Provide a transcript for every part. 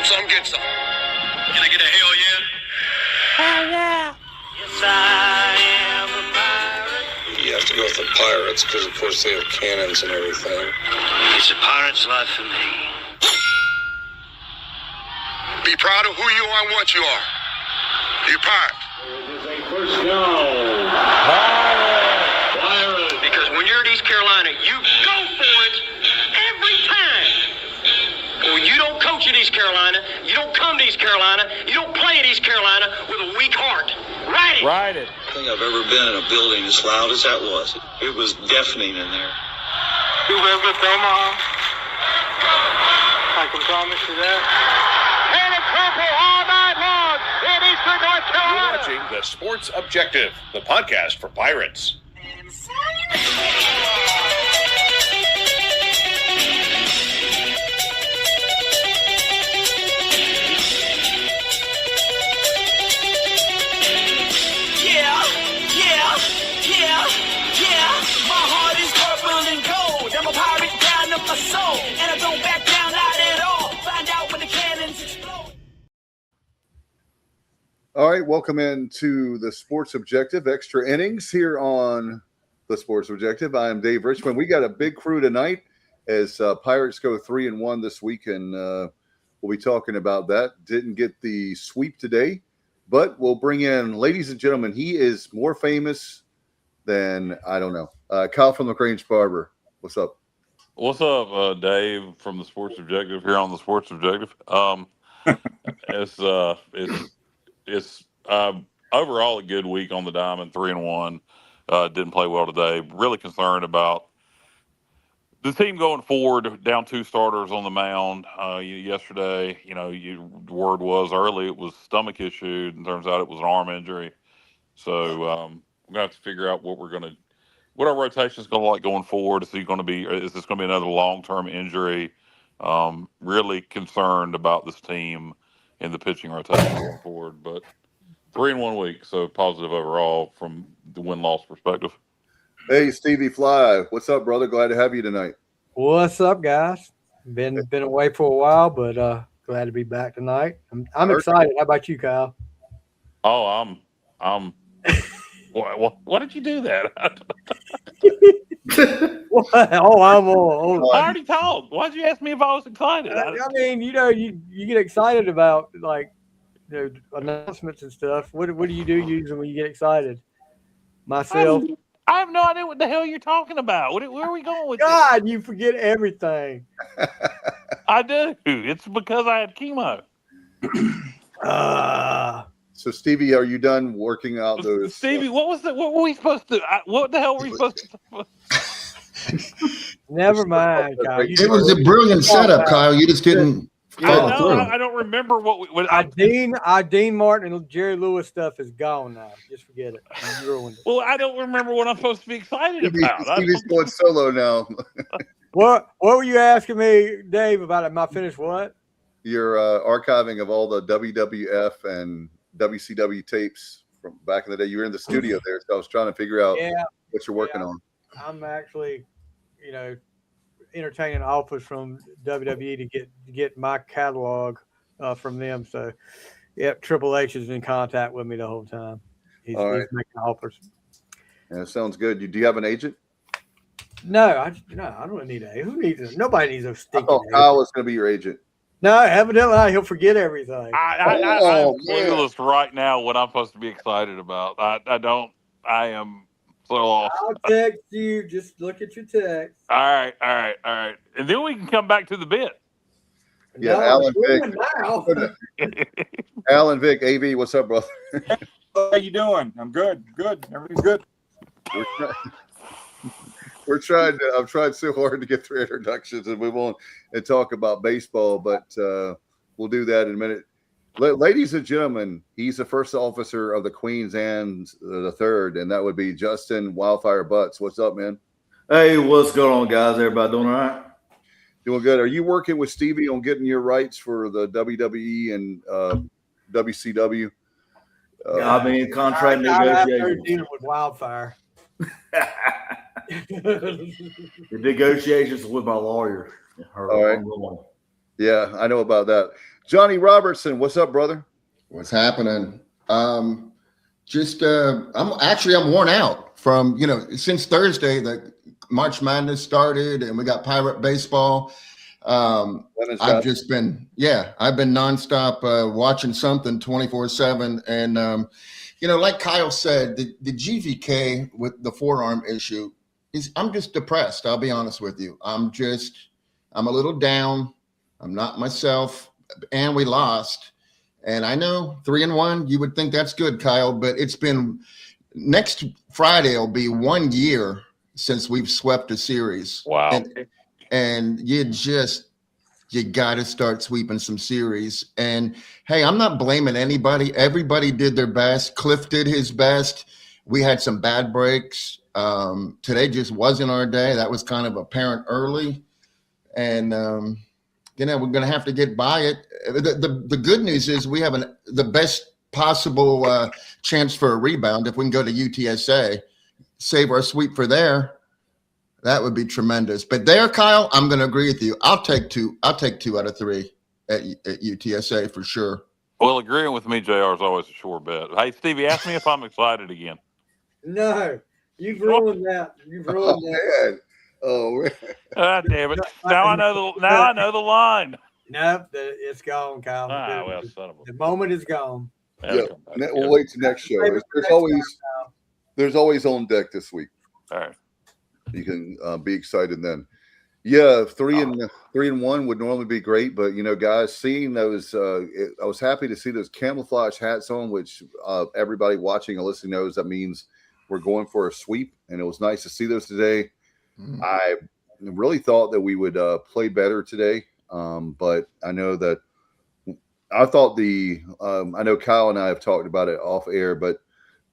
some, get some. Can I get a hell yeah? Hell yeah. Yes, I am a pirate. You have to go with the pirates because, of course, they have cannons and everything. It's a pirate's life for me. Be proud of who you are and what you are. You're pirate. It is a first down. Pirate. Because when you're at East Carolina, you go for it every time. When you don't coach at East Carolina, you don't come to East Carolina, you don't play at East Carolina with a weak heart. Write it. Ride it. I think I've ever been in a building as loud as that was. It was deafening in there. You live with Omaha? I can promise you that. And a purple all night long in Eastern North You're Carolina. watching The Sports Objective, the podcast for Pirates. Yeah. My heart is purple and gold. I'm a pirate down of my soul. And I don't back down, not at all. Find out when the cannons explode. All right, welcome into the Sports Objective Extra Innings here on the Sports Objective. I am Dave Richmond. We got a big crew tonight as Pirates go 3-1 this week, and we'll be talking about that. Didn't get the sweep today, but we'll bring in, ladies and gentlemen, he is more famous than, I don't know, Kyle from LaGrange Barber. What's up? What's up, Dave from the Sports Objective here on the Sports Objective. It's overall a good week on the diamond, 3-1. Didn't play well today. Really concerned about the team going forward. Down 2 starters on the mound yesterday. The word was early it was stomach issue, and turns out it was an arm injury. So we're gonna have to figure out what our rotation is going to like going forward. Is this going to be another long-term injury? Really concerned about this team in the pitching rotation going forward. But 3-1 week, so positive overall from the win-loss perspective. Hey, Stevie Fly. What's up, brother? Glad to have you tonight. What's up, guys? Been away for a while, but glad to be back tonight. I'm excited. How about you, Kyle? Oh, I'm. Why did you do that? Oh, I'm on. I already talked. Why'd you ask me if I was excited? I mean, you get excited about announcements and stuff. What do you do usually when you get excited? Myself. I have no idea what the hell you're talking about. Where are we going with God, this? you forget everything. I do. It's because I had chemo. So, Stevie, are you done working out those? Stevie, what were we supposed to? What the hell were we supposed to? Never mind, Kyle. It was a brilliant setup, Kyle. You just didn't follow through. I don't remember what. Dean Martin and Jerry Lewis stuff is gone now. Just forget it. You ruined it. Well, I don't remember what I'm supposed to be excited about. Stevie's going solo now. What were you asking me, Dave, about my finished what? Your archiving of all the WWF and WCW tapes from back in the day. You were in the studio there, so I was trying to figure out what you're working on. I'm actually, entertaining offers from WWE to get my catalog from them. So, Triple H is in contact with me the whole time. He's making offers. Yeah, sounds good. Do you have an agent? No, I don't need a. Who needs it? Nobody needs a stinking. I thought Kyle was going to be your agent. No, evidently he'll forget everything. I'm clueless right now what I'm supposed to be excited about. I don't. I am so lost. I'll text you. Just look at your text. All right. And then we can come back to the bit. Yeah, Alan Vick. Alan Vick, AV, what's up, brother? How you doing? I'm good. Everything's good. I'm trying so hard to get through introductions and move on and talk about baseball, but we'll do that in a minute. Ladies and gentlemen, he's the first officer of the Queens and the third, and that would be Justin Wildfire Butts. What's up, man? Hey, what's going on, guys? Everybody doing all right? Doing good. Are you working with Stevie on getting your rights for the WWE and WCW? I mean, contract negotiations. Dealing with Wildfire. The negotiations with my lawyer. All right. Yeah, I know about that. Johnny Robertson, what's up, brother? What's happening? I'm worn out from, since Thursday that March Madness started and we got Pirate baseball. I've been nonstop watching something 24/7. And, like Kyle said, the GVK with the forearm issue I'm just depressed. I'll be honest with you. I'm a little down. I'm not myself, and we lost. And I know 3-1, you would think that's good, Kyle, but it's been next Friday will be 1 year since we've swept a series. Wow. And you got to start sweeping some series. And hey, I'm not blaming anybody. Everybody did their best. Cliff did his best. We had some bad breaks. Today just wasn't our day. That was kind of apparent early. And, we're going to have to get by it. The good news is we have the best possible chance for a rebound. If we can go to UTSA, save our sweep for there, that would be tremendous. But there, Kyle, I'm going to agree with you. I'll take 2 out of 3 at UTSA for sure. Well, agreeing with me, JR, is always a sure bet. Hey, Stevie, ask me if I'm excited again. No, you've ruined that. You've ruined that. Man. Oh, man. God damn it! Now I know the line. Nope, it's gone, Kyle. Well, son of the moment is gone. Yeah, we'll wait till next show. There's always on deck this week. All right, you can be excited then. Yeah, 3-1 would normally be great, but guys, seeing those, I was happy to see those camouflage hats on, which everybody watching and listening knows that means we're going for a sweep, and it was nice to see those today. I really thought that we would play better today, but I know that I thought I know Kyle and I have talked about it off air, but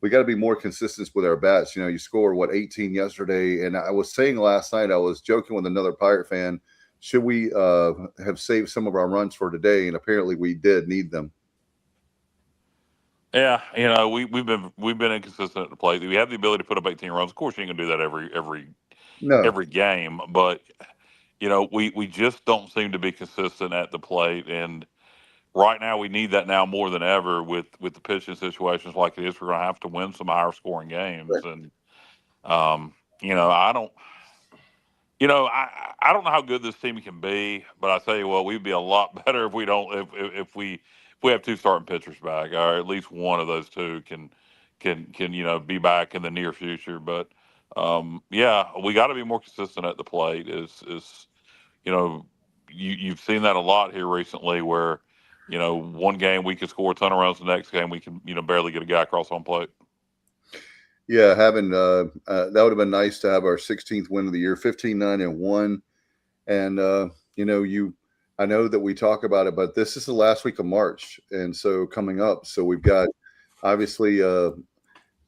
we got to be more consistent with our bats. You scored 18 yesterday, and I was saying last night, I was joking with another Pirate fan, should we have saved some of our runs for today? And apparently we did need them. Yeah, we've been inconsistent at the plate. We have the ability to put up 18 runs. Of course, you ain't gonna do that every game, but we just don't seem to be consistent at the plate. And right now, we need that now more than ever with the pitching situations like it is. We're gonna have to win some higher scoring games, right. And I don't. I don't know how good this team can be, but I tell you what, we'd be a lot better if we don't if we have 2 starting pitchers back, or at least one of those 2 can be back in the near future. But we got to be more consistent at the plate. You've seen that a lot here recently, where one game we could score a ton of runs, the next game we can barely get a guy across home plate. Yeah, having that would have been nice to have our 16th win of the year, 15-9-1, and I know that we talk about it, but this is the last week of March, and so coming up, so we've got obviously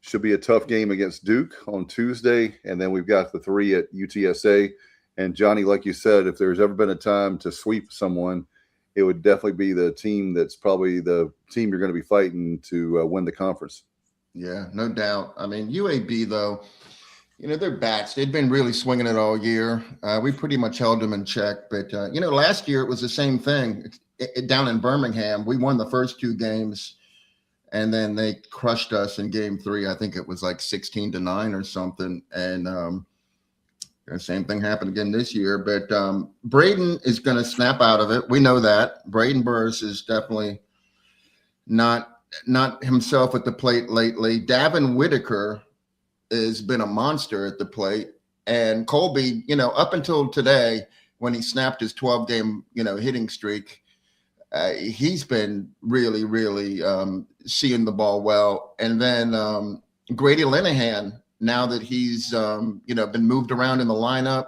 should be a tough game against Duke on Tuesday, and then we've got the 3 at UTSA. And Johnny, like you said, if there's ever been a time to sweep someone, it would definitely be the team that's probably the team you're going to be fighting to win the conference. Yeah, no doubt. I mean, UAB, though, their bats, they'd been really swinging it all year. We pretty much held them in check. But, last year it was the same thing. Down in Birmingham, we won the first 2 games, and then they crushed us in game 3. I think it was like 16-9 or something. And the same thing happened again this year. But Braden is going to snap out of it. We know that. Braden Burris is definitely not himself at the plate lately. Davin Whitaker has been a monster at the plate, and Colby, up until today when he snapped his 12-game, hitting streak, he's been really, really seeing the ball well. And then Grady Linehan, now that he's been moved around in the lineup,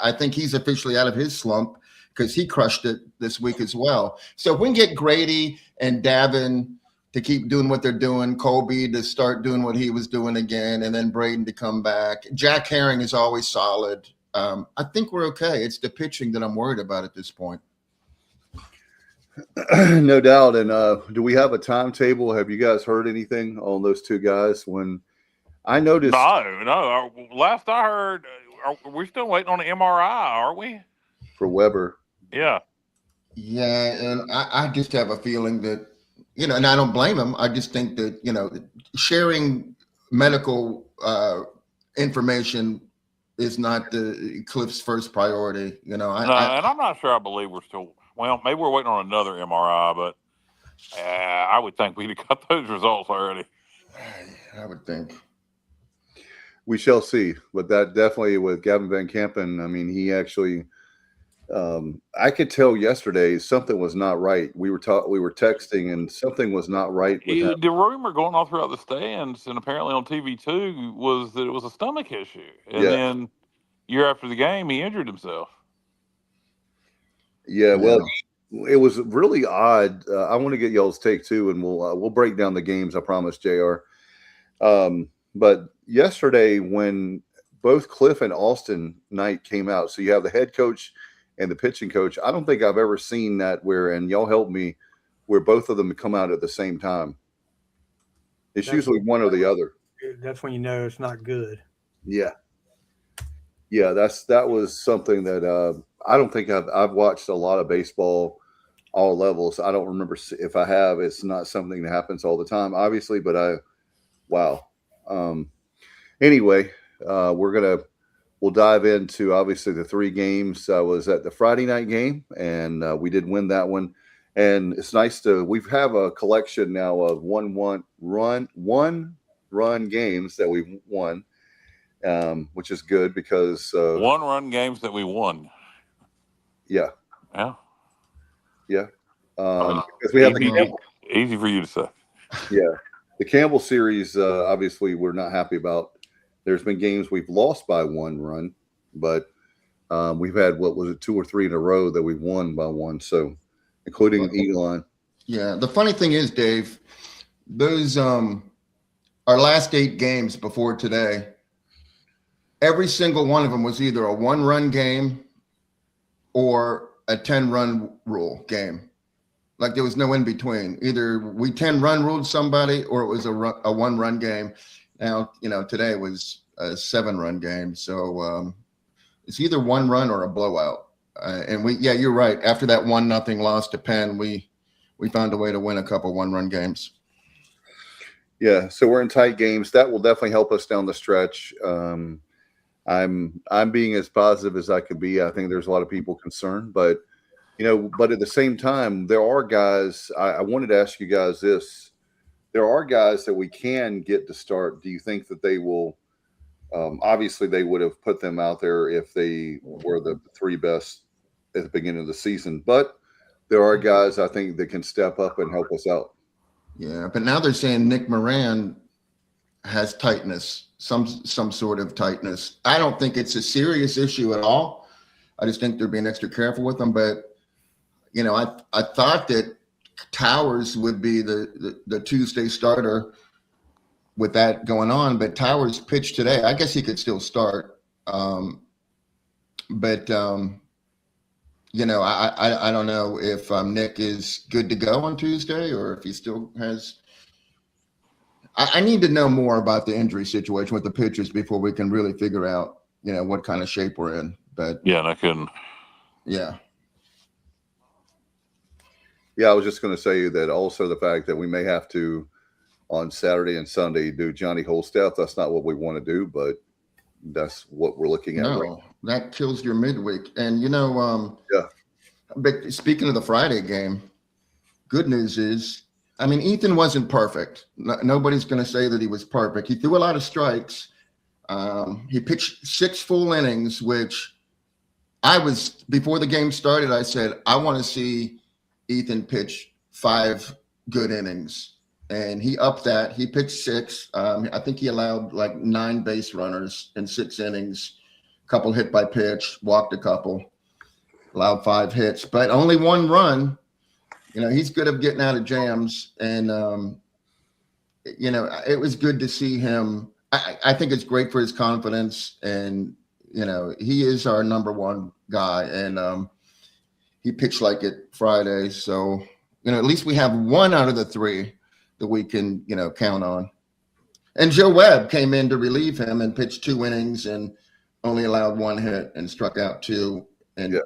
I think he's officially out of his slump because he crushed it this week as well. So if we can get Grady and Davin to keep doing what they're doing, Colby to start doing what he was doing again, and then Braden to come back. Jack Herring is always solid. I think we're okay. It's the pitching that I'm worried about at this point. No doubt. And do we have a timetable? Have you guys heard anything on those 2 guys? When I noticed. No. Last I heard, we're still waiting on the MRI, aren't we? For Weber. Yeah. Yeah, and I just have a feeling that, and I don't blame him. I just think that, sharing medical information is not Cliff's first priority. No, and I'm not sure I believe we're still. Well, maybe we're waiting on another MRI, but I would think we'd have got those results already. I would think. We shall see. But that definitely with Gavin Van Kampen, I mean, he actually. I could tell yesterday something was not right. We were texting, and something was not right with him. The rumor going all throughout the stands and apparently on TV too was that it was a stomach issue, and then year after the game he injured himself. Yeah, well, it was really odd. I want to get y'all's take too, and we'll break down the games. I promise, Jr. But yesterday when both Cliff and Austin Knight came out, so you have the head coach and the pitching coach. I don't think I've ever seen that and y'all help me, where both of them come out at the same time. It's usually one or the other. That's when you know it's not good. Yeah. Yeah, that was something that I don't think I've watched a lot of baseball, all levels. I don't remember if I have. It's not something that happens all the time, obviously, but wow. Anyway, we'll dive into obviously the 3 games. I was at the Friday night game, and we did win that one. And it's nice we have a collection now of one run games that we've won, which is good because 1-run games that we won. Yeah. Yeah. Yeah. Because we have the Campbell. Easy for you to say. Yeah. The Campbell series, obviously, we're not happy about. There's been games we've lost by 1 run, but we've had, 2 or 3 in a row that we've won by 1. So, including Elon. Yeah. The funny thing is, Dave, those our last 8 games before today, every single one of them was either a 1-run game or a 10-run rule game. Like there was no in between. Either we 10-run ruled somebody or it was a 1-run game. Now, today was a 7-run game. So it's either 1 run or a blowout. And you're right. After that 1-0 loss to Penn, we found a way to win a couple 1-run games. Yeah. So we're in tight games. That will definitely help us down the stretch. I'm being as positive as I could be. I think there's a lot of people concerned, but at the same time, there are guys. I wanted to ask you guys this: there are guys that we can get to start. Do you think that they will? Obviously, they would have put them out there if they were the 3 best at the beginning of the season. But there are guys I think that can step up and help us out. Yeah, but now they're saying Nick Moran has tightness, some sort of tightness. I don't think it's a serious issue at all. I just think they're being extra careful with him. But I thought that Towers would be the Tuesday starter with that going on, but Towers pitched today. I guess he could still start. I don't know if Nick is good to go on Tuesday or if he still has. I need to know more about the injury situation with the pitchers before we can really figure out, what kind of shape we're in. But yeah, and I couldn't. Yeah. Yeah, I was just going to say that also the fact that we may have to on Saturday and Sunday do Johnny Holstaff. That's not what we want to do, but that's what we're looking at. No, that kills your midweek. And yeah. But speaking of the Friday game, good news is, Ethan wasn't perfect. Nobody's going to say that he was perfect. He threw a lot of strikes. He pitched 6 full innings, which before the game started, I said, I want to see Ethan pitch 5 good innings. And he upped that. He pitched 6. I think he allowed 9 base runners in 6 innings, a couple hit by pitch, walked a couple, allowed 5 hits, but only 1 run. He's good at getting out of jams. And, it was good to see him. I think it's great for his confidence. And, he is our number 1 guy. And he pitched like it Friday. So, at least we have 1 out of the 3 that we can, count on. And Joe Webb came in to relieve him and pitched 2 innings and only allowed 1 hit and struck out 2. And,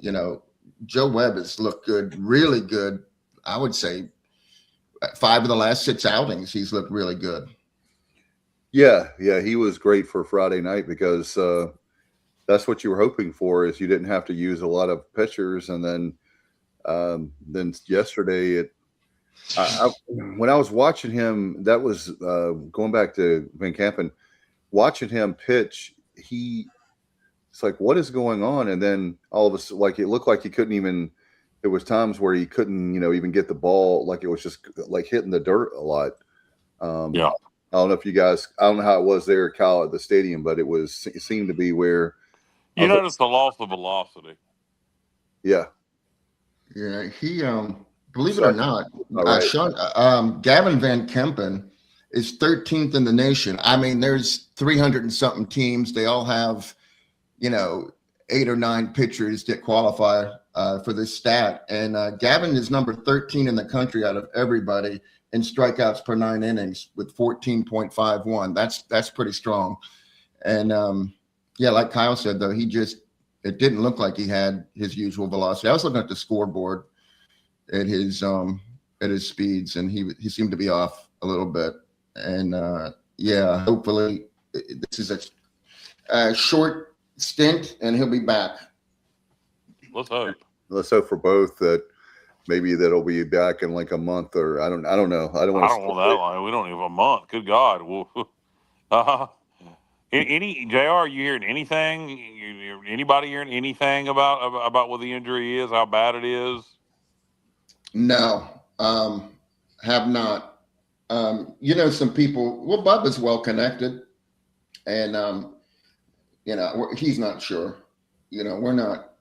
Joe Webb has looked good, really good. I would say 5 of the last 6 outings, he's looked really good. Yeah, he was great for Friday night because that's what you were hoping for, is you didn't have to use a lot of pitchers. And then yesterday, when I was watching him, that was going back to Van Campen, watching him pitch, it's like, what is going on? And then all of a sudden, like, it looked like he couldn't even, there was times where he couldn't, even get the ball. Like, it was just like hitting the dirt a lot. Yeah. I don't know if you guys, I don't know how it was there, Kyle, at the stadium, but it seemed to be where you notice the loss of velocity. Yeah. Yeah, he believe it or not, right. Gavin Van Kempen is 13th in the nation. I mean, there's 300 and something teams. They all have, 8 or 9 pitchers that qualify for this stat. And Gavin is number 13 in the country out of everybody in strikeouts per 9 innings with 14.51. That's pretty strong. And like Kyle said, though, it didn't look like he had his usual velocity. I was looking at the scoreboard at his speeds, and he seemed to be off a little bit. And hopefully this is a short stint and he'll be back. Let's hope. Let's hope for both that maybe that'll be back in like a month, or I don't know. I don't want that long. We don't even a month. Good God. Any JR, you hearing anything? Anybody hearing anything about what the injury is? How bad it is? No, have not. Some people. Well, Bub is well connected, and he's not sure. We're not.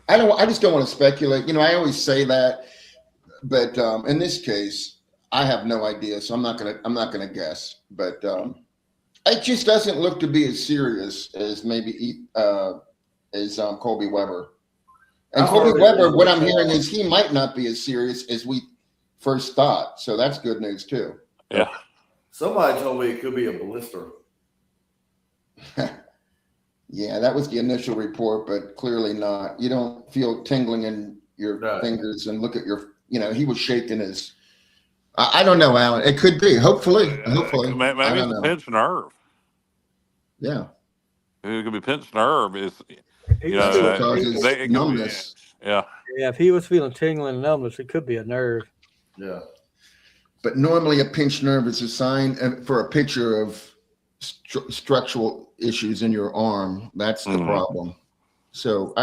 I just don't want to speculate. I always say that, but in this case, I have no idea, so I'm not gonna guess. But it just doesn't look to be as serious as maybe as Colby Weber. And Colby Weber, what I'm hearing is he might not be as serious as we first thought. So that's good news too. Yeah. Somebody told me it could be a blister. Yeah, that was the initial report, but clearly not. You don't feel tingling in your fingers and look at your, he was shaking his. I don't know, Alan. It could be. Hopefully. Maybe it's a pinched nerve. Yeah. It could be pinched nerve. Numbness. Yeah. Yeah, if he was feeling tingling and numbness, it could be a nerve. Yeah. But normally a pinched nerve is a sign for a pitcher of structural issues in your arm. That's the problem. So,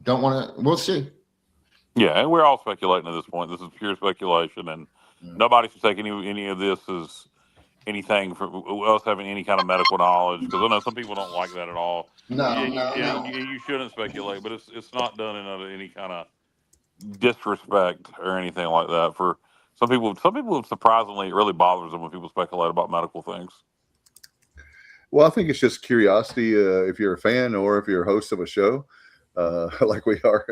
don't want to – we'll see. Yeah, and we're all speculating at this point. This is pure speculation, and nobody should take any of this as anything for us having any kind of medical knowledge, because I know some people don't like that at all. No. You shouldn't speculate, but it's not done in any kind of disrespect or anything like that. For some people, surprisingly, it really bothers them when people speculate about medical things. Well, I think it's just curiosity. If you're a fan or if you're a host of a show, like we are,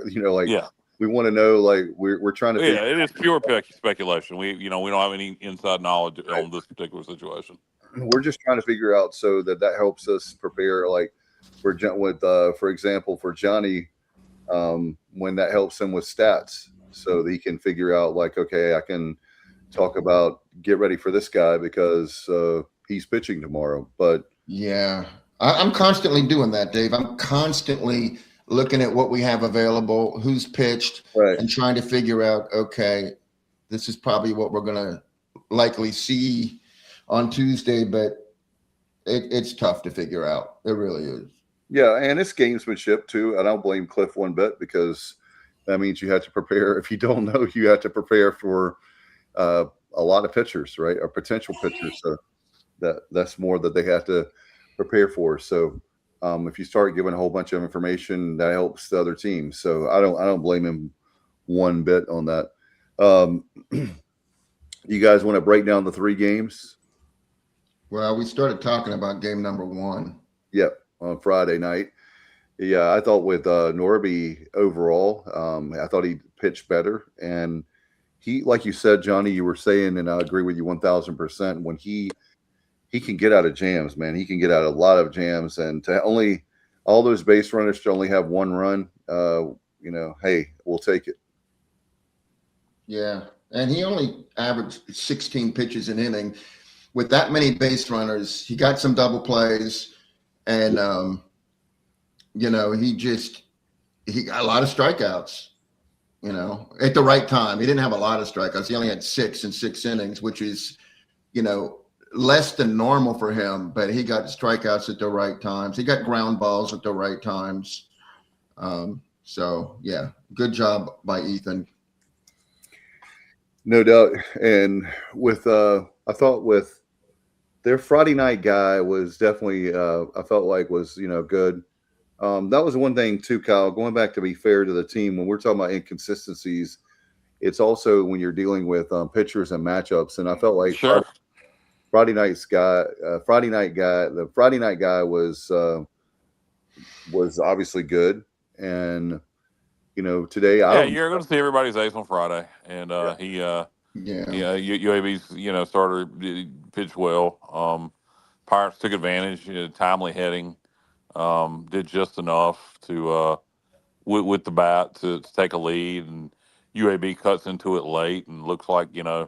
we want to know. Like we're trying to. Yeah, it is pure speculation. We don't have any inside knowledge on this particular situation. We're just trying to figure out so that helps us prepare. Like for example, for Johnny, when that helps him with stats, so that he can figure out like, okay, I can talk about get ready for this guy because he's pitching tomorrow. But yeah, I'm constantly doing that, Dave. I'm constantly looking at what we have available, who's pitched, and trying to figure out, okay, this is probably what we're going to likely see on Tuesday, but it's tough to figure out. It really is. Yeah, and it's gamesmanship too. I don't blame Cliff one bit, because that means you have to prepare. If you don't know, you have to prepare for a lot of pitchers, right, or potential pitchers. So that's more that they have to prepare for. So if you start giving a whole bunch of information, that helps the other team. So I don't blame him one bit on that. You guys want to break down the 3 games? Well, we started talking about game number 1. Yep, on Friday night. Yeah, I thought with Norby overall, I thought he pitched better. And he, like you said, Johnny, you were saying, and I agree with you 1,000%, when he can get out of jams, man. He can get out of a lot of jams, and to only all those base runners to only have 1 run hey, we'll take it. Yeah, and he only averaged 16 pitches an inning. With that many base runners, he got some double plays, and he got a lot of strikeouts. At the right time. He didn't have a lot of strikeouts. He only had 6 in 6 innings, which is, less than normal for him. But he got strikeouts at the right times. He got ground balls at the right times. So yeah, good job by Ethan. No doubt. And I thought with their Friday night guy was definitely, I felt like was, good. That was one thing too, Kyle, going back to be fair to the team, when we're talking about inconsistencies, it's also when you're dealing with pitchers and matchups. And I felt like Sure. Friday night guy was obviously good. And, today, You're going to see everybody's ace on Friday. And UAB's, starter pitched well. Pirates took advantage, timely hitting, did just enough to with the bat to take a lead, and UAB cuts into it late and looks like JR,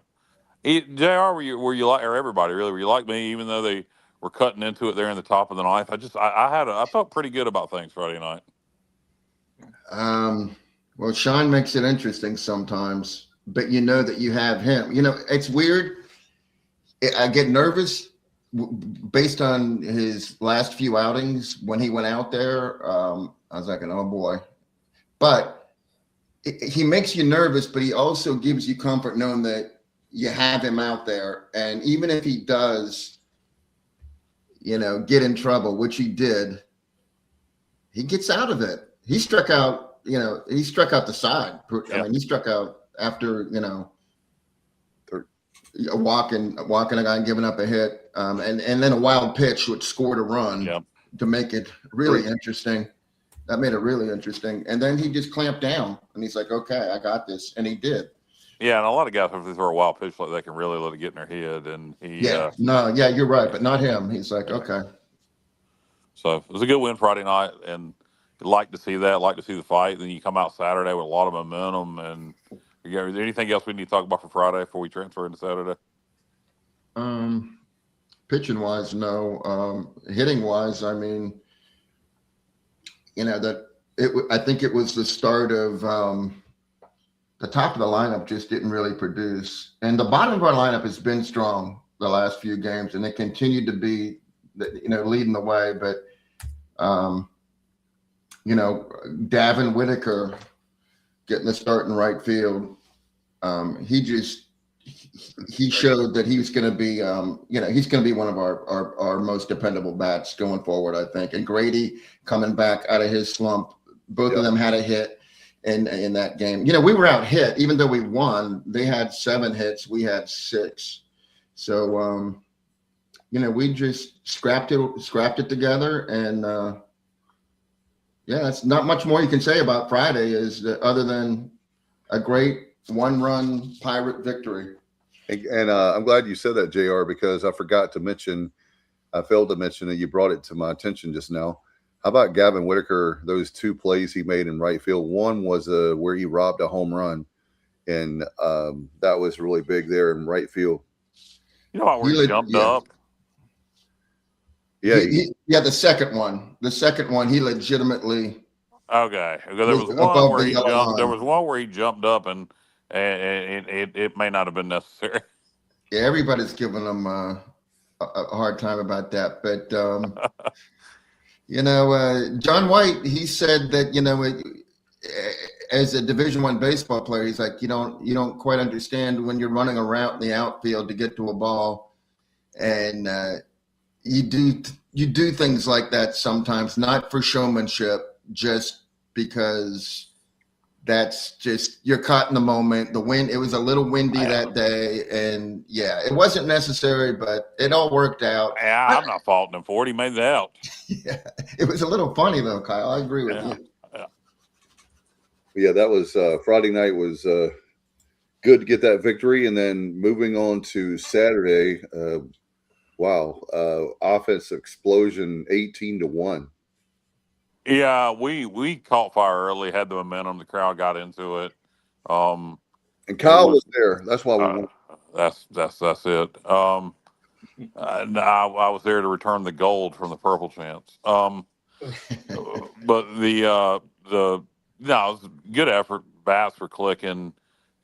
were you like, or everybody really, were you like me, even though they were cutting into it there in the top of the ninth? I felt pretty good about things Friday night. Well, Sean makes it interesting sometimes, but that you have him. It's weird. I get nervous based on his last few outings when he went out there. I was like, oh boy. But he makes you nervous, but he also gives you comfort knowing that you have him out there. And even if he does, get in trouble, which he did, he gets out of it. He struck out. He struck out the side. I mean, he struck out after, walking a guy and giving up a hit, and then a wild pitch which scored a run to make it really interesting. That made it really interesting. And then he just clamped down, and he's like, okay, I got this. And he did. Yeah, and a lot of guys, if they throw a wild pitch, like they can really let it get in their head. And you're right, but not him. He's like, okay. So it was a good win Friday night, and like to see that, like to see the fight. Then you come out Saturday with a lot of momentum. And is there anything else we need to talk about for Friday before we transfer into Saturday? Pitching wise, no. Hitting wise, I mean, I think it was the start of the top of the lineup just didn't really produce, and the bottom of our lineup has been strong the last few games, and it continued to be, leading the way. But Davin Whitaker getting the start in right field. He showed that he's going to be, he's going to be one of our most dependable bats going forward, I think. And Grady coming back out of his slump, both of them had a hit in that game. We were out hit, even though we won. They had 7 hits, we had 6. So, we just scrapped it together, and it's not much more you can say about Friday other than a great 1-run Pirate victory. And I'm glad you said that, JR, because I failed to mention that you brought it to my attention just now. How about Gavin Whitaker, those 2 plays he made in right field? One was where he robbed a home run, and that was really big there in right field. Where he jumped up? Yeah. The second one. The second one, he legitimately. Okay. There was one where he jumped. There was one where he jumped up, and it may not have been necessary. Yeah, everybody's giving him a hard time about that, but John White, he said that as a Division I baseball player, he's like, you don't quite understand when you're running around the outfield to get to a ball, and you do things like that sometimes, not for showmanship, just because that's just, you're caught in the moment. The wind, it was a little windy that day, and it wasn't necessary, but it all worked out. Yeah, I'm not faulting him for it. He made it out. Yeah, it was a little funny though, Kyle. I agree with you. Yeah, that was Friday night was good to get that victory, and then moving on to Saturday. Offense explosion, 18-1. Yeah, we caught fire early, had the momentum. The crowd got into it. And Kyle was there. That's why we won. That's it. And I was there to return the gold from the Purple Chance. But no, it was a good effort. Bats were clicking,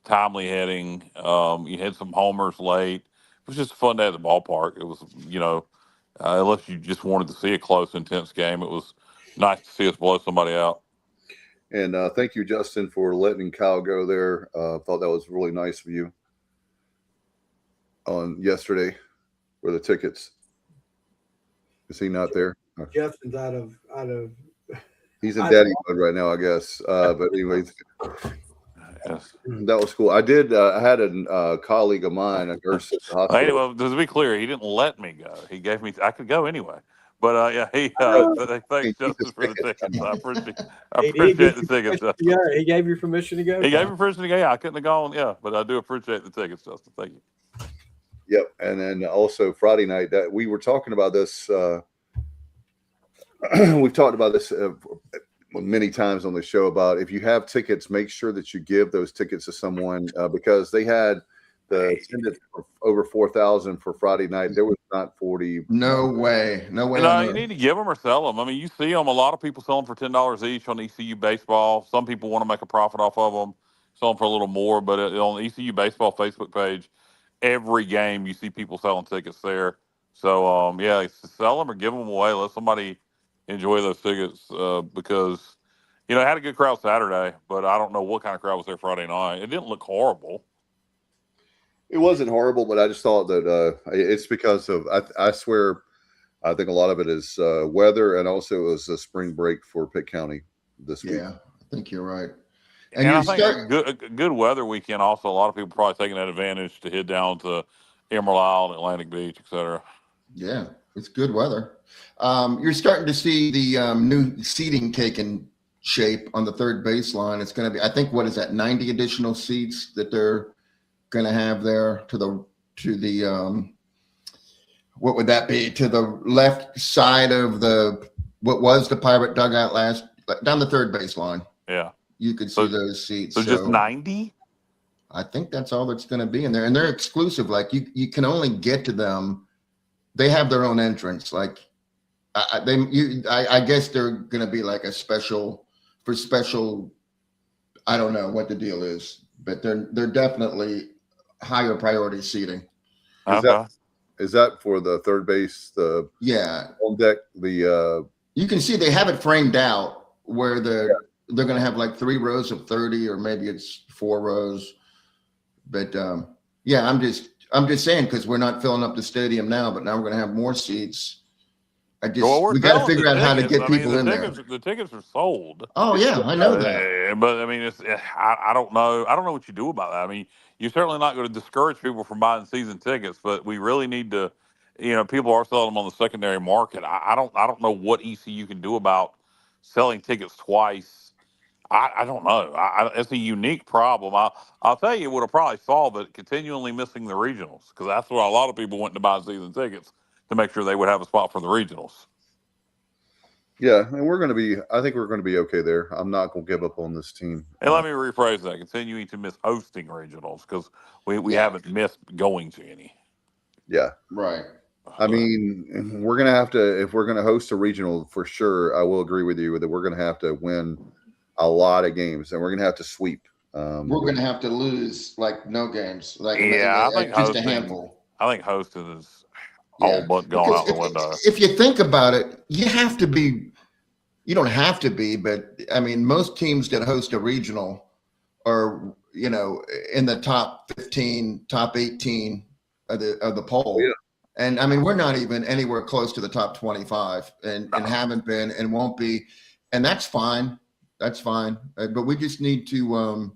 timely hitting. You had some homers late. It was just a fun day at the ballpark. It was, unless you just wanted to see a close, intense game, it was nice to see us blow somebody out. And thank you, Justin, for letting Kyle go there. Thought that was really nice of you on yesterday for the tickets. Is he not there? Justin's out of. He's in daddy mode right now, I guess. But anyways, that was cool. I did. I had a colleague of mine, a nurse at the hospital. Anyway, to be clear, he didn't let me go. He gave me. I could go anyway. But thanks Justin for the tickets. I appreciate the tickets, Justin. Yeah, he gave you permission to go. He gave me permission to go. Yeah, I couldn't have gone. Yeah, but I do appreciate the tickets, Justin. Thank you. Yep, and then also Friday night that we were talking about this. We've talked about this many times on the show about if you have tickets, make sure that you give those tickets to someone because they had the attendance over 4,000 for Friday night. There was not 40. No way. You need to give them or sell them. I mean, you see them. A lot of people sell them for $10 each on ECU Baseball. Some people want to make a profit off of them, sell them for a little more. But on the ECU Baseball Facebook page, every game you see people selling tickets there. So sell them or give them away. Let somebody enjoy those tickets because it had a good crowd Saturday, but I don't know what kind of crowd was there Friday night. It didn't look horrible. It wasn't horrible, but I just thought that it's because of I swear I think a lot of it is weather, and also it was a spring break for Pitt County this week. Yeah, I think you're right. And I think a good weather weekend also, a lot of people probably taking that advantage to head down to Emerald Isle and Atlantic Beach, et cetera. Yeah, it's good weather. You're starting to see the new seating taking shape on the third baseline. It's going to be, I think, 90 additional seats that they're going to have there to the what would that be, to the left side of what was the Pirate dugout down the third baseline. Yeah, you could see those seats. So just 90. I think that's all that's going to be in there, and they're exclusive. Like you can only get to them. They have their own entrance. Like I guess they're going to be like a special. I don't know what the deal is, but they're definitely higher priority seating. Is that for the third base? On deck. You can see they have it framed out where they're going to have like 3 rows of 30, or maybe it's 4 rows. But I'm just saying, because we're not filling up the stadium now, but now we're going to have more seats. We got to figure out how to get people in there. The tickets are sold. Oh yeah, I know that. But I mean, I don't know. I don't know what you do about that. I mean, you're certainly not going to discourage people from buying season tickets, but we really need to. People are selling them on the secondary market. I don't know what ECU can do about selling tickets twice. I don't know. It's a unique problem. I'll tell you what will probably solve it: continually missing the regionals, because that's where a lot of people went to buy season tickets, to make sure they would have a spot for the regionals. Yeah, and I think we're going to be okay there. I'm not going to give up on this team. And let me rephrase that: continuing to miss hosting regionals, because we haven't missed going to any. Yeah. Right. I mean, we're going to have to, if we're going to host a regional, for sure, I will agree with you that we're going to have to win a lot of games, and we're going to have to sweep. We're going to have to lose like no games. I think just hosting, a handful. I think hosting is all but gone out the window. If you think about it, you have to be. You don't have to be, but I mean, most teams that host a regional are, in the top 15, top 18 of the poll. Yeah. And I mean, we're not even anywhere close to the top 25, and haven't been and won't be, and that's fine. That's fine. But we just need to.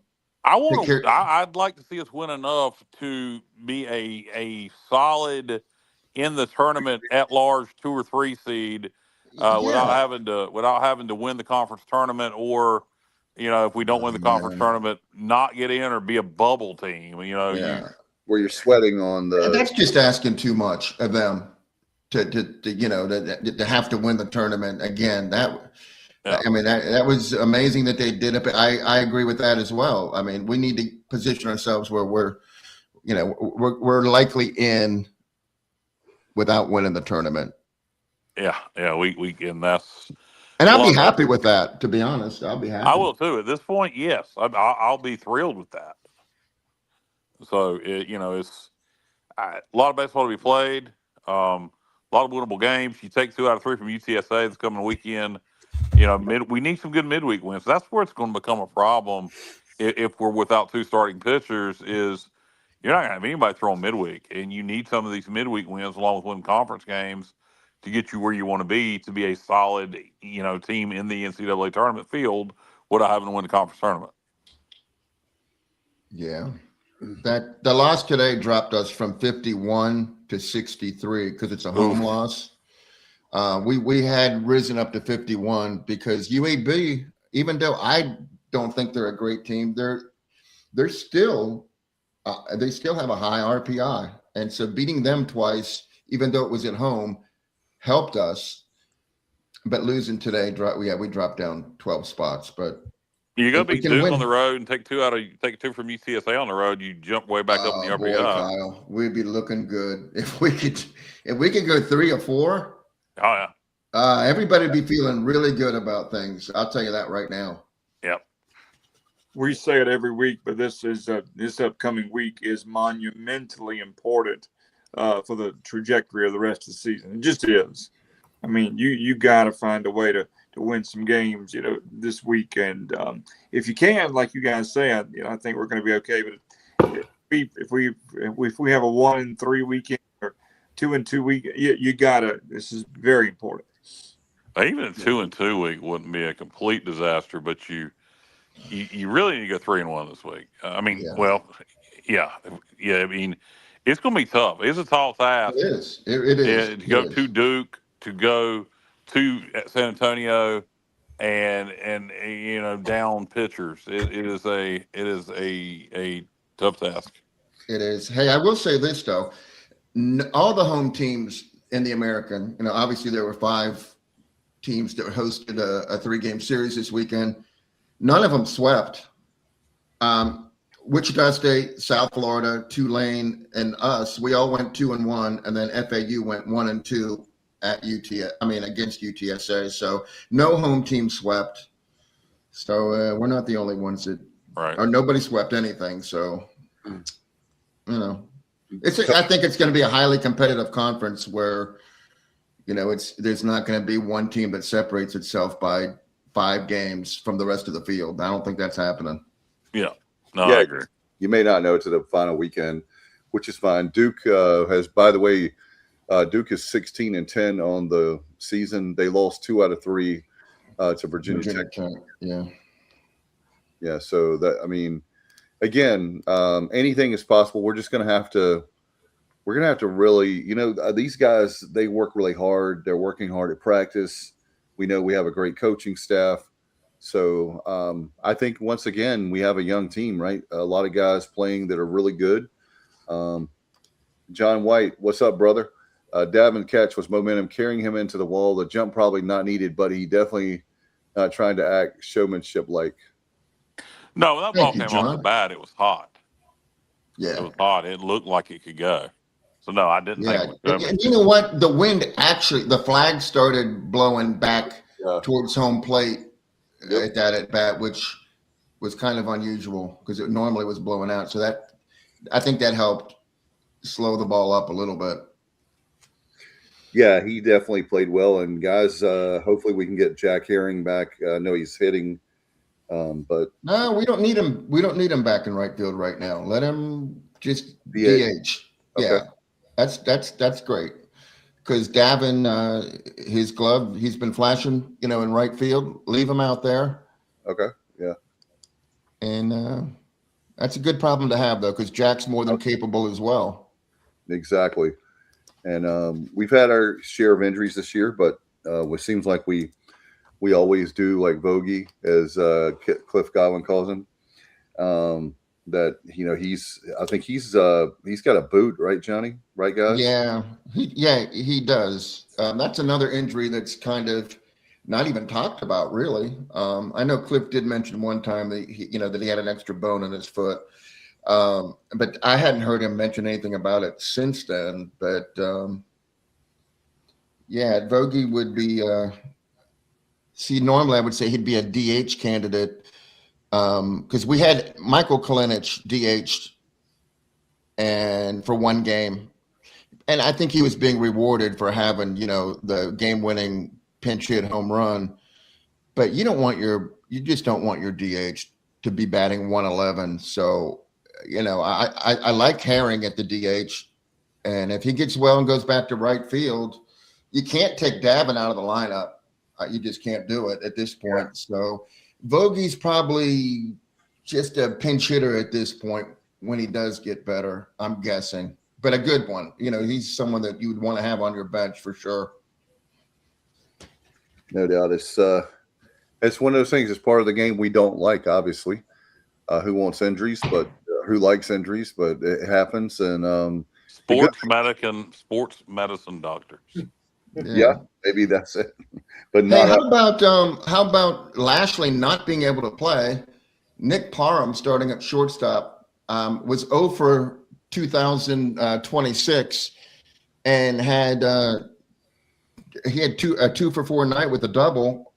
I'd like to see us win enough to be a solid in the tournament at large 2 or 3 seed, without having to win the conference tournament, or if we don't win the conference tournament, not get in, or be a bubble team. Where you're sweating on the. And that's just asking too much of them to have to win the tournament again. Yeah. I mean, that was amazing that they did it. But I agree with that as well. I mean, we need to position ourselves where we're likely in without winning the tournament. Yeah. We and that's. And I'll Well, be happy with that, to be honest. I'll be happy. I will too. At this point, yes, I'll be thrilled with that. So it's a lot of baseball to be played. A lot of winnable games. You take 2 out of 3 from UTSA this coming weekend. We need some good midweek wins. That's where it's going to become a problem if we're without 2 starting pitchers. Is you're not going to have anybody throwing midweek, and you need some of these midweek wins along with winning conference games to get you where you want to be a solid team in the NCAA tournament field without having to win the conference tournament. Yeah. That the loss today dropped us from 51 to 63 because it's a home loss. We had risen up to 51 because UAB, even though I don't think they're a great team, they still have a high RPI, and so beating them twice, even though it was at home, helped us. But losing today, we dropped down 12 spots. But you go beat Duke on the road and take 2 from UTSA on the road. You jump way back up in the RPI. Boy, Kyle, we'd be looking good if we could go 3 or 4. Oh yeah. Everybody would be feeling really good about things. I'll tell you that right now. Yep. We say it every week, but this upcoming week is monumentally important for the trajectory of the rest of the season. It just is. I mean, you got to find a way to win some games, this week. And if you can, like you guys say, I think we're going to be okay. But if we have a 1-3 weekend or 2-2 week, you gotta. This is very important. Even a 2-2 week wouldn't be a complete disaster, but you really need to go 3-1 this week. I mean, yeah. I mean, it's going to be tough. It's a tall task. It is. It is. To go to Duke, to go to San Antonio, and down pitchers. It is a tough task. It is. Hey, I will say this though, all the home teams in the American, obviously there were 5 teams that hosted a 3-game series this weekend. None of them swept. Wichita State, South Florida, Tulane, and us, we all went 2-1, and then FAU went 1-2 against UTSA. So no home team swept. So we're not the only ones that, or nobody swept anything. So, I think it's going to be a highly competitive conference where, there's not going to be one team that separates itself by 5 games from the rest of the field. I don't think that's happening. Yeah. No, I agree. You may not know it to the final weekend, which is fine. Duke has, by the way, Duke is 16-10 on the season. They lost 2 out of 3 to Virginia Tech. Yeah. So that, I mean, again, anything is possible. We're just going to have to. We're going to have to really, these guys, they work really hard. They're working hard at practice. We know we have a great coaching staff. So I think, once again, we have a young team, right? A lot of guys playing that are really good. John White, what's up, brother? Davin catch was momentum carrying him into the wall. The jump probably not needed, but he definitely trying to act showmanship-like. No, that ball came off the bat. It was hot. Yeah. It was hot. It looked like it could go. So, no, I didn't think it was. And you know what? The wind actually, the flag started blowing back towards home plate at that at bat, which was kind of unusual because it normally was blowing out. So I think that helped slow the ball up a little bit. Yeah, he definitely played well. And guys, hopefully we can get Jack Herring back. I know he's hitting, but no, we don't need him. We don't need him back in right field right now. Let him just DH. Okay. Yeah, that's great. Because Davin, his glove, he's been flashing, in right field. Leave him out there. Okay. Yeah. And that's a good problem to have, though, because Jack's more than capable as well. Exactly. And we've had our share of injuries this year, but it seems like we always do, like Vogie, as Cliff Godwin calls him. That I think he's got a boot, right, Johnny? Right, guys? Yeah, he does. That's another injury that's kind of not even talked about really. I know Cliff did mention one time that he had an extra bone in his foot, but I hadn't heard him mention anything about it since then. But yeah, Vogie would be. See, normally I would say he'd be a DH candidate because we had Michael Kalinich DH'd and for one game, and I think he was being rewarded for having the game-winning pinch hit home run. But you just don't want your DH to be batting 111. So I like Herring at the DH, and if he gets well and goes back to right field, you can't take Davin out of the lineup. You just can't do it at this point. So Vogie's probably just a pinch hitter at this point when he does get better, I'm guessing. But a good one. He's someone that you would want to have on your bench for sure. No doubt. It's one of those things. It's part of the game we don't like, obviously. Who wants injuries, but who likes injuries, but it happens. And sports medicine doctors. Yeah, maybe that's it. But hey, how about Lashley not being able to play? Nick Parham starting at shortstop was 0 for 2026 and had he had a 2 for 4 night with a double.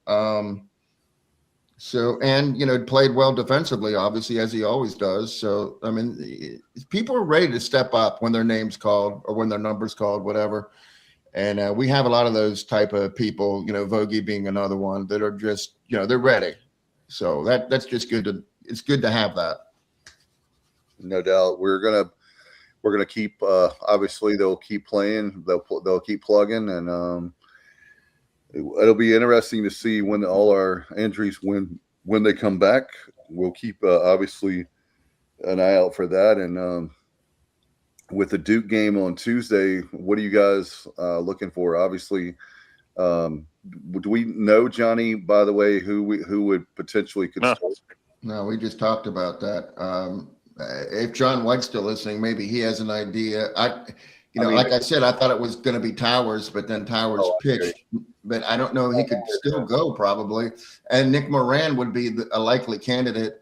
Played well defensively, obviously, as he always does. So I mean, people are ready to step up when their name's called or when their number's called, whatever. And we have a lot of those type of people, Vogie being another one, that are just, they're ready. So that's just good. It's good to have that. No doubt. We're gonna keep. Obviously, they'll keep playing. They'll keep plugging, and it'll be interesting to see when all our injuries when they come back. We'll keep obviously an eye out for that, and. With the Duke game on Tuesday, what are you guys looking for? Obviously, do we know, Johnny, by the way, who would potentially could start? No, we just talked about that. If John White's still listening, maybe he has an idea. Like I said, I thought it was going to be Towers, but then Towers pitched. But I don't know. He could still go probably. And Nick Moran would be a likely candidate.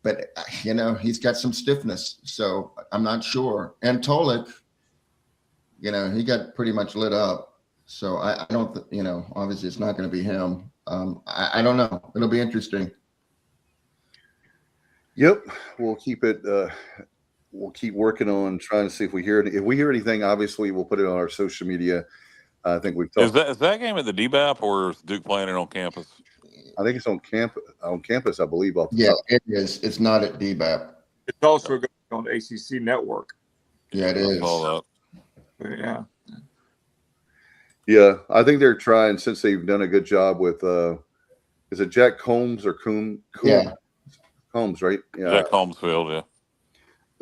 But, he's got some stiffness, so I'm not sure. And Tolik, he got pretty much lit up. So I don't, obviously it's not going to be him. I don't know. It'll be interesting. Yep. We'll keep it. We'll keep working on trying to see if we hear it. If we hear anything, obviously we'll put it on our social media. I think we've talked. Is that game at the DBAP or is Duke playing it on campus? I think it's on campus, I believe. Yeah, it is. It's not at DBAP. It's also going on the ACC network. Yeah, it is. Yeah. Yeah, I think they're trying, since they've done a good job with, is it Jack Combs or Combs? Yeah. Combs, right? Yeah. Jack Combs field, yeah.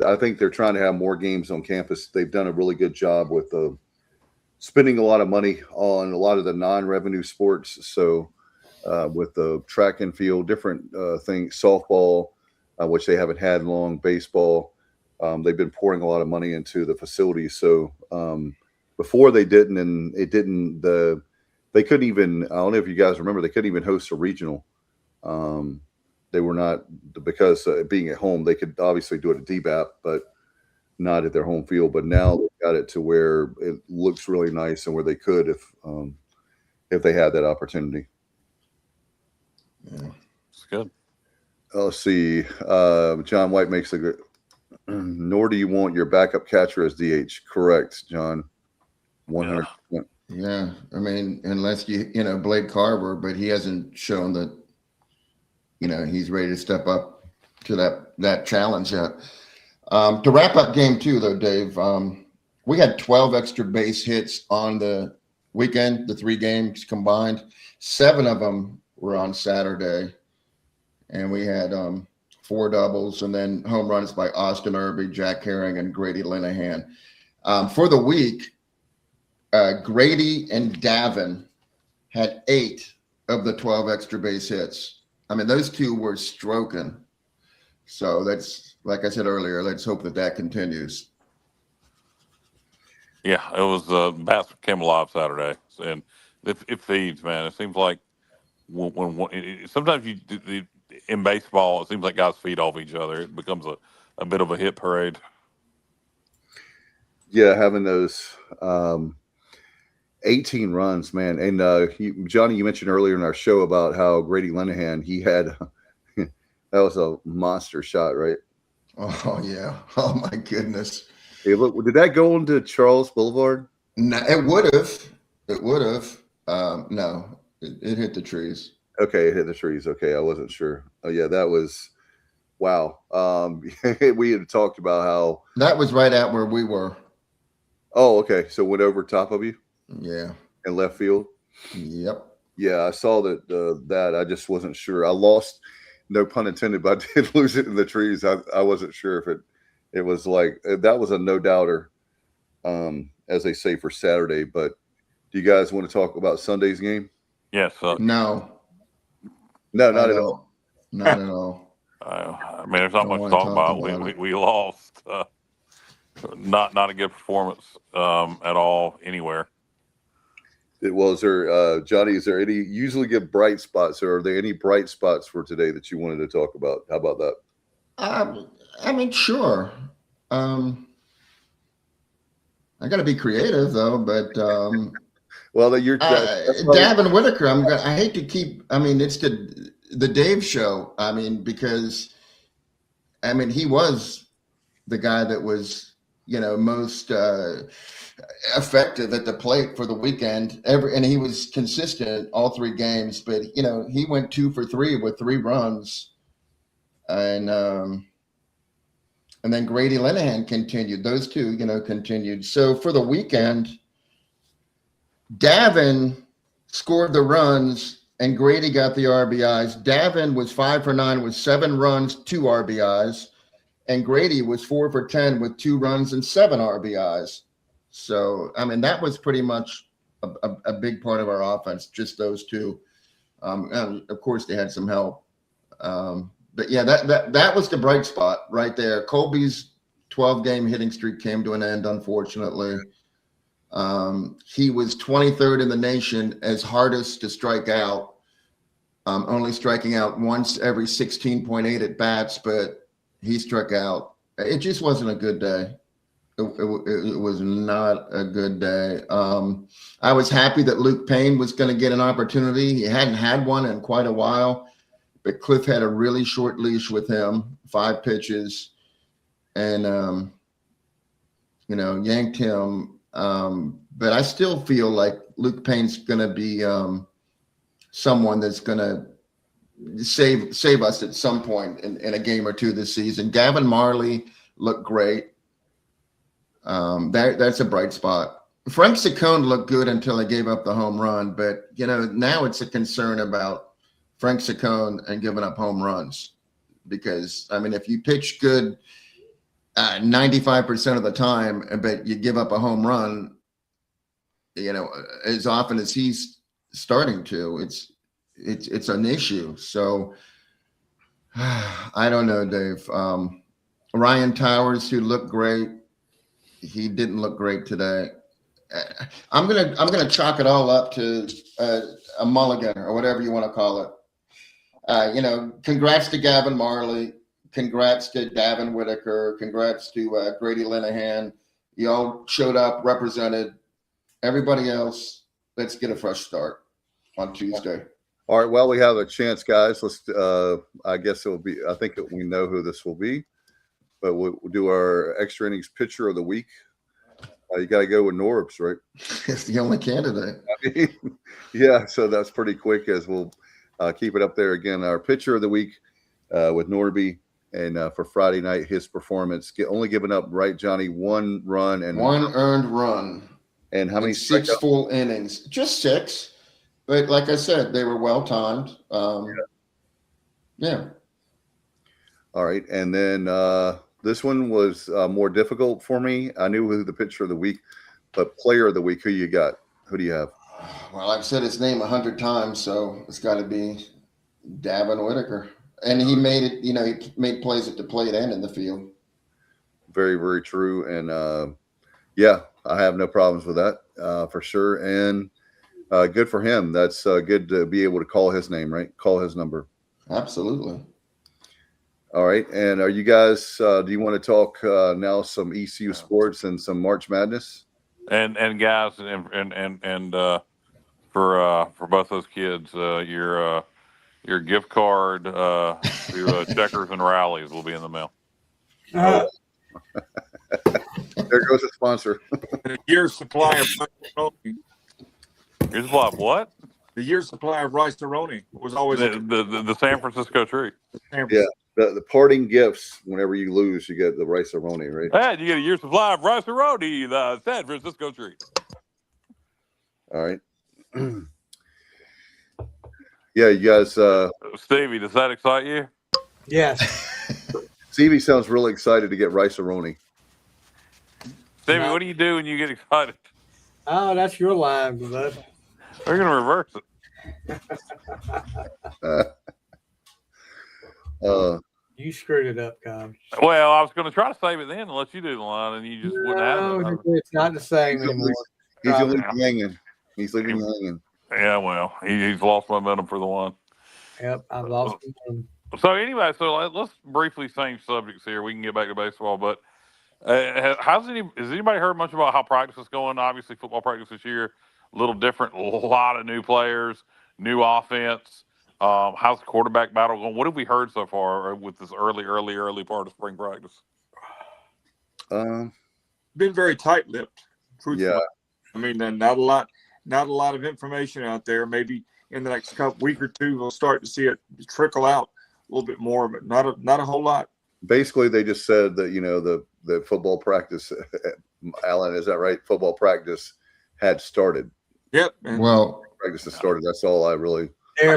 I think they're trying to have more games on campus. They've done a really good job with spending a lot of money on a lot of the non-revenue sports. So, with the track and field, different things, softball, which they haven't had long, baseball. They've been pouring a lot of money into the facilities. So before they didn't, and it didn't, they couldn't even, I don't know if you guys remember, they couldn't even host a regional. They were not, because being at home, they could obviously do it at DBAP, but not at their home field. But now they've got it to where it looks really nice and where they could if they had that opportunity. Yeah. It's good. Let's see. John White makes a good. Nor do you want your backup catcher as DH. Correct, John. 100%. Yeah. I mean, unless Blake Carver, but he hasn't shown that, he's ready to step up to that challenge yet. To wrap up game 2, though, Dave, we had 12 extra base hits on the weekend, the 3 games combined. 7 of them were on Saturday, and we had 4 doubles and then home runs by Austin Irby, Jack Herring, and Grady Linehan. For the week, Grady and Davin had 8 of the 12 extra base hits. I mean, those 2 were stroking. So that's, like I said earlier, let's hope that continues. Yeah, it was bats came alive Saturday, and It feeds, man. It seems like sometimes in baseball, it seems like guys feed off each other. It becomes a bit of a hit parade. Yeah, having those 18 runs, man. And Johnny, you mentioned earlier in our show about how Grady Linehan, he had that was a monster shot, right? Oh yeah. Oh my goodness. Hey, look, did that go into Charles Boulevard? No, it would have. It would have. No, it hit the trees. Okay, it hit the trees. Okay, I wasn't sure. Oh yeah, that was wow. We had talked about how that was right at where we were. Oh, okay. So went over top of you? Yeah. In left field? Yep. Yeah, I saw that. I just wasn't sure. I lost, no pun intended, but I did lose it in the trees. I wasn't sure if it was like that was a no doubter, as they say for Saturday. But do you guys want to talk about Sunday's game? Yes. No, not at all. Not at all. I mean, there's not much to talk about. We lost. Not a good performance at all anywhere. Was there, Johnny? Is there any? Usually give bright spots. Or are there any bright spots for today that you wanted to talk about? How about that? I mean, sure. I got to be creative though, but well, you're Davin Whitaker. I hate to keep. I mean, it's the Dave show. I mean, because I mean he was the guy that was most effective at the plate for the weekend. And he was consistent all 3 games. But he went 2 for 3 with 3 runs, and then Grady Linehan continued. Those two, continued. So for the weekend, Davin scored the runs and Grady got the RBIs. Davin was 5 for 9 with 7 runs, 2 RBIs. And Grady was 4 for 10 with 2 runs and 7 RBIs. So, I mean, that was pretty much a big part of our offense, just those two. And of course, they had some help. But yeah, that was the bright spot right there. Colby's 12-game hitting streak came to an end, unfortunately. He was 23rd in the nation as hardest to strike out, only striking out once every 16.8 at bats, but he struck out. It just wasn't a good day. It was not a good day. I was happy that Luke Payne was going to get an opportunity. He hadn't had one in quite a while, but Cliff had a really short leash with him, 5 pitches, and, yanked him. But I still feel like Luke Payne's going to be someone that's going to save us at some point in a game or two this season. Gavin Marley looked great. That's a bright spot. Frank Saccone looked good until he gave up the home run, but now it's a concern about Frank Saccone and giving up home runs, because I mean, if you pitch good 95% of the time, but you give up a home run, as often as he's starting to, it's an issue. So I don't know, Dave. Ryan Towers, who looked great, he didn't look great today. I'm gonna chalk it all up to a mulligan or whatever you want to call it. Congrats to Gavin Marley, congrats to Davin Whitaker, congrats to Grady Linehan. You all showed up, represented. Everybody else, let's get a fresh start on Tuesday. All right. Well, we have a chance, guys. Let's. I guess it will be. I think that we know who this will be, but we'll do our extra innings pitcher of the week. You got to go with Norbs, right? It's the only candidate. I mean, yeah. So that's pretty quick. As we'll keep it up there again. Our pitcher of the week with Norby, and for Friday night, his performance only giving up, right, Johnny, 1 run and 1 earned run. And how many? 6 full innings? Just 6. But like I said, they were well timed. Yeah. All right. And then this one was more difficult for me. I knew who the pitcher of the week, but player of the week, who you got? Who do you have? Well, I've said his name 100 times, so it's got to be Davin Whitaker. And he made it, he made plays at the plate and in the field. Very, very true. And yeah, I have no problems with that for sure. And Good for him. That's good to be able to call his name, right? Call his number. Absolutely. All right. And are you guys, do you want to talk now some ECU sports and some March Madness? And guys, and for both those kids, your gift card to Checkers and Rallies will be in the mail. There goes a sponsor. A year's supply of rice-a-roni. Your supply of what? The year's supply of rice-a-roni was always the San Francisco treat. Yeah. The parting gifts, whenever you lose, you get the rice-a-roni, right? And you get a year's supply of rice-a-roni, the San Francisco treat. All right. Yeah, you guys. Stevie, does that excite you? Yes. Stevie sounds really excited to get rice-a-roni. Stevie, what do you do when you get excited? Oh, that's your line, bud. We're going to reverse it. You screwed it up, Cobb. Well, I was going to try to save it then and let you do the line, and you just wouldn't have it. It's not the same anymore. He's leaving hanging. He's leaving hanging. Yeah, well, he's lost momentum for the one. Yep, I've lost momentum. So anyway, let's briefly change subjects here. We can get back to baseball, but has anybody heard much about how practice is going? Obviously, football practice this year a little different. A lot of new players, new offense. How's the quarterback battle going? What have we heard so far with this early part of spring practice? Been very tight-lipped. Truthfully. Yeah. I mean, not a lot of information out there. Maybe in the next week or two, we'll start to see it trickle out a little bit more, but not a whole lot. Basically, they just said that the football practice, Alan, is that right? Football practice had started. Yep. Well, practice has started. That's all I really.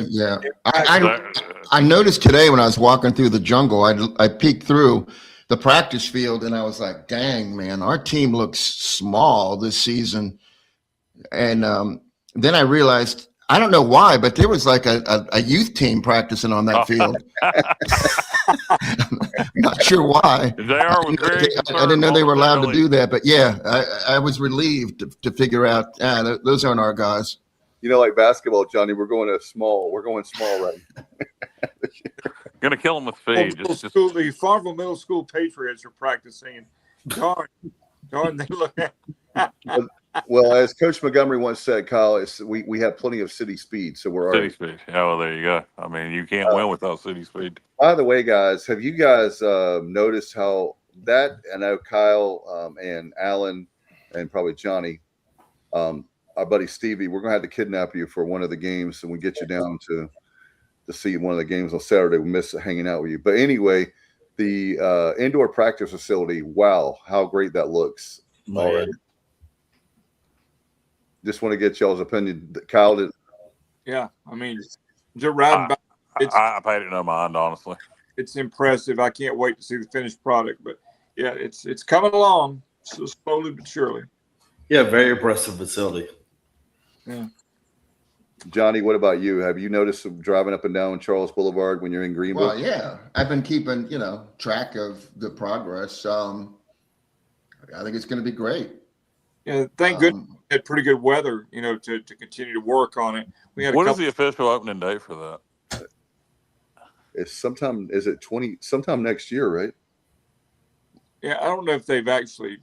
Yeah, I noticed today when I was walking through the jungle, I peeked through the practice field and I was like, dang, man, our team looks small this season. And then I realized, I don't know why, but there was like a youth team practicing on that field. Not sure why. I didn't know they were allowed to do that, but yeah, I was relieved to figure out those aren't our guys. Like basketball, Johnny, we're going small right now. Gonna kill them with speed. The Farmville Middle School Patriots are practicing. Darn, they look at. Well, as Coach Montgomery once said, Kyle, we have plenty of city speed, so we're city speed. Yeah, well, there you go. I mean, you can't win without city speed. By the way, guys, have you guys noticed how that? I know Kyle and Alan and probably Johnny, our buddy Stevie, we're gonna have to kidnap you for one of the games, and we get you down to see one of the games on Saturday. We miss hanging out with you, but anyway, the indoor practice facility. Wow, how great that looks! Already. Just want to get y'all's opinion. Kyle did. Yeah, I mean, they're riding back. I paid it no mind, honestly. It's impressive. I can't wait to see the finished product. But yeah, it's coming along so slowly but surely. Yeah, very impressive facility. Yeah. Johnny, what about you? Have you noticed driving up and down Charles Boulevard when you're in Greenville? Well, yeah, I've been keeping track of the progress. I think it's going to be great. Yeah, thank goodness we had pretty good weather, to continue to work on it. We had. What is the official opening date for that? It's sometime next year, right? Yeah, I don't know if they've actually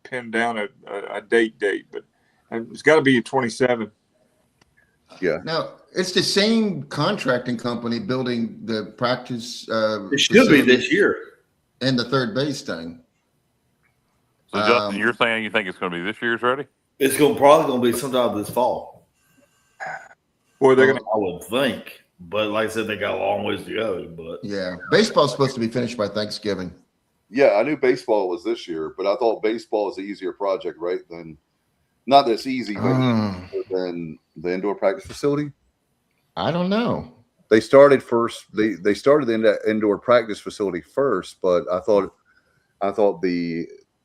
pinned down a date, but it's got to be 27. Yeah. Now it's the same contracting company building the practice. It should be this year. And the third base thing. So Justin, you're saying you think it's going to be this year's ready? It's probably going to be sometime this fall. Boy, they're going to. I would think, but like I said, they got a long ways to go. But yeah, baseball's supposed to be finished by Thanksgiving. Yeah, I knew baseball was this year, but I thought baseball is an easier project, right? Not that it's easy, but than the indoor practice facility. I don't know. They started first. They started the indoor practice facility first, but I thought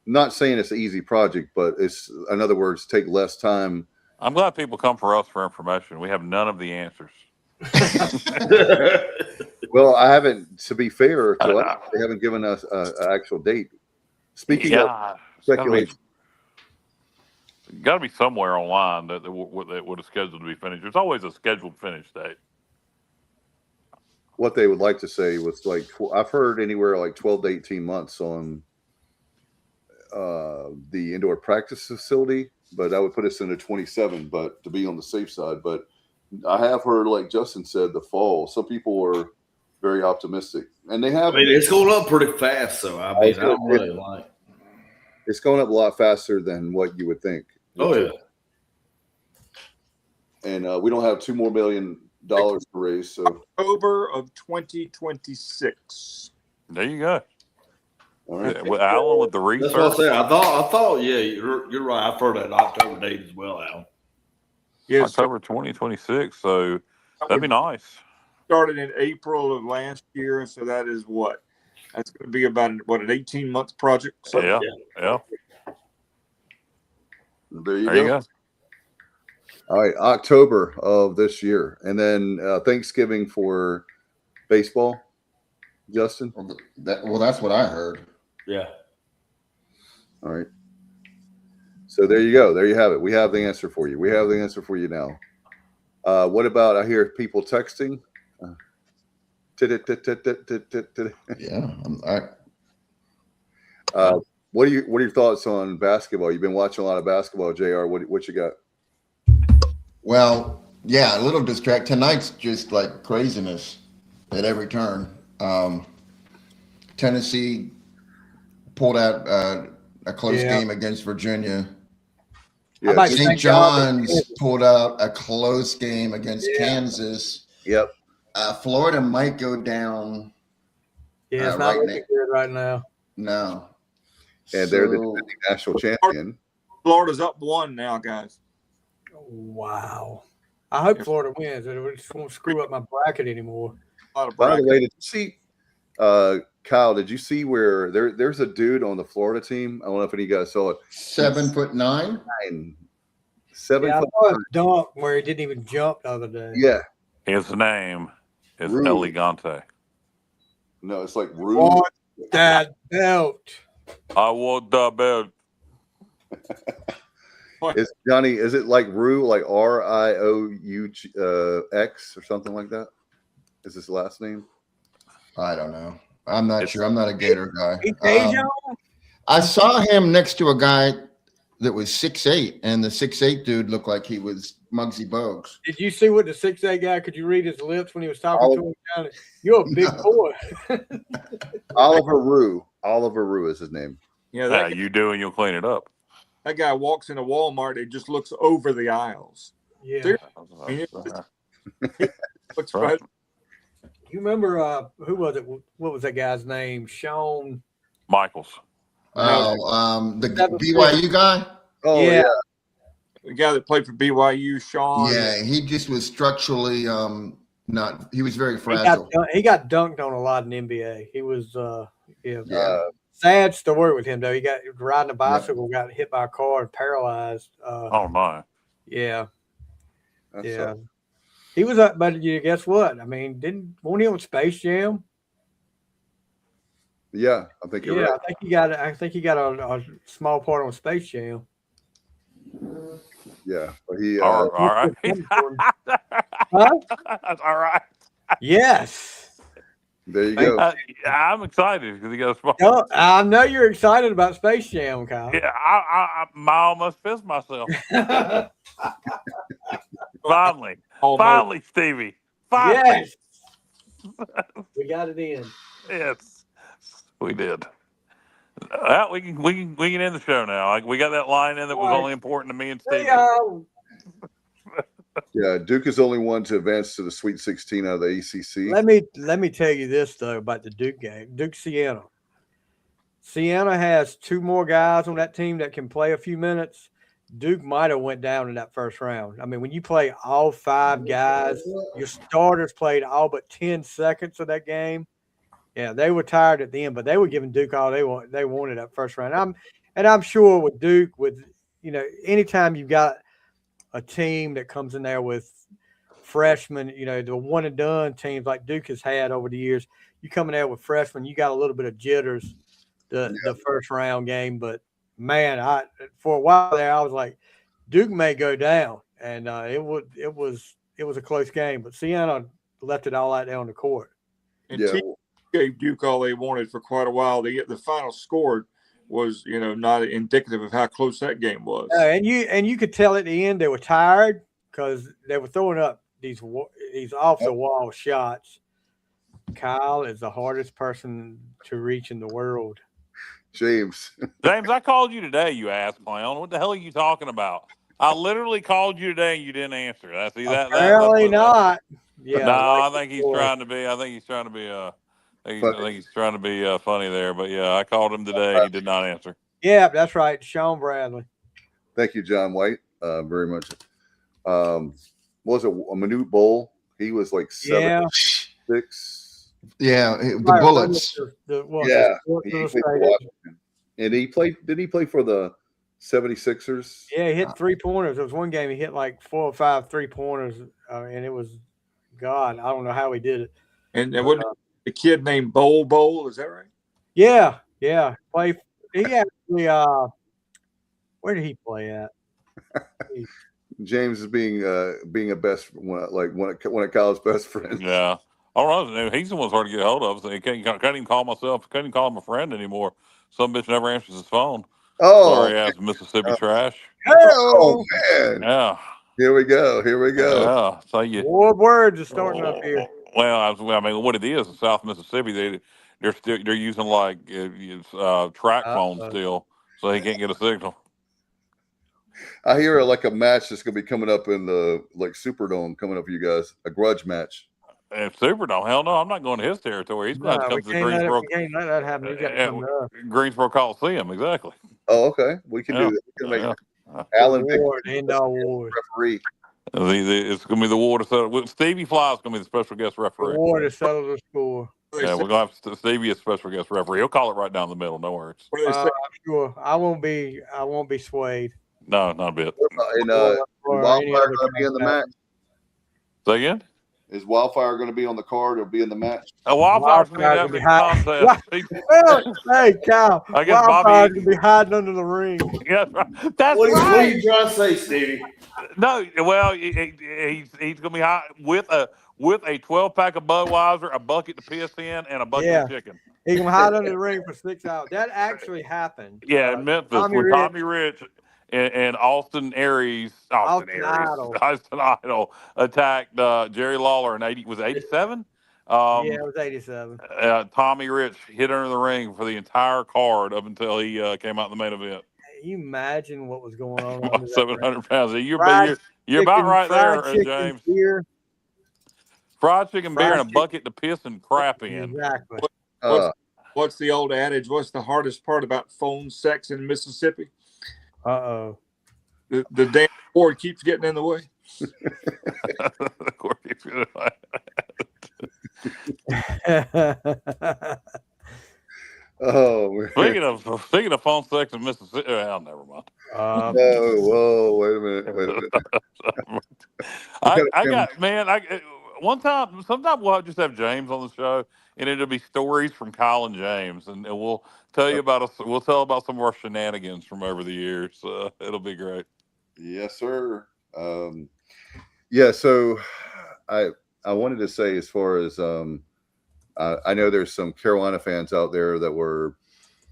not saying it's an easy project, but it's, in other words, take less time. I'm glad people come for us for information. We have none of the answers. Well, I haven't, to be fair, they haven't given us an actual date. Speaking of speculation. got to be somewhere online that would have scheduled to be finished. There's always a scheduled finish date. What they would like to say was like I've heard anywhere like 12 to 18 months on the indoor practice facility, but that would put us into 27. But to be on the safe side, but I have heard, like Justin said, the fall. Some people are very optimistic, and they have. I mean, it's going up pretty fast, so I mean, I don't really like. It's going up a lot faster than what you would think. Oh yeah. And we don't have $2 more million to raise. So October of 2026. There you go. All right. With Alan with the research. That's what I said. I thought. Yeah, you're right. I've heard that October date as well, Alan. Yes, October 2026. So that'd be nice. Started in April of last year, so that is what? That's going to be about an 18-month project. So Yeah. There you go. All right, October of this year, and then Thanksgiving for baseball. Justin? Well, that's what I heard. Yeah. All right. So there you go. There you have it. We have the answer for you. We have the answer for you now. What about, I hear people texting. Yeah. What are your thoughts on basketball? You've been watching a lot of basketball, JR. What you got? Well, yeah, a little distract. Tonight's just like craziness at every turn. Tennessee pulled out a close game against Virginia. Yeah, St. John's pulled out a close game against Kansas. Yep. Florida might go down. Yeah, it's not looking good right now. No. And they're the defending national champion. Florida's up 1 now, guys. Wow. I hope Florida wins. It just won't screw up my bracket anymore. By the way, did you see, Kyle, did you see where there's a dude on the Florida team? I don't know if any of you guys saw it. 7'9". 7 I foot saw a 9. dunk where he didn't even jump the other day. Yeah. His name is Rue. Elegante. No, it's like Rue. Want that belt. I want the belt. Is Johnny? Is it like Rue, like RIOUX or something like that? Is his last name? I don't know. I'm not sure. I'm not a Gator guy. Deja? I saw him next to a guy that was 6'8", and the 6'8" dude looked like he was Muggsy Bogues. Did you see what the 6'8" guy? Could you read his lips when he was talking to him? You're a big boy. Oliver Rue. Oliver Rue is his name. Yeah, you do, and you'll clean it up. That guy walks into Walmart. It just looks over the aisles. Yeah. Looks right. You remember who was it? What was that guy's name? Shawn Michaels. Oh, the BYU guy. Oh yeah. The guy that played for BYU, Shawn. Yeah, he just was structurally not. He was very fragile. He got dunked on a lot in the NBA. He was sad story with him though. He got riding a bicycle, got hit by a car and paralyzed. Oh my. Yeah. That's He was but you guess what? I mean, wasn't he on Space Jam? Yeah, I think you're right. I think he got a small part on Space Jam. Yeah, but he. All right. Huh? That's all right. Yes. There you go. I'm excited because he got a small. I know you're excited about Space Jam, Kyle. Yeah, I almost pissed myself. Finally, Stevie. Finally. Yes. We got it in. Yes, we did. We can end the show now. We got that line in that was only important to me and Stevie. Yeah, Duke is the only one to advance to the Sweet 16 out of the ACC. Let me tell you this though about the Duke game. Duke Siena. Siena has 2 more guys on that team that can play a few minutes. Duke might have went down in that first round. I mean, when you play all 5 guys, your starters played all but 10 seconds of that game. Yeah, they were tired at the end, but they were giving Duke all they wanted that first round. I'm sure with Duke, anytime you've got a team that comes in there with freshmen, the one and done teams like Duke has had over the years, you come in there with freshmen, you got a little bit of jitters the first round game. But man, for a while there, I was like, Duke may go down, and it was a close game, but Siena left it all out there on the court. And Yeah. gave Duke all they wanted for quite a while. The final score was, not indicative of how close that game was. And you could tell at the end they were tired because they were throwing up these off the wall shots. Kyle is the hardest person to reach in the world. James, I called you today, you ass clown. What the hell are you talking about? I literally called you today and you didn't answer. Apparently not. Yeah. No, I think he's trying to be. I think he's trying to be. I think he's trying to be funny there. But yeah, I called him today. He did not answer. Yeah, that's right, Sean Bradley. thank you, John White, very much. Was it a Minute Bowl? He was like 7'6". Yeah, the Bullets. And he played. Did he play for the 76ers? Yeah, he hit 3-pointers. There was one game he hit like 4 or 5 3-pointers, and it was God. I don't know how he did it. And wasn't a kid named Bowl? Is that right? Yeah. He actually. Where did he play at? James is being a best one of Kyle's best friends. Yeah. I don't know. He's the one hard to get a hold of. So he can't even call couldn't even call him a friend anymore. Some bitch never answers his phone. Oh, sorry ass Mississippi trash. Oh man. Yeah. Here we go. Yeah. So more words are starting up here. Well, I mean, what it is in South Mississippi, they're using like track phones still, so he can't get a signal. I hear like a match that's gonna be coming up in the Superdome coming up for you guys, a grudge match. Superdome, hell no, I'm not going to his territory. He's going to come to the Greensboro. We can't let that happen. He's got to come to us. Greensboro Coliseum, exactly. Oh, okay. We can do that. We can make Alan referee. It's going to be the war to settle. Stevie Fly is going to be the special guest referee. The war to settle the score. Yeah, we're going to have Stevie as special guest referee. He'll call it right down the middle. No worries. I'm sure. I won't be swayed. No, not a bit. And Wildfire going to be in the match. Say again? Is Wildfire going to be on the card or be in the match? Wildfire's going to be contest. Hey, Kyle. I guess Wildfire's going to be hiding under the ring. Yeah, that's what right. are you trying to say, Stevie? No, well, he's going to be high with a 12-pack of Budweiser, a bucket to piss in, and a bucket of chicken. He can hide under the ring for 6 hours. That actually happened. Yeah, in Memphis, Tommy Rich and Austin Idol attacked Jerry Lawler in 87? Yeah, it was 87. Tommy Rich hit under the ring for the entire card up until he came out in the main event. Can you imagine what was going on? 700 pounds. You're about right there, James. Beer. Fried chicken, beer, and a bucket to piss and crap in. Exactly. What's the old adage? What's the hardest part about phone sex in Mississippi? Uh-oh. The damn cord keeps getting in the way. The cord keeps getting in the way. Oh, man. Speaking of phone sex in Mississippi, never mind. Whoa, wait a minute. Sometime we'll just have James on the show, and it'll be stories from Kyle and James, and we'll tell you about some of our shenanigans from over the years. It'll be great. Yes, sir. So I wanted to say, as far as I know there's some Carolina fans out there that were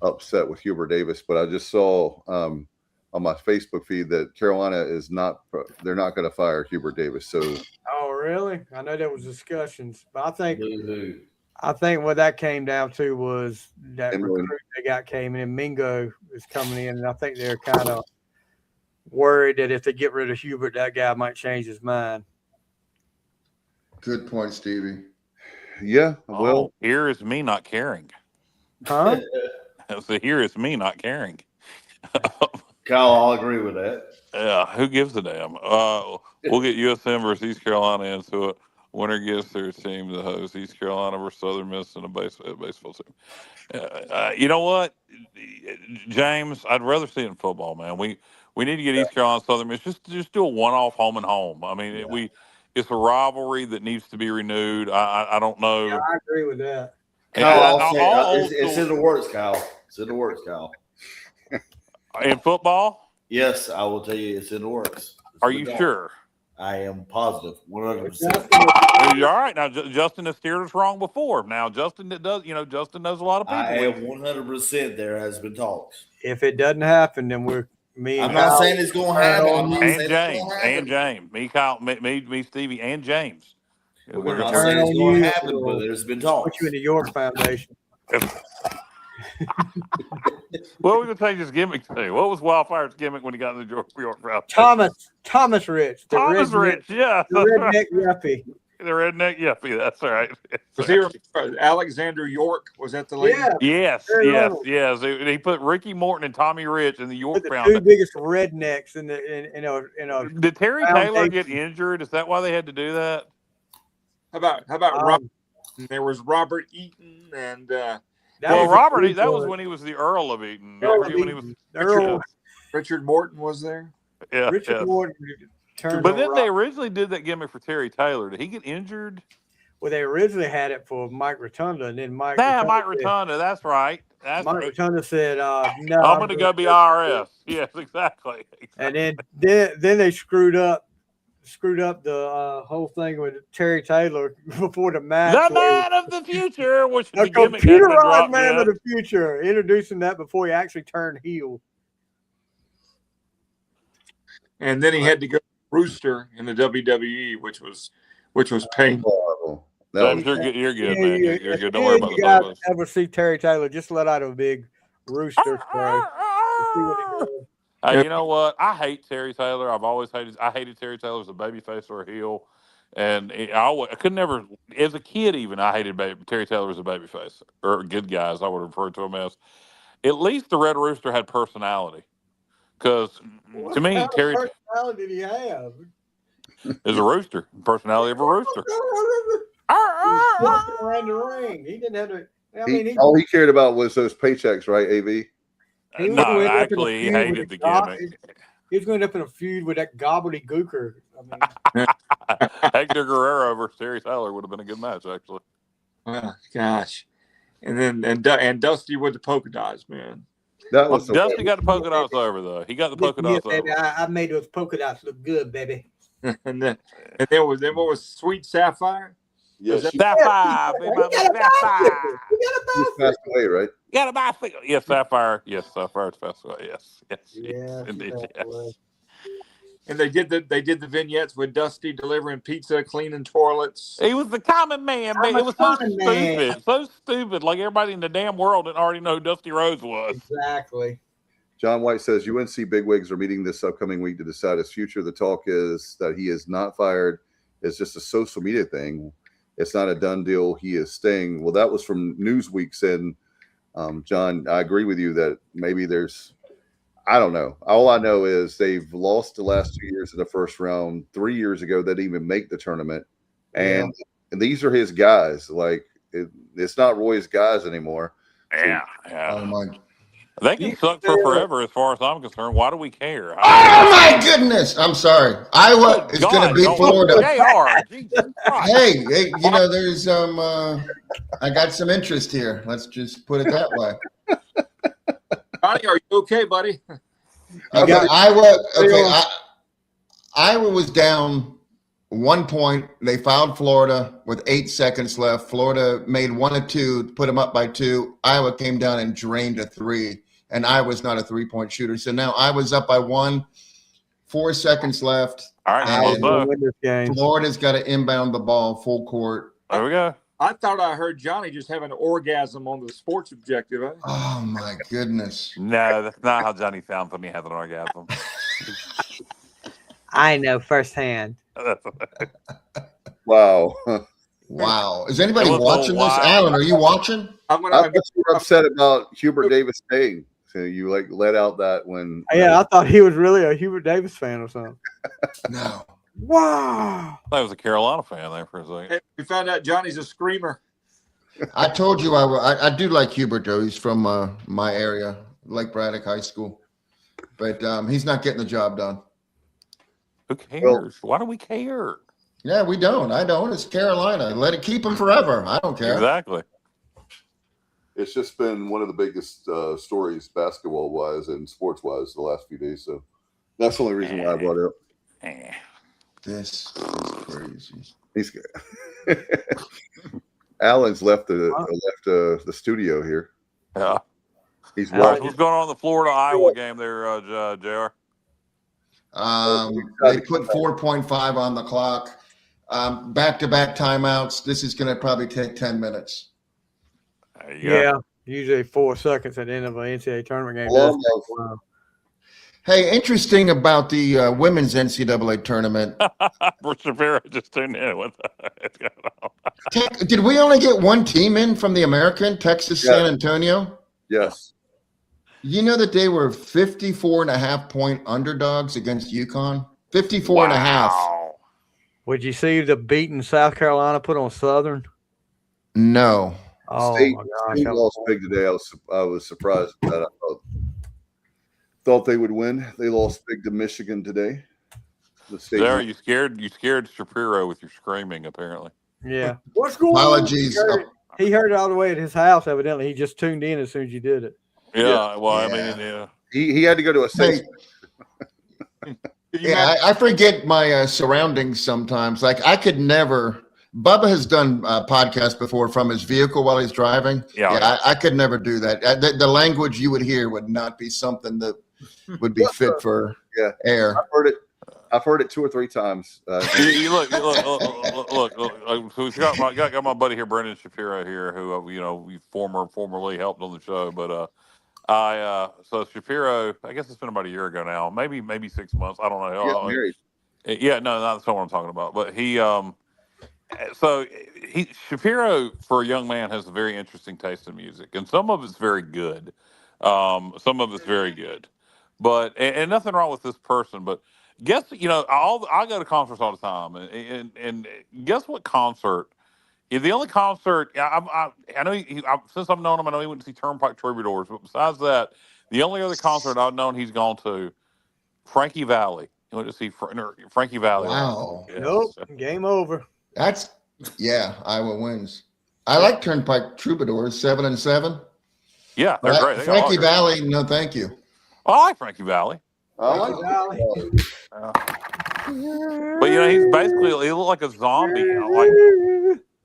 upset with Hubert Davis, but I just saw on my Facebook feed that Carolina they're not going to fire Hubert Davis. So, oh, really? I know there was discussions, but I think what that came down to was that recruit they came in. Mingo is coming in, and I think they're kind of worried that if they get rid of Hubert, that guy might change his mind. Good point, Stevie. Yeah, well, here is me not caring. Huh? So here is me not caring. Kyle, I'll agree with that. Yeah, who gives a damn? We'll get USM versus East Carolina into it. Winner gets their team to host East Carolina versus Southern Miss in a baseball team. You know what, James? I'd rather see it in football, man. We need to get East Carolina, Southern Miss. Just do a one-off home and home. I mean, it's a rivalry that needs to be renewed. I don't know. Yeah, I agree with that. Kyle, it's in the works, Kyle. It's in the works, Kyle. In football? Yes, I will tell you, it's in the works. Are you sure? I am positive, 100%. All right. Now, Justin has steered us wrong before. Now, Justin Justin knows a lot of people. I am 100% there has been talks. If it doesn't happen, then I'm not saying it's going to happen. I'm not saying it's going to happen. And James, me, Kyle, me, Stevie, and James. We're not saying it's going to happen, but there's been talks. Put you in the York Foundation. What was the change his gimmick to? What was Wildfire's gimmick when he got in the York Foundation? Thomas Rich. Thomas Rich, yeah. The redneck yuppie. The redneck yuppie, that's right. Was he Alexander York? Was that the lady? Yeah. Yes. He put Ricky Morton and Tommy Rich in the York the Foundation. two biggest rednecks in a Did Terry Taylor get injured? Is that why they had to do that? How about Robert? There was Robert Eaton and Robert. That was when he was the Earl of Eaton. Richard Morton was there. Yeah, Richard Morton. But then they originally did that gimmick for Terry Taylor. Did he get injured? Well, they originally had it for Mike Rotunda, and then Mike Rotunda. That's right. Mike Rotunda said, "No, I'm going to go be IRS." Yes, exactly. And then they screwed up the whole thing with Terry Taylor before the match. The Man of the Future, which the computerized Man of the Future, introducing that before he actually turned heel. And then he had to go Rooster in the WWE, which was painful. You're good, man. You're good. Don't worry about the guys ever see Terry Taylor just let out a big rooster spray. You know what? I hate Terry Taylor. I hated Terry Taylor as a babyface or a heel, and I could never, as a kid even, I hated Terry Taylor as a babyface or good guys. I would refer to him as. At least the Red Rooster had personality, because to me, Terry. What personality did he have? Is a rooster. Personality of a rooster. Walking around the ring. He didn't have to. All he cared about was those paychecks, right, AV? No, actually, he hated the gimmick. He was going to end up in a feud with that gobbledygooker. Hector Guerrero versus Terry Taylor would have been a good match, actually. Oh, gosh. And then Dusty with the polka dots, man. Dusty got the polka dots over, though. He got the polka dots over. I made those polka dots look good, baby. and then what was Sweet Sapphire? Yes, Sapphire. He passed away, right? You got a bicycle. Yes, Sapphire. Yes, Sapphire's passed away. Yes, indeed. Yes. And they did the vignettes with Dusty delivering pizza, cleaning toilets. He was the common man, man. It was so stupid. Like everybody in the damn world didn't already know who Dusty Rhodes was. Exactly. John White says UNC bigwigs are meeting this upcoming week to decide his future. The talk is that he is not fired. It's just a social media thing. It's not a done deal. He is staying. Well, that was from Newsweek. And John, I agree with you that maybe I don't know. All I know is they've lost the last 2 years in the first round. 3 years ago, they didn't even make the tournament. And these are his guys. Like, it's not Roy's guys anymore. Yeah. Oh, my. They can suck for forever as far as I'm concerned. Why do we care? Oh, my goodness. I'm sorry. Iowa is going to beat Florida. Hey, there's I got some interest here. Let's just put it that way. Johnny, are you okay, buddy? Iowa. Okay, Iowa was down 1 point. They fouled Florida with 8 seconds left. Florida made 1 of 2, put them up by 2. Iowa came down and drained a 3, and Iowa's not a 3-point shooter. So now Iowa's up by 1, 4 seconds left. All right, Florida's got to inbound the ball full court. There we go. I thought I heard Johnny just have an orgasm on the sports objective. Huh? Oh, my goodness. No, that's not how Johnny sounds when he has an orgasm. I know firsthand. Wow. Wow. Is anybody watching this? Alan, are you watching? I guess you were upset about Hubert Davis staying. So you let out that when. Yeah, I thought he was really a Hubert Davis fan or something. No. Wow. I was a Carolina fan there for a second. We found out Johnny's a screamer. I told you I do like Hubert, though. He's from my area, Lake Braddock High School. But he's not getting the job done. Who cares? Why do we care? Yeah, we don't. I don't. It's Carolina. Let it keep him forever. I don't care. Exactly. It's just been one of the biggest stories basketball-wise and sports-wise the last few days. So That's the only reason why I brought it up. This is crazy. He's good. Alan's left the studio here. Yeah. He's What's watching. going on in the Florida Iowa game there, JR? They put 4.5 on the clock. Back-to-back timeouts. This is going to probably take 10 minutes. Yeah, usually 4 seconds at the end of an NCAA tournament game. Wow. Hey, interesting about the women's NCAA tournament. Shapiro just tuned in. What the heck's going on? Did we only get one team in from the American, Texas, San Antonio? Yes. You know that they were 54.5-point underdogs against UConn? 54.5. Would you see the beating South Carolina put on Southern? No. Oh, State, my gosh. State lost big today. I was surprised at that. I thought they would win. They lost big to Michigan today. The state. Sarah, you scared Shapiro with your screaming, apparently. Yeah. What's going Apologies. on? He heard it all the way at his house, evidently. He just tuned in as soon as you did it. Yeah, well, I mean, yeah. He had to go to a safe. Yeah, I forget my surroundings sometimes. Like I could never. Bubba has done podcasts before from his vehicle while he's driving. Yeah, I could never do that. The language you would hear would not be something that would be fit for air. I've heard it 2 or 3 times. Look. So we got my buddy here, Brendan Shapiro here, who we formerly helped on the show. But so Shapiro, I guess it's been about a year ago now, maybe 6 months. I don't know. Married. Yeah, no, that's not what I'm talking about. But Shapiro, for a young man, has a very interesting taste in music, and some of it's very good. Some of it's very good, but and nothing wrong with this person. But guess I go to concerts all the time, and guess what concert? The only concert I know since I've known him, I know he went to see Turnpike Troubadours. But besides that, the only other concert I've known he's gone to, Frankie Valli. He went to see Frankie Valli. Wow. Yes. Nope. Game over. Iowa wins. I like Turnpike Troubadours 7-7. Yeah, they're great. Frankie Valli, no, thank you. I like Frankie Valli. Frankie Valli. But he's basically he looked like a zombie. Like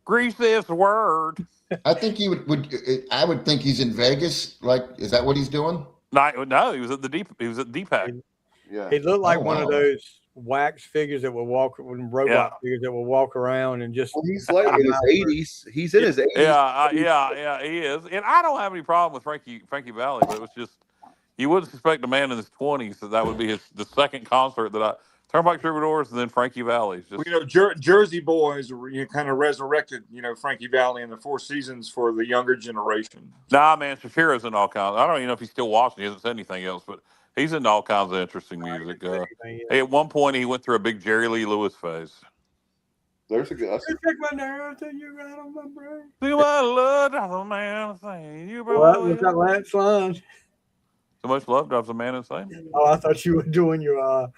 grease this word. I think he would. I would think he's in Vegas. Like, is that what he's doing? No, he was at the DPAC. Yeah, he looked like one of those wax figures that will walk, robot figures that will walk around and just. Well, he's like in his 80s. He's in his 80s. Yeah, he is. And I don't have any problem with Frankie Valli, but it was just you wouldn't suspect a man in his 20s that would be the second concert that Turnpike Troubadours and then Frankie Valli. Jersey Boys kind of resurrected, Frankie Valli in the Four Seasons for the younger generation. Nah, man, Shapiro's in all kinds. I don't even know if he's still watching. He hasn't said anything else, but he's into all kinds of interesting music. Hey, at one point, he went through a big Jerry Lee Lewis phase. There's a good. Take my nerve till you right on my brain. See my love drives a man insane. You What was that last line? So much love drives a man insane. Oh, I thought you were doing your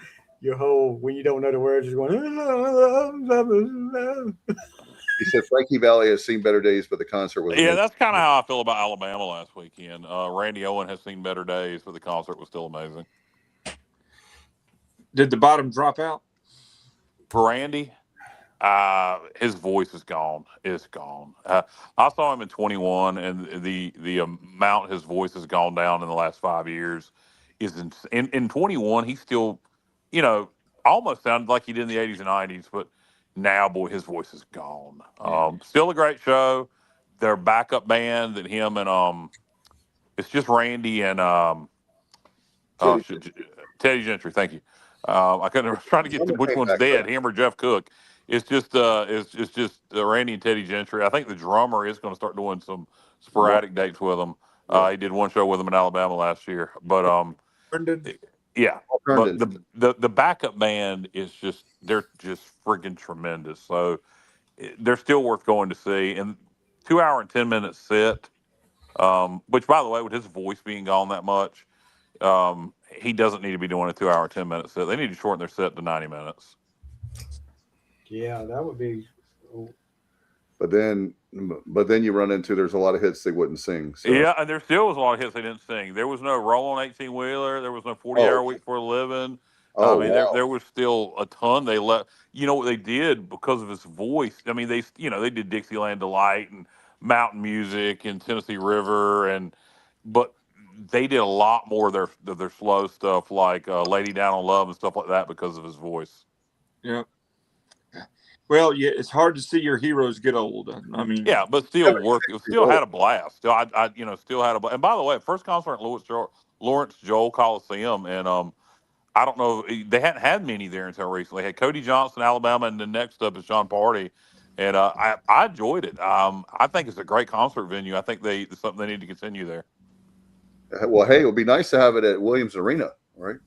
whole when you don't know the words, just going. He said Frankie Valli has seen better days, but the concert was. Yeah, that's kind of how I feel about Alabama last weekend. Randy Owen has seen better days, but the concert was still amazing. Did the bottom drop out? For Randy, his voice is gone. It's gone. I saw him in 21, and the amount his voice has gone down in the last 5 years is in 21. He still, almost sounded like he did in the 80s and 90s, but now, boy, his voice is gone. Still a great show. Their backup band and him and it's just Randy and Teddy Gentry. Thank you. I was trying to get to which one's dead, him or Jeff Cook. It's just Randy and Teddy Gentry. I think the drummer is going to start doing some sporadic dates with them. He did one show with them in Alabama last year, but yeah. But the backup band is they're just freaking tremendous. So they're still worth going to see. And 2 hour and 10 minute set, which by the way, with his voice being gone that much, he doesn't need to be doing a 2 hour, 10 minute set. They need to shorten their set to 90 minutes. Yeah, that would be. But then you run into there's a lot of hits they wouldn't sing. So. Yeah, and there still was a lot of hits they didn't sing. There was no Roll on 18-wheeler. There was no 40-hour week for a living. Oh, There was still a ton they let. You know what they did because of his voice? I mean, they did Dixieland Delight and Mountain Music and Tennessee River, but they did a lot more of their slow stuff like Lady Down on Love and stuff like that because of his voice. Yeah. Well, yeah, it's hard to see your heroes get old. I mean, Yeah, but still still had a blast. Still, still had a blast. And by the way, first concert at Lawrence Joel Coliseum, and I don't know, they hadn't had many there until recently. They had Cody Johnson, Alabama, and then next up is John Party, and I enjoyed it. I think it's a great concert venue. I think it's something they need to continue there. Well, hey, it would be nice to have it at Williams Arena, right?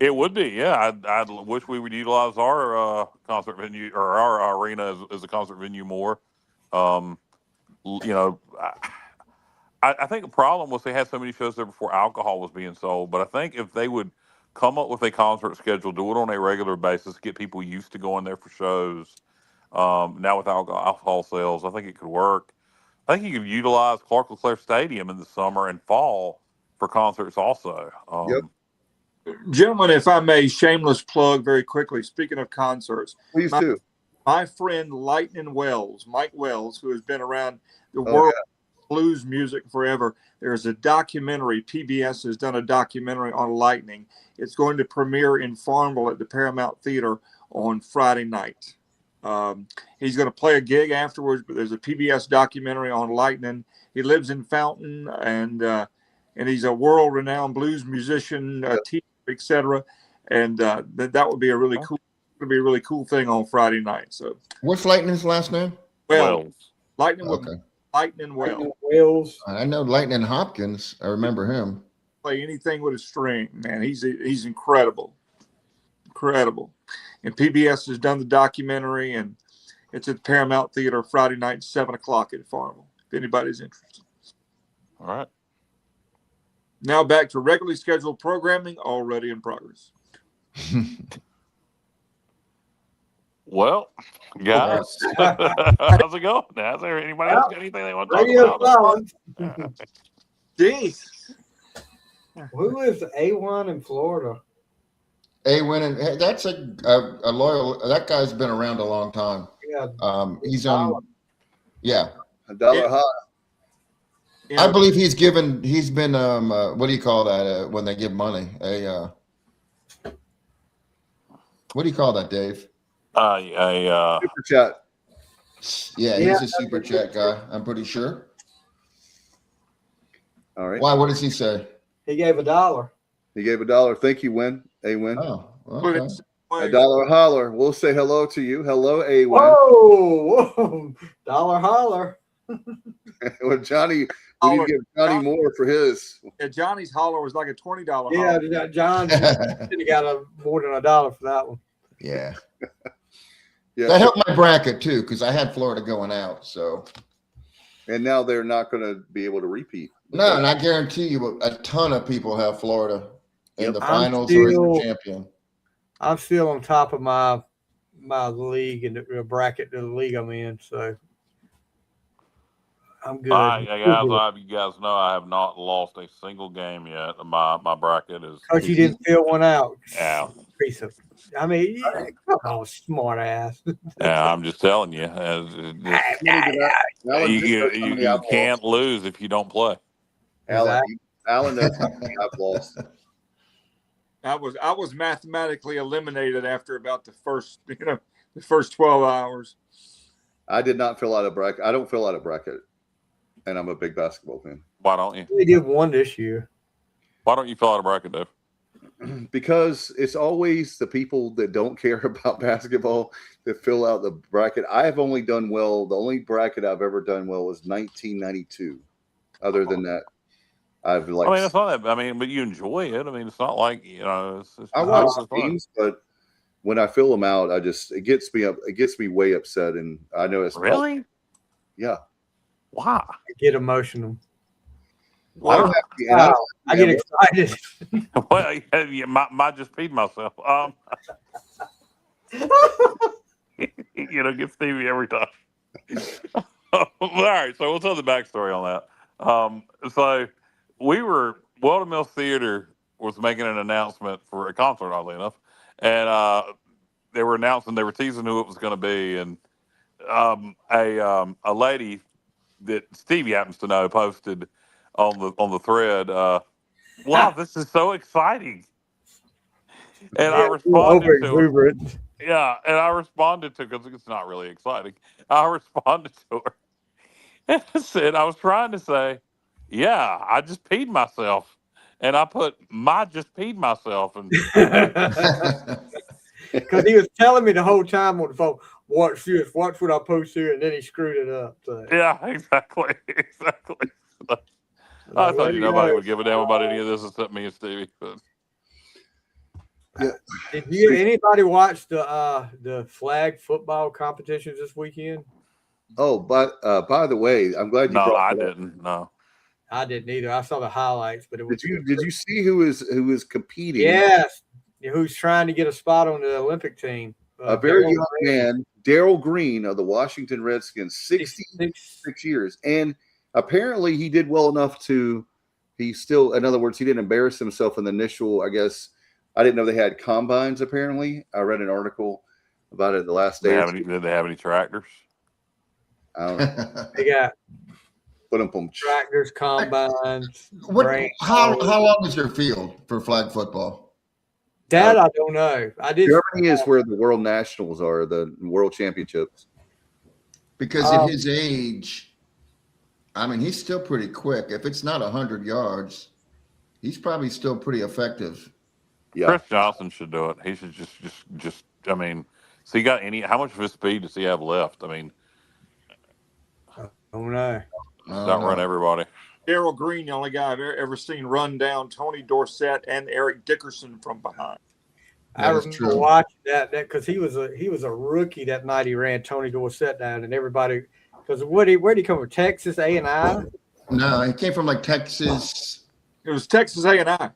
It would be, yeah. I'd wish we would utilize our concert venue or our arena as a concert venue more. Um, I think the problem was they had so many shows there before alcohol was being sold. But I think if they would come up with a concert schedule, do it on a regular basis, get people used to going there for shows. Now with alcohol sales, I think it could work. I think you could utilize Clark LeClaire Stadium in the summer and fall for concerts also. Yep. Gentlemen, if I may, shameless plug very quickly. Speaking of concerts, Please do. My friend Lightning Wells, Mike Wells, who has been around the world blues music forever. There's a documentary. PBS has done a documentary on Lightning. It's going to premiere in Farmville at the Paramount Theater on Friday night. He's going to play a gig afterwards, but there's a PBS documentary on Lightning. He lives in Fountain, and he's a world-renowned blues musician, teacher, etc. And that would be a really cool. It'll be a really cool thing on Friday night. So, what's Lightning's last name? Wells. Lightning. Okay. Lightning Wells. I know Lightning Hopkins. I remember him. Play anything with a string, man. He's incredible. Incredible. And PBS has done the documentary, and it's at the Paramount Theater Friday night, 7:00 at Farmville, if anybody's interested. All right. Now back to regularly scheduled programming, already in progress. Well, guys, how's it going? How's there anybody else got anything they want to talk about? Jeez. Who is A1 in Florida? A1, and that's a loyal. That guy's been around a long time. Yeah. He's on. Yeah. $1 high. I believe he's been what do you call that when they give money? What do you call that, Dave? Super chat. Yeah, he's a super chat guy. I'm pretty sure. All right. Why? What does he say? He gave $1. He gave $1. Thank you, Win. A-Win. Oh, okay. $1 holler. We'll say hello to you. Hello, A-Win. Whoa, $1 holler. Well, Johnny, we need to give Johnny more for his. Yeah, Johnny's holler was like a $20 holler. Yeah, John should have got more than $1 for that one. Yeah. Yeah. That helped my bracket too, because I had Florida going out. So, and now they're not going to be able to repeat. No, and I guarantee you, a ton of people have Florida in the finals or as the champion. I'm still on top of my league and the bracket, the league I'm in. So I'm good. You guys know I have not lost a single game yet. My bracket is because you didn't fill one out. Yeah. Piece of. I mean, smart ass. Yeah, I'm just telling you. You can't lose if you don't play. Alan knows I've lost. I was mathematically eliminated after about the first 12 hours. I did not fill out a bracket. I don't fill out a bracket, and I'm a big basketball fan. Why don't you? We did one this year. Why don't you fill out a bracket, Dave? Because it's always the people that don't care about basketball that fill out the bracket. I have only done well. The only bracket I've ever done well was 1992. Other than that, I've like. I mean, it's not that. I mean, but you enjoy it. I mean, it's not like It's I watch games, but when I fill them out, it gets me up. It gets me way upset, and I know it's really. Yeah. Why? I get emotional. Well, I get excited. Well, might just feed myself. Get Stevie every time. All right, so we'll tell the backstory on that. So Weldon Mills Theater was making an announcement for a concert, oddly enough, and they were announcing, they were teasing who it was going to be, and a lady that Stevie happens to know posted on the thread, "Wow, this is so exciting!" And I responded to her. Over-exuberant. Yeah, and I responded to, because it's not really exciting. I responded to her and I said, I was trying to say, yeah, I just peed myself. And I put just peed myself. And Because he was telling me the whole time on the phone, watch this, watch what I post here, and then he screwed it up. So. Yeah, exactly. I thought nobody would give a damn about any of this except me and Stevie. But. Did anybody watch the flag football competitions this weekend? Oh, but by the way, I'm glad you brought I that up. didn't. No, I didn't either. I saw the highlights, but it was. Did you see who is competing? Yes, who's trying to get a spot on the Olympic team? A very young man, Darrell Green of the Washington Redskins, 66 years, and apparently he did well enough to. In other words, he didn't embarrass himself in the initial. I guess I didn't know they had combines. Apparently, I read an article about it the last day. Did they have any tractors? I don't know. They got tractors, combines. How long is your field for flag football? That I don't know. Germany is where the World Nationals are, the World Championships. Because at his age, I mean, he's still pretty quick. If it's not 100 yards, he's probably still pretty effective. Yeah. Chris Johnson should do it. He should just. I mean, so he got how much of his speed does he have left? I mean, I don't know. Outrun everybody. Darrell Green, the only guy I've ever seen run down Tony Dorsett and Eric Dickerson from behind. I remember watching that because he was a rookie that night. He ran Tony Dorsett down, and everybody, because where'd he come from? Texas A&I? No, he came from like Texas. It was Texas A&I.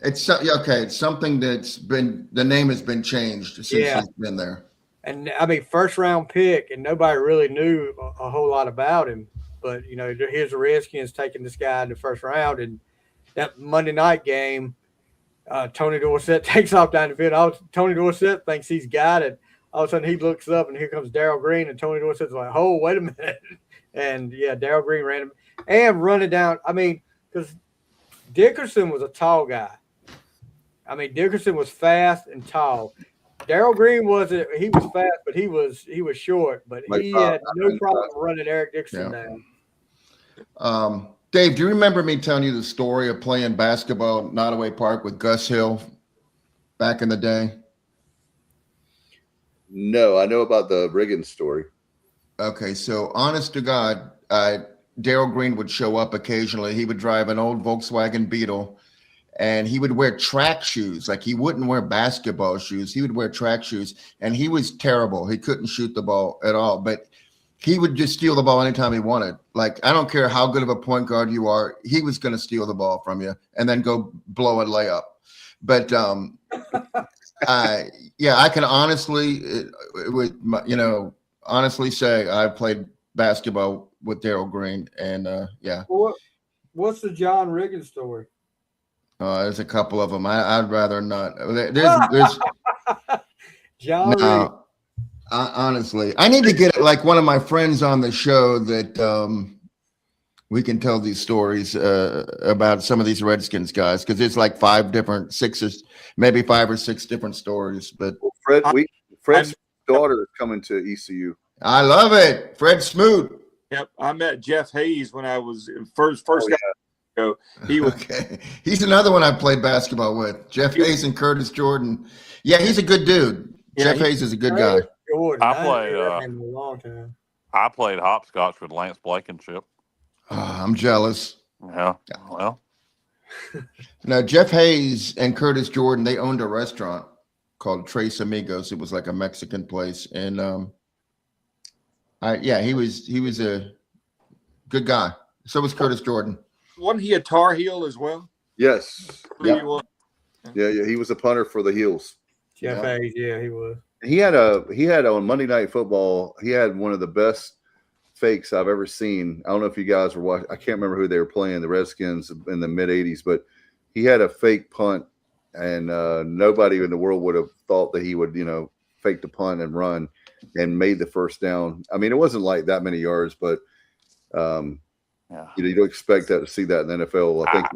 It's okay. It's something the name has been changed since he's been there. And I mean, first round pick, and nobody really knew a whole lot about him. But here's the Redskins taking this guy in the first round, and that Monday night game, Tony Dorsett takes off down the field. Tony Dorsett thinks he's got it. All of a sudden, he looks up, and here comes Darrell Green, and Tony Dorsett's like, "Oh, wait a minute!" And Darrell Green ran him and running down. I mean, because Dickerson was a tall guy. I mean, Dickerson was fast and tall. Darrell Green wasn't. He was fast, but he was short. But he had no problem running Eric Dickerson down. Dave, do you remember me telling you the story of playing basketball at Nottoway Park with Gus Hill back in the day? No, I know about the Riggins story. Okay, so honest to God, Darrell Green would show up occasionally. He would drive an old Volkswagen Beetle, and he would wear track shoes. Like, he wouldn't wear basketball shoes. He would wear track shoes, and he was terrible. He couldn't shoot the ball at all, but he would just steal the ball anytime he wanted. Like, I don't care how good of a point guard you are, he was going to steal the ball from you and then go blow a layup. But I can honestly say I played basketball with Darrell Green, and Well, what's the John Riggins story? There's a couple of them. I'd rather not. There's John Riggins. Honestly, I need to get like one of my friends on the show that we can tell these stories about some of these Redskins guys, because it's like 5 or 6 different stories. But Fred's daughter is coming to ECU. I love it, Fred Smoot. Yep, I met Jeff Hayes when I was first guy. He was okay. He's another one I played basketball with. Jeff Hayes and Curtis Jordan. Yeah, he's a good dude. Yeah, Jeff Hayes is a good guy. I played hopscotch with Lance Blankenship. I'm jealous. Yeah, well. Now, Jeff Hayes and Curtis Jordan, they owned a restaurant called Tres Amigos. It was like a Mexican place, and he was a good guy. So was Curtis Jordan. Wasn't he a Tar Heel as well? Yes. Yeah. Yeah. He was a punter for the Heels. Jeff Hayes, he was. He had on Monday Night Football, he had one of the best fakes I've ever seen. I don't know if you guys were watching. I can't remember who they were playing, the Redskins in the mid-'80s, but he had a fake punt and nobody in the world would have thought that he would, fake the punt and run and made the first down. I mean, it wasn't like that many yards, but you don't expect that to see that in the NFL. I think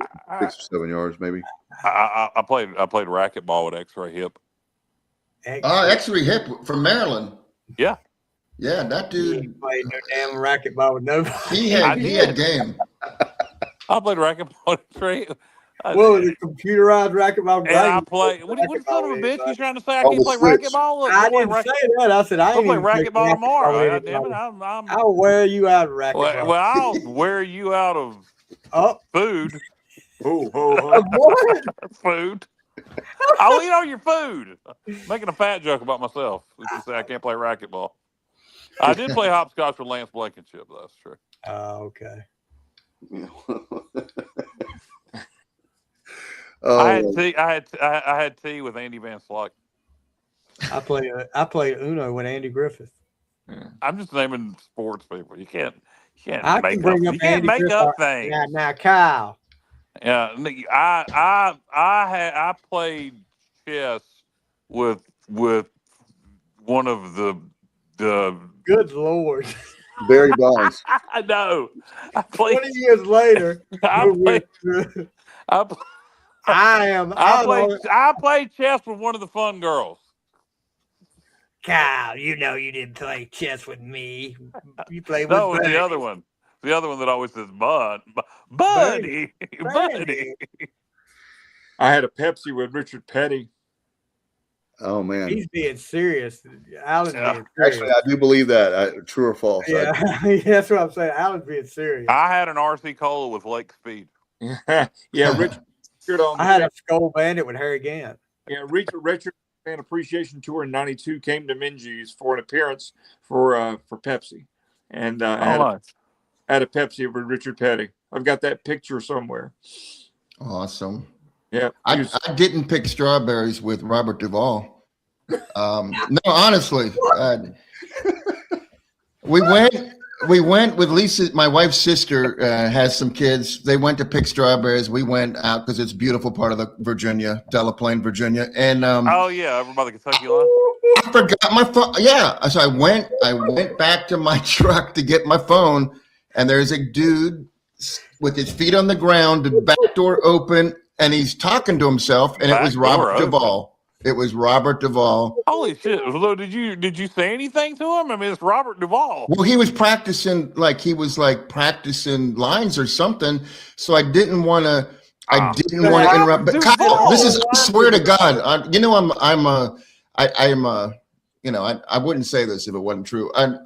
6 or 7 yards, maybe. I played racquetball with X-Ray Hip. X-Ray Hip from Maryland. Yeah. Yeah, that dude. He played no damn racquetball with nobody. He had game. I played racquetball with X-Ray Hip. Well, the computerized racquetball. And I play. What son of a bitch you trying to say? I can't play racquetball? Look, I didn't say that. I said I'll play racquetball tomorrow. God damn it! I'll wear you out of racquetball. Well, I'll wear you out of food. What? Food. I'll eat all your food. Making a fat joke about myself. You say I can't play racquetball. I did play hopscotch with Lance Blankenship. That's true. Okay. I had tea with Andy Van Slyke. I played Uno with Andy Griffith. I'm just naming sports people. You can't make up things. Now, Kyle. Yeah, I played chess with one of the good Lord. Barry Bonds. I know. I played 20 years later. I played chess with one of the fun girls. Kyle, you didn't play chess with me. You played with No, the other one. The other one that always says buddy. I had a Pepsi with Richard Petty. Oh man, he's being serious. Alan's being serious. Actually, I do believe that. True or false? Yeah, that's what I'm saying. Alan's being serious. I had an RC Cola with Lake Speed. Yeah, Richard. I had a Skull Bandit with Harry Gant. Yeah, Richard Fan Appreciation Tour in '92 came to Minji's for an appearance for Pepsi, and I had a Pepsi with Richard Petty. I've got that picture somewhere. Awesome. Yeah, I didn't pick strawberries with Robert Duvall. No, honestly, we went with Lisa. My wife's sister has some kids. They went to pick strawberries. We went out because it's a beautiful part of the Virginia, Delaplane, Virginia, and over by the Kentucky line. I forgot my phone. Yeah, so I went back to my truck to get my phone, and there's a dude with his feet on the ground, the back door open. And he's talking to himself, and it was Robert Duvall. It was Robert Duvall. Holy shit! Did you say anything to him? I mean, it's Robert Duvall. Well, he was practicing practicing lines or something. So I didn't want to. I didn't want to interrupt. But Kyle, this is. I swear to God, I wouldn't say this if it wasn't true. I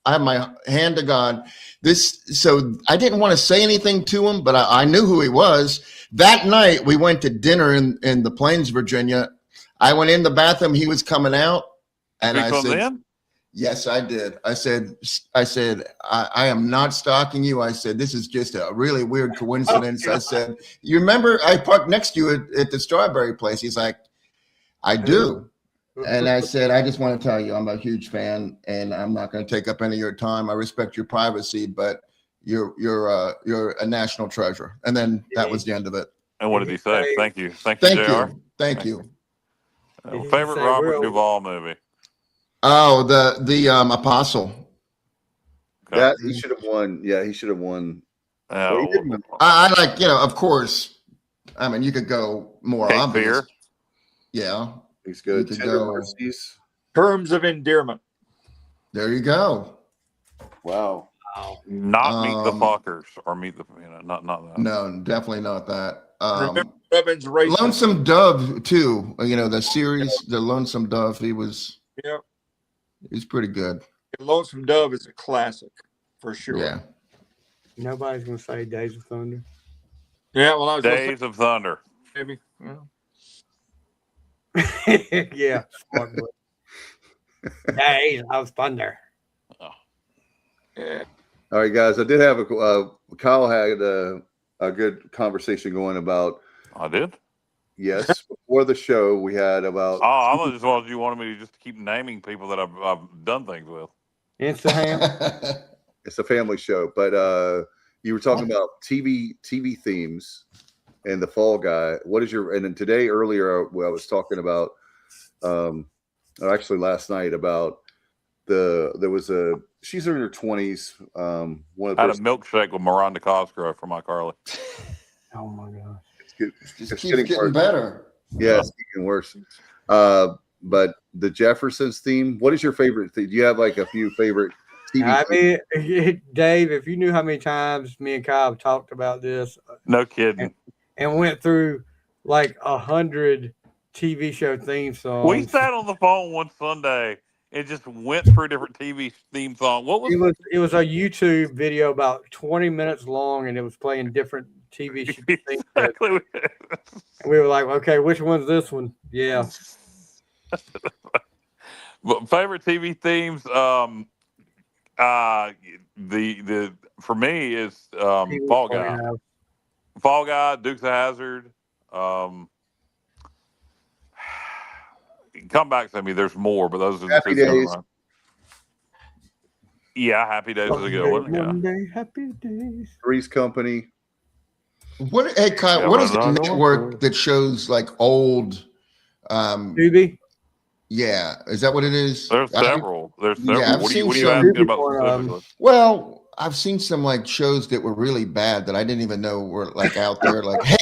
have my hand to God. So I didn't want to say anything to him, but I knew who he was. That night we went to dinner in the Plains, Virginia. I went in the bathroom. He was coming out, and I said, "Yes, I did." I said, I am not stalking you. I said, this is just a really weird coincidence. I said, you remember I parked next to you at the strawberry place? He's like, I do. And I said, I just want to tell you, I'm a huge fan, and I'm not going to take up any of your time. I respect your privacy, but you're a national treasure. And then that was the end of it. And what did he say? Thank you, Thank JR. Thank you. Favorite Robert Duvall movie? Oh, the Apostle. Okay. That he should have won. Yeah, he should have won. I like, of course. I mean, you could go more Cape obvious. Fear. Yeah. He's good. Terms of Endearment. There you go. Wow. Not Meet the Fuckers or Meet the not that. No, definitely not that. Remember Evans Racing. Lonesome Dove too. The series, the Lonesome Dove. He was pretty good. Lonesome Dove is a classic for sure. Yeah. Nobody's gonna say Days of Thunder. Yeah, well, I was Days of Thunder. Maybe. Yeah. Days of Thunder. Oh. Yeah. All right, guys. I did have Kyle had a good conversation going about. I did. Yes, before the show we had about. Oh, I just wanted you wanted me to just keep naming people that I've done things with. Instagram. It's a family show, but you were talking about TV themes. and the Fall Guy. What is your? And then today earlier, I was talking about, actually last night about there was a she's in her 20s. One of I had a milkshake with Miranda Cosgrove for my Carly. Oh my gosh. Just keeps getting better. Yeah, it's getting worse. But the Jeffersons theme, what is your favorite theme? Do you have like a few favorite TV I mean, Dave, if you knew how many times me and Kyle have talked about this. No kidding. And went through like 100 TV show theme songs. We sat on the phone one Sunday and just went through different TV theme songs. What was it? Was a YouTube video about 20 minutes long, and it was playing different TV show themes. Exactly. And we were like, okay, which one's this one? Yeah. But favorite TV themes, the for me is Fall Guy. Fall Guy, Dukes of Hazzard. Come back to me. There's more, but those are Happy the two. Days. Yeah, Happy Days is a good one. Yeah. Monday, Happy Days. Three's Company. What? Hey, Kyle. Yeah, what is the I know. network that shows like old? Tubi? Yeah, is that what it is? There's several. There's several. Yeah, I've what are you seen asking some- about specifically? Well, I've seen some like shows that were really bad that I didn't even know were like out there. Like, hey,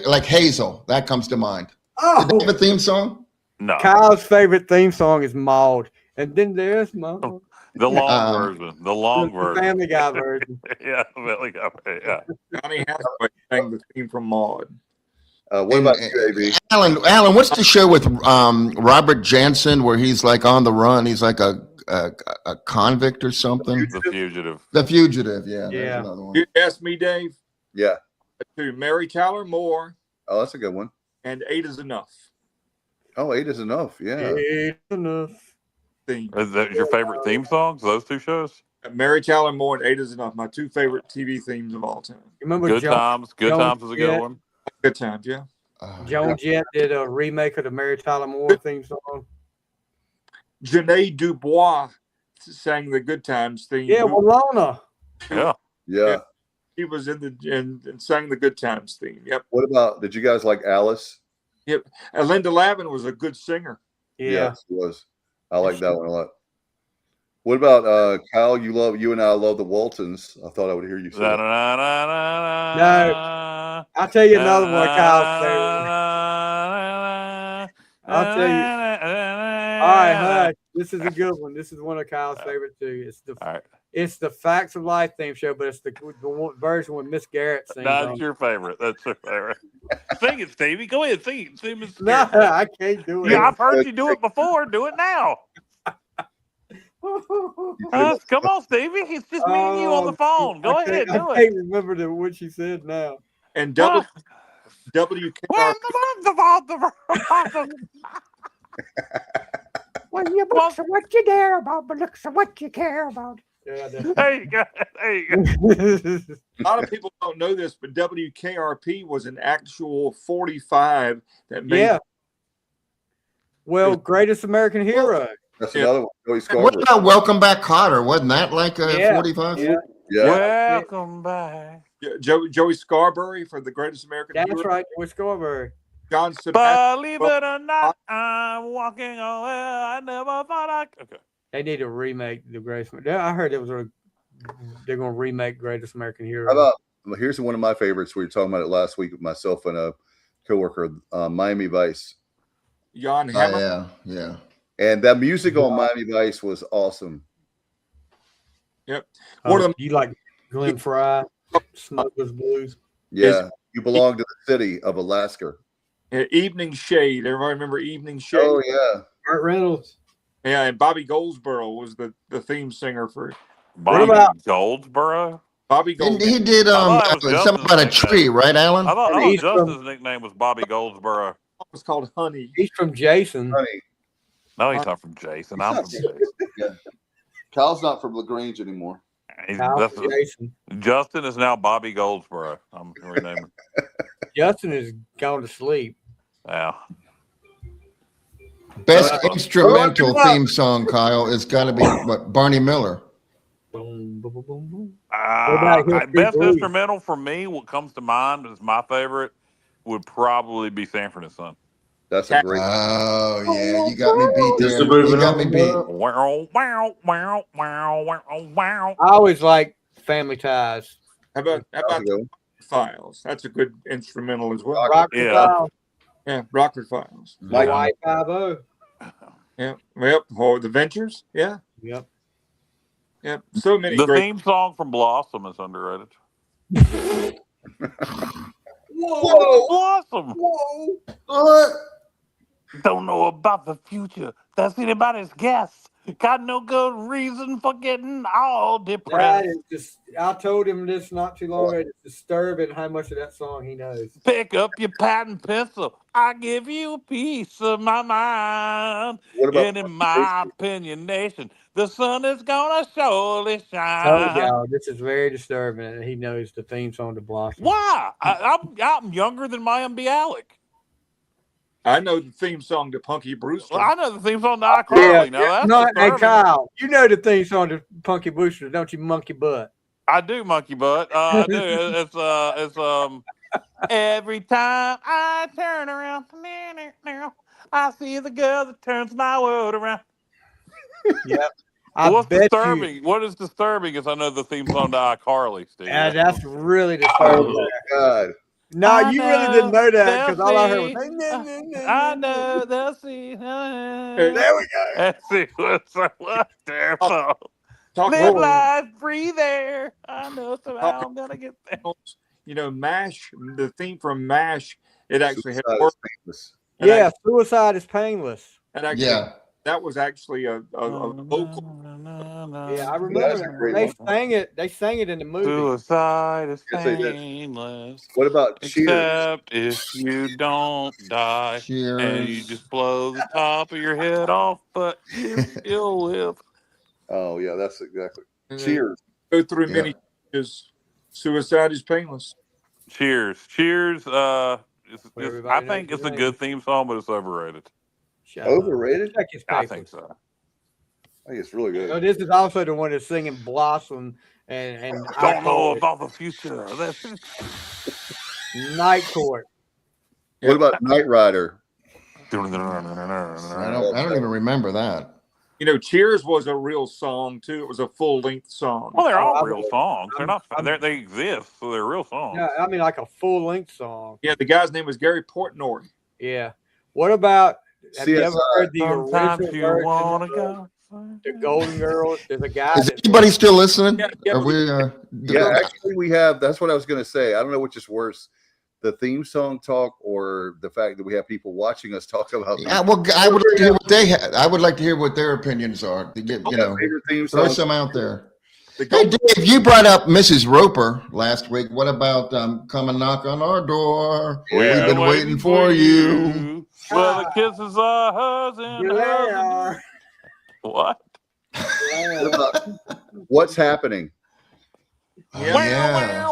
like Hazel. That comes to mind. Oh, Did they have a theme song? No. Kyle's favorite theme song is Maud. And then there's Maud. The long version. The long The version. Family Guy version. Yeah, Family Guy. Yeah. Johnny Hathaway sang the theme from Maud. What about you, AB? Alan, what's the show with Robert Jansen where he's like on the run? He's like a convict or something. The Fugitive. The Fugitive. Yeah. Yeah. There's another one. You asked me, Dave, Yeah. to Mary Tyler Moore Oh, that's a good one. and 8 is Enough. Oh, 8 is enough. Yeah. Ain't enough. Theme. Is that your favorite theme songs? Those two shows? Mary Tyler Moore and 8 is Enough. My two favorite TV themes of all time. You remember Good Joan, Times. Good Joan Times is a good Jett? one. Good times, yeah. Joan Jett did a remake of the Mary Tyler Moore theme song. Janae Dubois sang the Good Times theme. Yeah, Walona. Yeah. Yeah. He was in the and sang the Good Times theme. Yep. What about, did you guys like Alice? Yep. And Linda Lavin was a good singer. Yeah. Yes, it was. I like that one a lot. What about Kyle? You and I love the Waltons. I thought I would hear you say that. No. I'll tell you another one of Kyle's favorite. I'll tell you. All right, hush. This is a good one. This is one of Kyle's favorite too. It's the Facts of Life theme show, but it's the version with Miss Garrett sings. That's your favorite. That's your favorite. Sing it, Stevie. Go ahead. Sing it. Sing it. No, I can't do it. Yeah, I've heard you do it before. Do it now. Come on, Stevie. It's just me and you on the phone. Go ahead. Do I it. can't remember what she said now. And What? WKR. When you look at what you care about, but look at what you care about. Yeah, There you go. There you go. A lot of people don't know this, but WKRP was an actual 45 that made. Yeah. Well, Greatest American Hero. That's another one. Joey What Scarborough. about Welcome Back, Cotter? Wasn't that like a Yeah. 45? Yeah. Yeah. Welcome back. Joey Scarberry for the Greatest American That's Hero. right, Joey Scarberry. John Sebastian. Believe it or not, I'm walking on where I never thought I could. Okay. They need to remake the Greatest. I heard they're going to remake Greatest American Hero. How about, well, here's one of my favorites. We were talking about it last week with myself and a coworker, Miami Vice. Jan Hammer. Oh, yeah. And that music on Miami Vice was awesome. Yep. You like Glenn Fry, Smuggler's Blues? Yeah. You belong to the city of Alaska. Evening Shade. Everybody remember Evening Shade? Oh, yeah. Burt Reynolds. Yeah, and Bobby Goldsboro was the theme singer for Bobby about- Goldsboro? Bobby And Goldsboro. he did thought it was something about a Justin's tree, right, Alan? I thought He's Justin's nickname was Bobby Goldsboro. It was called Honey. He's from Jason. Honey. No, he's not from Jason. I'm from Jason. Yeah. Kyle's not from LaGrange anymore. That's Jason. Justin is now Bobby Goldsboro. I'm renaming. Justin is gone to sleep. Yeah. Best instrumental theme song, Kyle, is got to be what, Barney Miller. Boom, boom, boom, boom, boom. about Hill Street Best Blues? instrumental for me, what comes to mind is my favorite would probably be Sanford and Son. That's a great. Oh yeah, you got me beat Just there. to move You it got me on beat. up. Wow, wow, wow, wow, wow, wow. I always like Family Ties. How about Go. the Files? That's a good instrumental as well. Rockford Yeah. Files, Yeah, Rockford Files. Mike, Hawaii Five-0. Yeah. Yep. Or the Ventures. Yeah. Yep. Yep. So many The great. theme song from Blossom is underrated. Whoa! Blossom. What? Don't know about the future. That's anybody's guess. Got no good reason for getting all That depressed. is just. I told him this not too long ago. It's disturbing how much of that song he knows. Pick up your pad and pencil. I give you a piece of my mind. What about And in my opinion, nation, the sun is gonna surely Told shine. y'all this is very disturbing, and he knows the theme song to Blossom. Why? I'm younger than Mayim Bialik. I know the theme song to Punky Brewster. Well, I know the theme song to iCarly. Now that's No, hey disturbing. Kyle, you know the theme song to Punky Brewster, don't you, monkey butt? I do, monkey butt. I do. It's every time I turn around, I see the girl that turns my world around. Yep. What's disturbing? What is disturbing is I know the theme song to iCarly, Steve. That's really disturbing. Oh God! No, you really didn't know that because all I heard was. I know they'll see. There we go. Let's see what's there. Talk Live about life, breathe air. I know somehow I'm gonna get there. you know, MASH, the theme from MASH, it actually had Suicide words. is painless. It Yeah, actually- suicide is painless. it actually- Yeah. That was actually a vocal. Yeah, I remember That's a that. great They one. sang it. They sang it in the movie. Suicide is Yes, they did. painless. What about Cheers? Except if you don't die and you Cheers. just blow the top of your head off, but you still live. Oh yeah, that's exactly. And they Cheers. Go through Yeah. many changes. Suicide is painless. Cheers. Cheers. I everybody think knows it's a the good name. theme song, but it's overrated. Shut up. Overrated? Check his I papers. think so. I think it's really good. So this is also the one that's singing Blossom and Don't know about the future. Night Court. What about Knight Rider? I don't even remember that. You know, Cheers was a real song too. It was a full-length song. Well, they're all I'm- real songs. They're not. I'm- They exist, so they're real songs. Yeah, I mean like a full length song. Yeah, the guy's name was Gary Portnoy. Yeah. What about? Have you ever CSI. heard the Sometimes original you version wanna of go. the Golden Girls? There's a guy. Is that- anybody still listening? Yeah, Are we? Yeah, actually, we have. That's what I was going to say. I don't know which is worse, the theme song talk or the fact that we have people watching us talk about. Yeah, well, I would like to hear what they had. I would like to hear what their opinions are. To get, you know, favorite theme throw song. some out there. The Hey, Golden- Dave, you brought up Mrs. Roper last week. What about come and knock on our door? We've been waiting for you. Well, the kisses are hers and hers. Blair. What? Blair. What about What's Happening? Oh, yeah.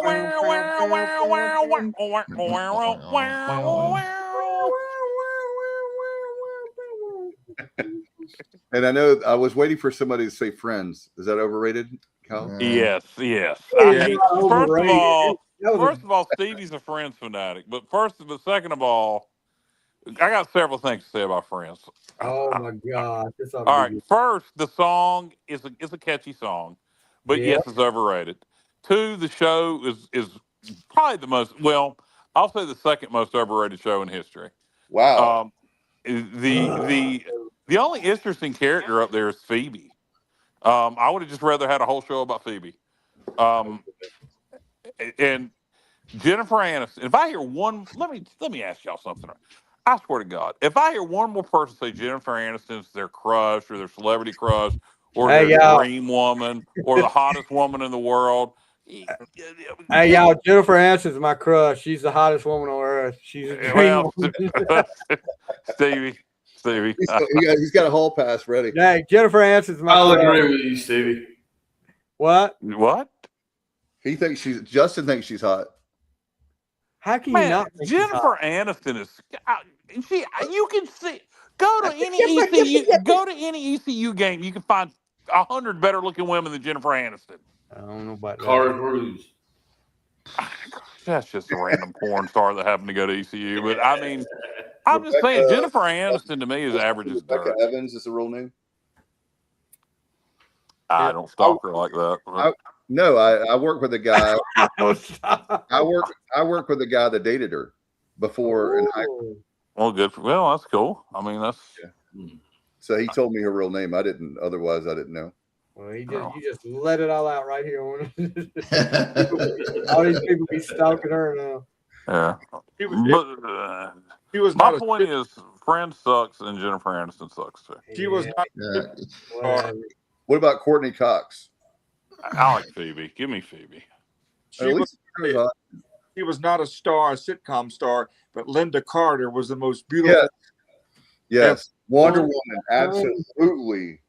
And I know I was waiting for somebody to say Friends. Is that overrated, Cal? Yes, yes. Yeah, I mean, not overrated. That was first of all, Stevie's a Friends fanatic. But second of all, I got several things to say about Friends. oh my God. This ought to All be right. First, the song is a catchy song, but Yeah. yes, it's overrated. Two, the show is probably the most, well, I'll say the second most overrated show in history. Wow. The only interesting character up there is Phoebe. I would have just rather had a whole show about Phoebe. And Jennifer Aniston. If I hear one, let me ask y'all something. I swear to God, if I hear one more person say Jennifer Aniston's their crush or their celebrity crush or Hey, their y'all. dream woman or the hottest woman in the world, Hey, y'all, Jennifer Aniston's my crush. She's the hottest woman on earth. She's a dream well, woman. Stevie. He's got a hall pass ready. Hey, Jennifer Aniston's my I'll crush. agree with you, Stevie. What? What? Justin thinks she's hot. How can you Man, not think she's Jennifer hot? Aniston is. You can see. Go to any ECU game. You can find 100 better looking women than Jennifer Aniston. I don't know about that. Cara Cruz. That's just a random porn star that happened to go to ECU. But I mean, I'm just saying, Jennifer Aniston to me is average as Rebecca dirt. Evans is the real name. I don't stalk her like that. I work with a guy. I work with a guy that dated her before in high school. Well, that's cool. I mean, that's. Yeah. So he told me her real name. I didn't. Otherwise, I didn't know. Well, you just let it all out right here. All these people be stalking her now. Yeah. My point is, Friends sucks and Jennifer Aniston sucks too. She was not. What about Courtney Cox? I like Phoebe. Give me Phoebe. She was not a star, a sitcom star, but Linda Carter was the most beautiful. Yes. Wonder Woman, absolutely.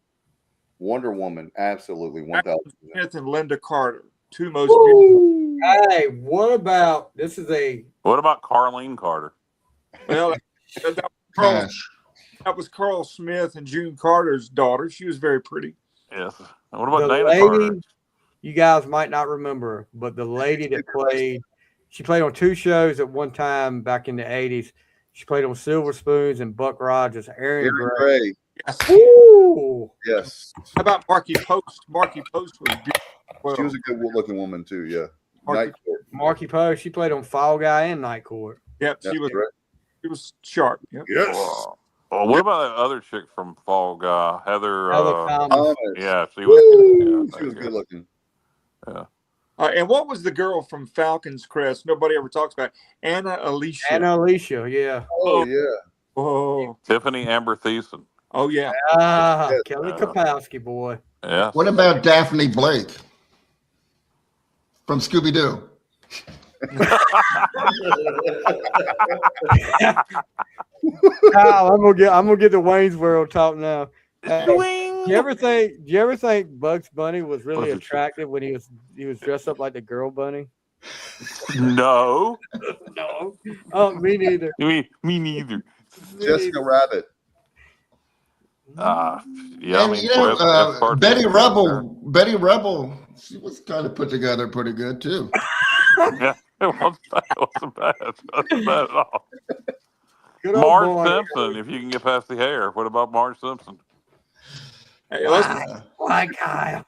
Wonder Woman, absolutely. 1,000%. Smith and Linda Carter, two most beautiful. Hey, what about What about Carlene Carter? Well, that was Carl Smith and June Carter's daughter. She was very pretty. Yes. What about the Dana lady? Carter? You guys might not remember her, but the lady that she played on 2 shows at one time back in the 80s. She played on Silver Spoons and Buck Rogers. Erin Gray. Yes. Ooh. Yes. How about Marky Post? Marky Post was beautiful. Well, she was a good-looking woman too. Yeah. Marky Post. She played on Fall Guy and Night Court. Yep. She was. Right. She was sharp. Yep. Yes. Well, what about that other chick from Fall Guy, Heather? Yeah, she was good looking. Yeah. And what was the girl from Falcon's Crest? Nobody ever talks about Anna Alicia. Anna Alicia, yeah. Oh yeah. Oh. Tiffany Amber Thiessen. Oh yeah. Kelly Kapowski, boy. Yeah. What about Daphne Blake from Scooby Doo? Kyle, I'm gonna get the Wayne's World talk now. Do you ever think Bugs Bunny was really attractive when he was dressed up like the girl bunny? No. No. Oh, me neither. Me neither. Jessica Rabbit. Yeah, And, Betty Rubble, she was kind of put together pretty good too. Yeah, it wasn't bad. It wasn't bad at all. Marge Simpson, if you can get past the hair. What about Marge Simpson? Hey, why Kyle?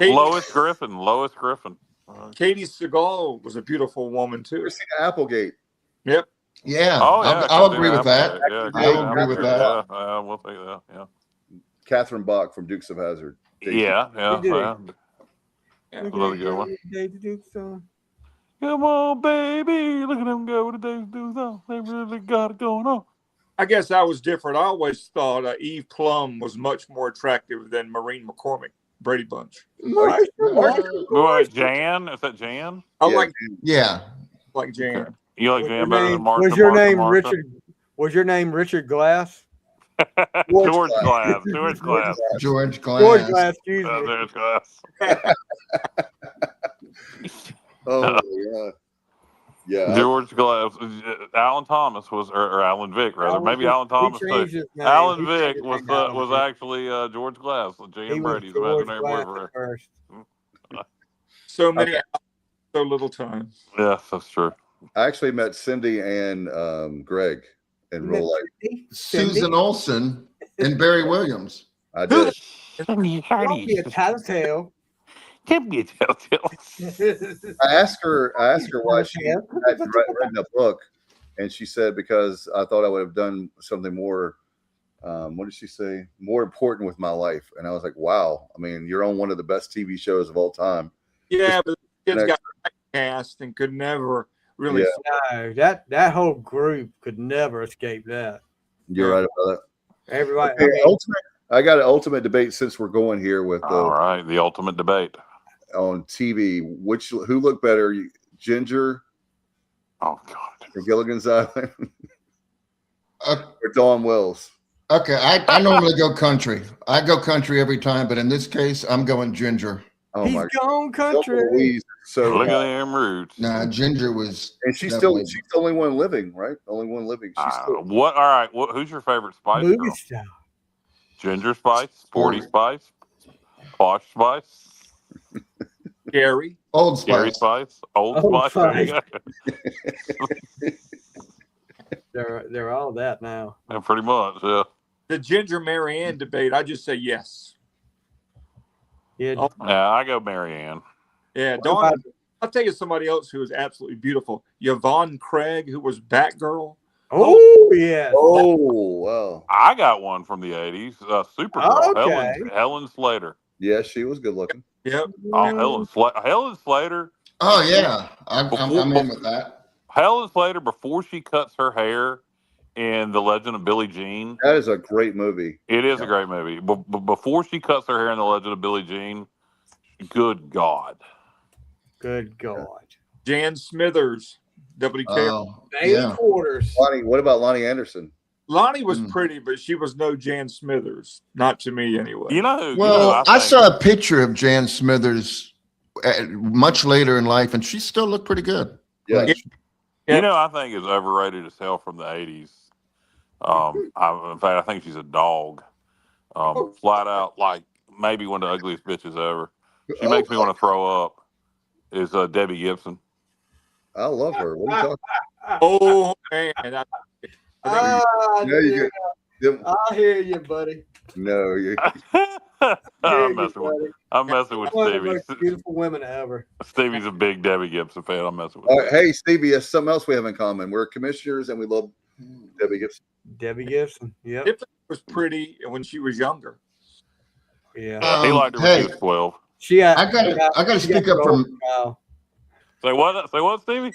Lois Griffin. Katie Seagal was a beautiful woman too. Ever seen Applegate? Yep. Yeah. Oh yeah. I'll agree with that. Yeah, I'll agree with that. Yeah, we'll take that. Yeah. Catherine Bach from Dukes of Hazzard. Yeah. Another good one. Come on, baby. Look at them go with the Dukes on. They really got it going on. I guess I was different. I always thought Eve Plum was much more attractive than Maureen McCormick, Brady Bunch. What, Jan? Is that Jan? I like Jan. Okay. You like Jan better than Martha? Was your name Richard? Was your name Richard Glass? George Glass. George Glass. George Glass. George Glass. Excuse me. George Glass. Oh yeah. George Glass. Alan Thomas was, or Alan Vick rather. Maybe Alan Thomas too. Alan Vick was actually George Glass, Jan Brady's imaginary boyfriend. So many, so little time. Yes, that's true. I actually met Cindy and Greg in real life. Susan Olsen and Barry Williams. I did. Don't be a tattletale. Can't be a telltale. I asked her why she had written a book, and she said because I thought I would have done something more. What did she say? More important with my life. And I was like, wow. I mean, you're on one of the best TV shows of all time. Yeah, but the kids got cast and could never really. No, that whole group could never escape that. You're right about that. Everybody. Okay, I got an ultimate debate since we're going here with all right, the ultimate debate on TV. Who looked better, Ginger? Oh God, or Gilligan's Island, or Dawn Wells? Okay, I normally go country. I go country every time, but in this case, I'm going Ginger. Oh He's my gone country. So look at them roots. Nah, Ginger was, and she's the only one living, right? Only one living. She's still. What? All right. Who's your favorite Spice Movie girl? style. Ginger Spice, Sporty Spice, Posh Spice. Gary. Old Gary Spice. Spice, Old Old Spice. There you go. They're all that now. Yeah, pretty much, yeah. The Ginger Marianne debate, I just say yes. Yeah. Oh, Yeah, I go Marianne. yeah, What Dawn. about- I'll tell you somebody else who is absolutely beautiful. Yvonne Craig, who was Batgirl. Oh, yes. Oh, wow. I got one from the 80s. Supergirl, Okay. Helen Slater. Yeah, she was good looking. Yep. Oh, Helen Slater. Oh yeah, I'm Before- in with that. Helen Slater, before she cuts her hair in The Legend of Billie Jean. That is a great movie. It is a great movie. But before she cuts her hair in The Legend of Billie Jean, good God. Good God. Jan Smithers, WK. Oh, Bailey yeah. Quarters. Lonnie, what about Lonnie Anderson? Lonnie was pretty, but she was no Jan Smithers. Not to me, anyway. You know who? Well, I think- saw a picture of Jan Smithers much later in life, and she still looked pretty good. Yeah. Like, You know, I think is overrated as hell from the 80s. In fact, I think she's a dog. Flat out, like maybe one of the ugliest bitches ever. She makes me want to throw up. Is Debbie Gibson. I love her. What are you talking Oh, man. Ah, No, you get, I hear you, buddy. no, you, I'm messing with One of the Stevie. most beautiful women ever. Stevie's a big Debbie Gibson fan. I'm messing with all him. right, hey, Stevie, that's something else we have in common. We're commissioners and we love Debbie Gibson. Debbie Gibson. Yep. Tiffany was pretty when she was younger. Yeah. He liked her when hey, she was 12. She had, I got to speak up for. Say what? Say what, Stevie?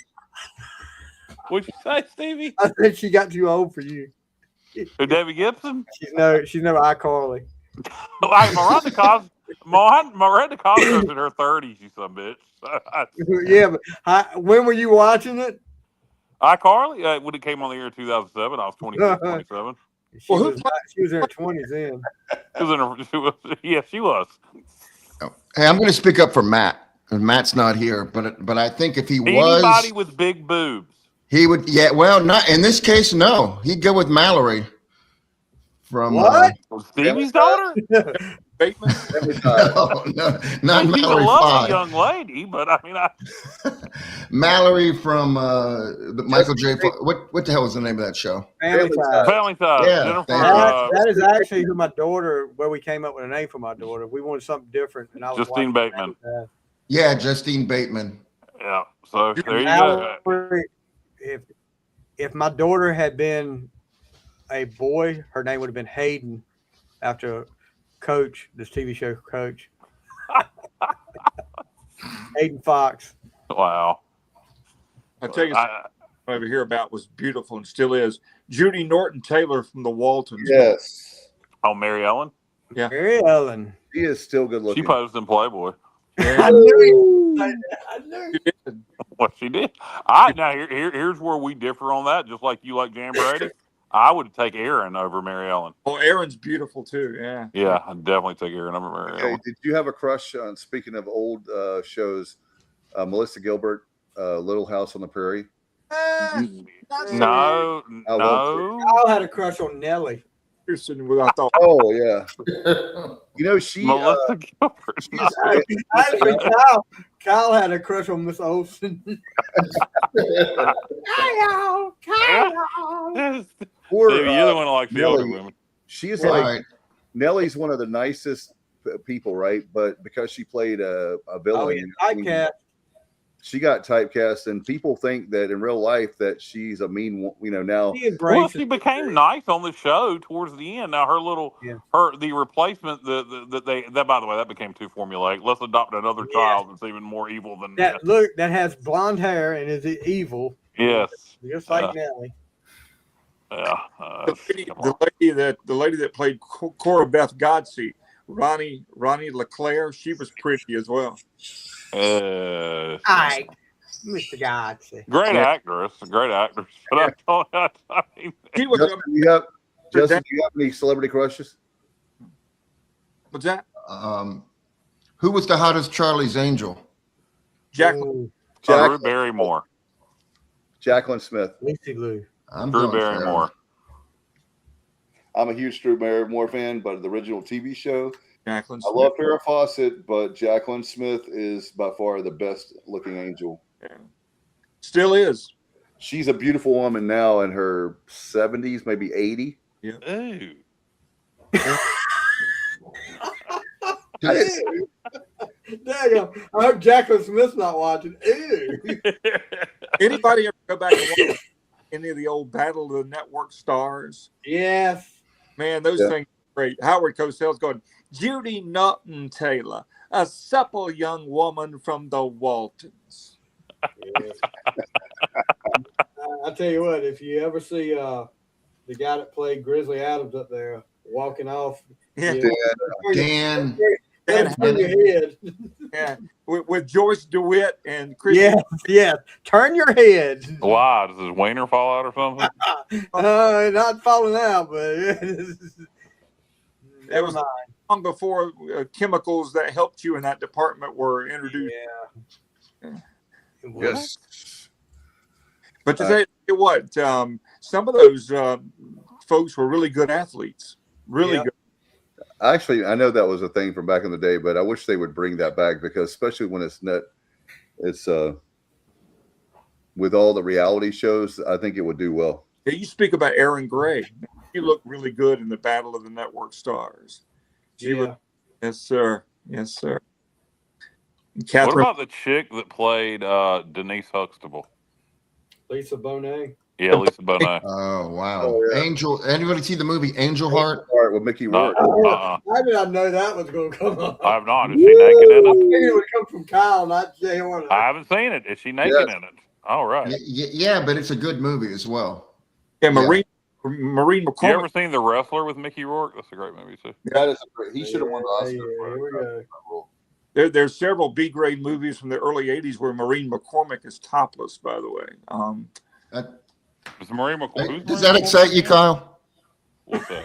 What'd you say, Stevie? I said she got too old for you. Who, Debbie Gibson? She's no iCarly. Like Miranda Cosgrove's in her 30s, you son of a bitch. Yeah, but when were you watching it? iCarly, when it came on the air in 2007, I was 26, 27. She was in her 20s then. She was. Hey, I'm going to speak up for Matt, and Matt's not here. But I think if he Anybody with big boobs. he would. Yeah, well, not in this case. No, he'd go with Mallory from What? Stevie's daughter? Bateman. no, not She's a Mallory. lovely 5. young lady, but I mean, Mallory from the Michael J. What the hell was the name of that show? Family Ties. Family Ties. Yeah, Jennifer, That is actually who my daughter, where we came up with a name for my daughter. We wanted something different. And I was Justine watching Bateman. Family Ties. Yeah, Justine Bateman. Yeah. So there you go. Mallory, if my daughter had been a boy, her name would have been Hayden, after Coach, this TV show Coach. Hayden Fox. Wow. I'll tell you something over here about was beautiful and still is. Judy Norton Taylor from the Waltons. Yes. Oh, Mary Ellen? Yeah. Mary Ellen. She is still good looking. She posed in Playboy. I knew it. I knew it. What she did. Now here's where we differ on that. Just like you like Jan Brady, I would take Erin over Mary Ellen. Oh, Erin's beautiful too. Yeah. Yeah, I'd definitely take Erin over Mary Okay, Ellen. did you have a crush on, speaking of old shows, Melissa Gilbert, Little House on the Prairie? No. I had a crush on Nellie. I thought. Oh yeah. You know she. Melissa Gilbert. Actually, Kyle had a crush on Miss Olsen. Kyle. Poor, Stevie, you're the one who likes the older Nellie. women. She is Right. like Nellie's one of the nicest people, right? But because she played a villain, Oh, yeah, typecast. she got typecast, and people think that in real life that she's a mean. Now She embraced She became nice on the show towards the end. Now the replacement that by the way that became too formulaic. Let's adopt another child that's even more evil than that has blonde hair and is evil. Yes. Just like Nellie. Yeah. The lady that played Cora Beth Godsey, Ronnie LeClaire, she was pretty as well. Hi, Mr. Godsey. Great actress. But I mean, She was. Justin, do you have any celebrity crushes? What's that? Who was the hottest Charlie's Angel? Jacqueline. Drew Barrymore. Jacqueline Smith. Lucy Liu. I'm Drew going Farrah. Barrymore. I'm a huge Drew Barrymore fan, but the original TV show, Jacqueline I Smith. love Farrah Fawcett, but Jacqueline Smith is by far the best looking angel. Yeah. Still is. She's a beautiful woman now in her 70s, maybe 80. Yeah. Ooh. Damn, I hope Jacqueline Smith's not watching. Ew. Anybody ever go back and watch any of the old Battle of the Network stars? Yes. Man, those things are great. Howard Cosell's going, Judy Naughton Taylor, a supple young woman from the Waltons. Yeah. I tell you what, if you ever see the guy that played Grizzly Adams up there walking off, Yeah. Dan. turn your head. Yeah, with Joyce DeWitt and Chris. Yes. Turn your head. Why? Does his wiener fall out or something? Not falling out, but That was long before chemicals that helped you in that department were introduced. Yes. But to tell you what, some of those folks were really good athletes. Really good. Actually, I know that was a thing from back in the day, but I wish they would bring that back because especially when it's with all the reality shows, I think it would do well. Yeah, you speak about Aaron Gray. He looked really good in the Battle of the Network Stars. Yes, sir. Yes, sir. What about the chick that played Denise Huxtable? Lisa Bonet. Yeah, Lisa Bonet. Oh, wow. Oh, yeah. Angel. Anybody see the movie Angel Heart? Heart with Mickey Rourke. How did I know that was going to come up? I have not. Is she naked in I it? figured it would come from Kyle, not Jay Horner. I haven't seen it. Is she naked in it? All right. Yeah, but it's a good movie as well. Yeah, Maureen McCormick. You ever seen The Wrestler with Mickey Rourke? That's a great movie too. That is he should have won the Oscar. Here we go. There's several B-grade movies from the early 80s where Maureen McCormick is topless, by the way. Is Marie McCormick? Does that excite you, Kyle? What's that?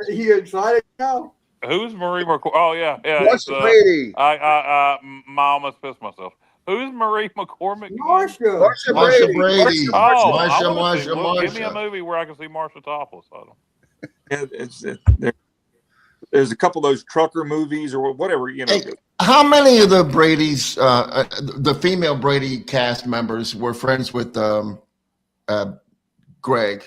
You excited now? Who's Marie McCormick? Oh yeah. Marsha Brady. I almost pissed myself. Who's Marie McCormick? Marsha Brady. Oh, Marsha. Give me a movie where I can see Marsha topless. I don't. There's a couple of those trucker movies or whatever, you know. Hey, how many of the Brady's, the female Brady cast members were friends with Greg?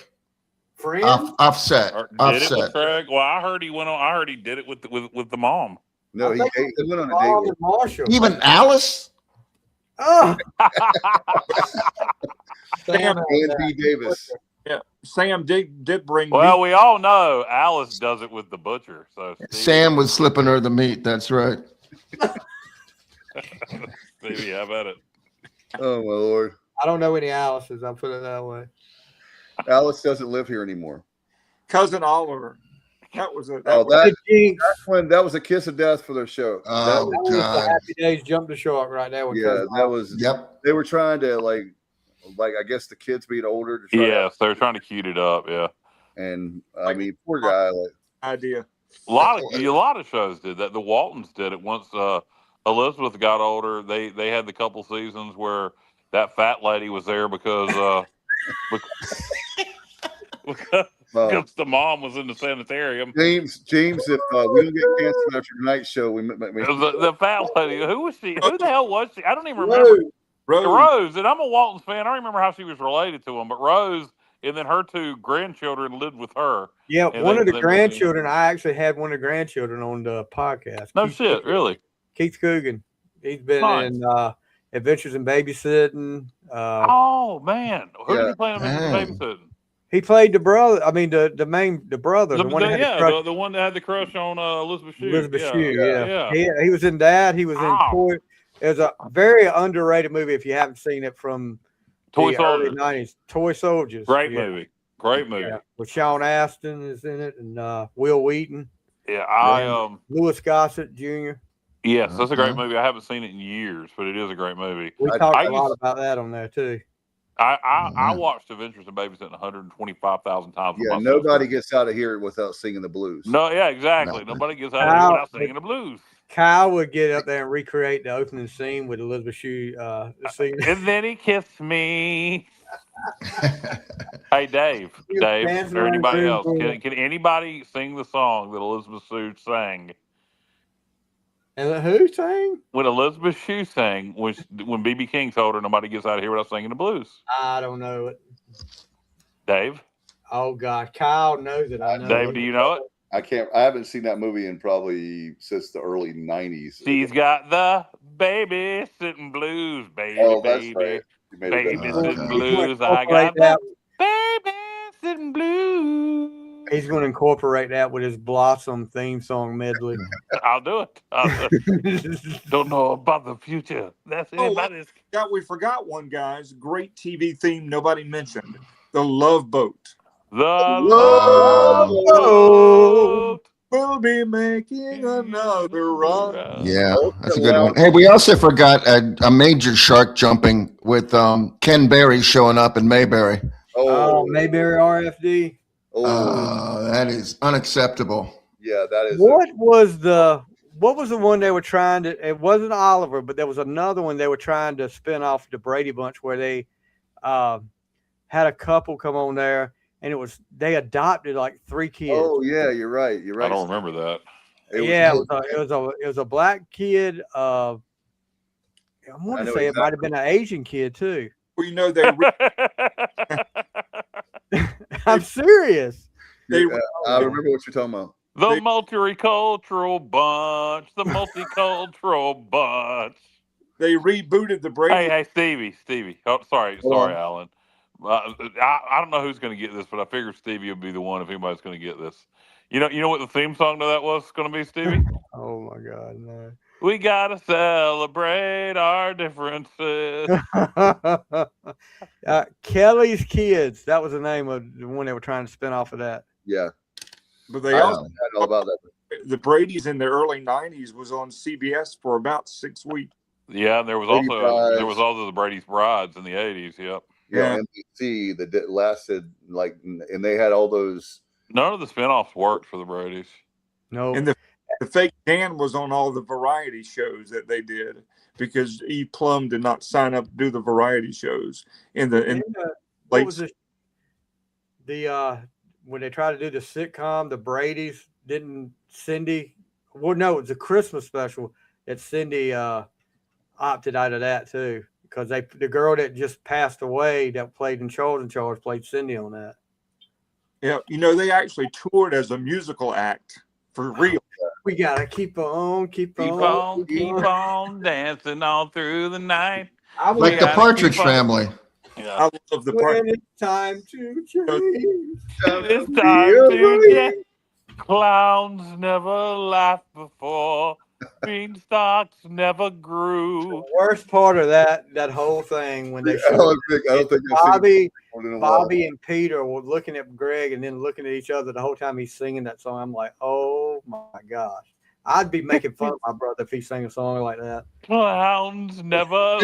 Friends? Offset. Did it with Greg? Well, I heard he went on. I heard he did it with the mom. No, he went on a date with Marshall. Even Alice? Oh. Sam Andy Davis. Yeah, Sam did bring. Well, we all know Alice does it with the butcher. So Sam was slipping her the meat. That's right. Stevie, how about it? Oh my Lord! I don't know any Alices. I'll put it that way. Alice doesn't live here anymore. Cousin Oliver. That was a. That was a kiss of death for their show. Oh that was God! the Happy Days jump the shark right there. Yeah, that was. Yep. They were trying to like I guess the kids being older. To try Yes, they were trying to cute it up. Yeah. And I mean, poor guy. Idea. A lot of shows did that. The Waltons did it once. Elizabeth got older. They had the couple seasons where that fat lady was there because because the mom was in the sanitarium. James, if we don't get canceled after tonight's show, the fat lady. Who was she? Who the hell was she? I don't even remember. Rose. And I'm a Waltons fan. I don't remember how she was related to him, but Rose. And then her two grandchildren lived with her. Yeah, one of the grandchildren. I actually had one of the grandchildren on the podcast. No shit, really. Keith Coogan. He's been in Adventures in Babysitting. Oh man, who did he play in Babysitting? He played the brother. I mean, the brother. The one that had the crush on Elizabeth Shue. Yeah. He was in that. He was in Toy. It's a very underrated movie if you haven't seen it from Toy the early 90s. Toy Soldiers. Great movie. Yeah. With Sean Astin is in it and Will Wheaton. Yeah, Louis Gossett Jr. Yes, that's a great movie. I haven't seen it in years, but it is a great movie. We talked a lot about that on there too. I watched Adventures in Babysitting 125,000 times. Yeah, nobody gets out of here without singing the blues. No, yeah, exactly. No. Nobody gets out of here without singing the blues. Kyle would get up there and recreate the opening scene with Elizabeth Shue. And then he kissed me. Hey, Hey, Dave, dancing or around the anybody swimming else, pool. can anybody sing the song that Elizabeth Shue sang? And who sang? When Elizabeth Shue sang, when B.B. King told her nobody gets out of here without singing the blues. I don't know it. Dave? Oh God, Kyle knows it. I know. Dave, do you know it? I haven't seen that movie in probably since the early 90s. She's got the baby sitting blues, baby, Oh, that's baby, right. You made it baby better. sitting Okay. He's going to blues. I incorporate got the that. baby sitting blues. He's going to incorporate that with his Blossom theme song medley. I'll do it. Don't know about the future. That's anybody's. We forgot one, guys. Great TV theme nobody mentioned. The Love Boat. The Love Boat. We'll be making another run. Yeah, that's a good one. Hey, we also forgot a major shark jumping with Ken Berry showing up in Mayberry. Oh, Mayberry RFD. That is unacceptable. Yeah, that is. What was the one they were trying to? It wasn't Oliver, but there was another one they were trying to spin off the Brady Bunch, where they had a couple come on there, and they adopted like 3 kids. Oh yeah, you're right. You're right. I don't remember that. It was a black kid. I want to say it might have been an Asian kid too. Well, you know they. I'm serious. I remember what you're talking about. The multicultural bunch. The multicultural bunch. They rebooted the Brady. Hey, Stevie. Oh, sorry, Alan. I don't know who's going to get this, but I figured Stevie would be the one if anybody's going to get this. You know what the theme song to that was going to be, Stevie? Oh my God, no. We gotta celebrate our differences. Kelly's Kids. That was the name of the one they were trying to spin off of that. Yeah. But they also had all about that. The Brady's in the early 90s was on CBS for about 6 weeks. Yeah, and there was also the Brady's Brides in the 80s. Yep. Yeah, NBC that lasted and they had all those. None of the spinoffs worked for the Brady's. No. And the fake Dan was on all the variety shows that they did because E. Plum did not sign up to do the variety shows what was it? When they tried to do the sitcom, the Brady's Cindy. Well, no, it was a Christmas special that Cindy opted out of that too, because the girl that just passed away that played in Charles in Charge played Cindy on that. Yeah, they actually toured as a musical act for real. We gotta keep on dancing all through the night. Like the Partridge Family. Yeah. I love the part. When it's time to change. It's time to change. Clowns never laughed before. Beanstalks never grew. The worst part of that whole thing when they Bobby and Peter were looking at Greg and then looking at each other the whole time he's singing that song. I'm like, oh my gosh. I'd be making fun of my brother if he sang a song like that. Clowns never.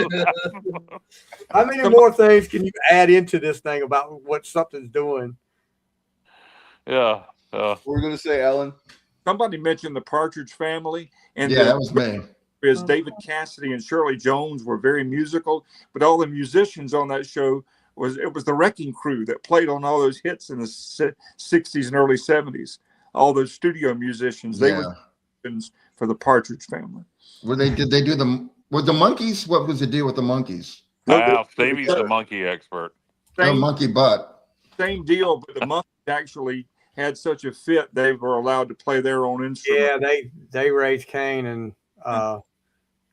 How many more things can you add into this thing about what something's doing? Yeah. What were we going to say, Alan? Somebody mentioned the Partridge Family. And that was me. Because David Cassidy and Shirley Jones were very musical, but all the musicians on that show was the Wrecking Crew that played on all those hits in the 60s and early 70s. All those studio musicians, they were for the Partridge Family. Did they do with the Monkees? What was the deal with the Monkees? Stevie's the monkey expert. Monkey butt. Same deal, but the Monkees actually had such a fit they were allowed to play their own instrument. Yeah, they raised Cain and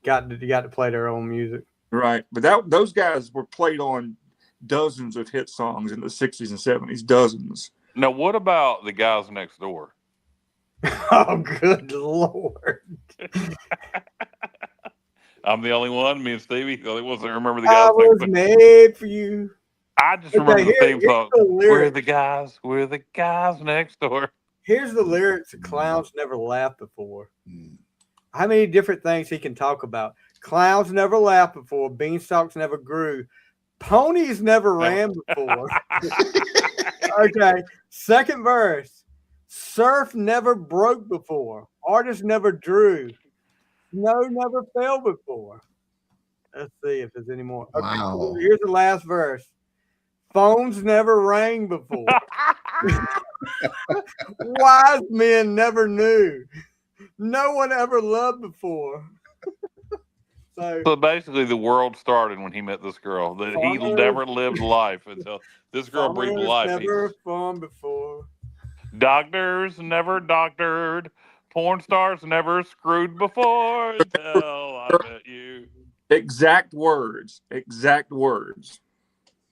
got to play their own music. Right, but those guys were played on dozens of hit songs in the 60s and 70s, dozens. Now, what about the guys next door? Oh, good Lord. I'm the only one, me and Stevie, the only ones that remember the guys. I was made for you. I just remember the theme song. We're the guys next door. Here's the lyrics. Clowns never laughed before. How many different things he can talk about? Clowns never laughed before. Beanstalks never grew. Ponies never ran before. Okay. Second verse. Surf never broke before. Artists never drew. Snow never fell before. Let's see if there's any more. Okay, wow. Here's the last verse. Phones never rang before. Wise men never knew. No one ever loved before. So basically, the world started when he met this girl. That he Farmers- never lived life until this girl breathed farmers life. never farmed before. Doctors never doctored. Porn stars never screwed before until I met you. Exact words. Exact words.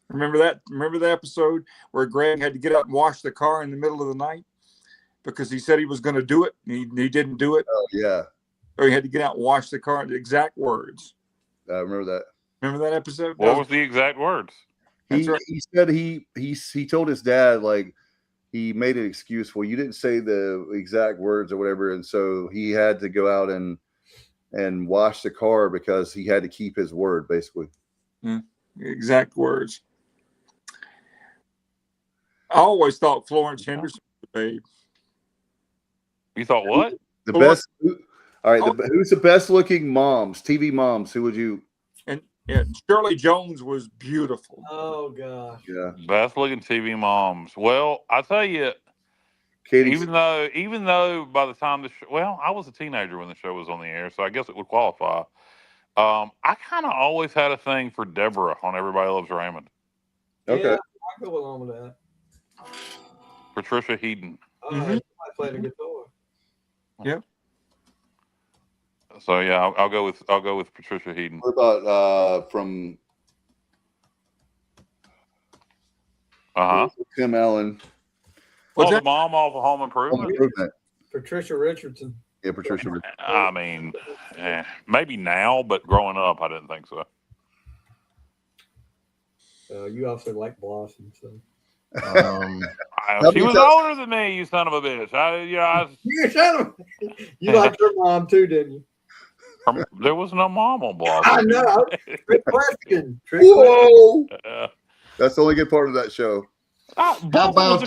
Remember that? Remember the episode where Greg had to get up and wash the car in the middle of the night because he said he was going to do it. He didn't do it. Oh, yeah. Or he had to get out and wash the car. The exact words. I remember that. Remember that episode? What was the exact words? He said he told his dad, like, he made an excuse. Well, you didn't say the exact words or whatever, and so he had to go out and wash the car because he had to keep his word, basically. Exact words. I always thought Florence Henderson was a babe. You thought what? The best. All right. Who's the best looking moms? TV moms. Who would you? And Shirley Jones was beautiful. Oh gosh. Yeah. Best looking TV moms. Well, I tell you, Katie. even though by the time I was a teenager when the show was on the air, so I guess it would qualify. I kind of always had a thing for Deborah on Everybody Loves Raymond. Okay. Yeah, I go along with that. Patricia Heaton. Oh, I played the guitar. Yep. So yeah, I'll go with Patricia Heaton. What about from Tim Allen? What's the that? mom off of Home Improvement? Patricia Richardson. Yeah, Patricia Richardson. I mean, maybe now, but growing up, I didn't think so. You also like Blossom, so. She was older than me, you son of a bitch. You liked her mom too, didn't you? There was no mom on Blossom. I know. Trick question. Whoa! That's the only good part of that show. How about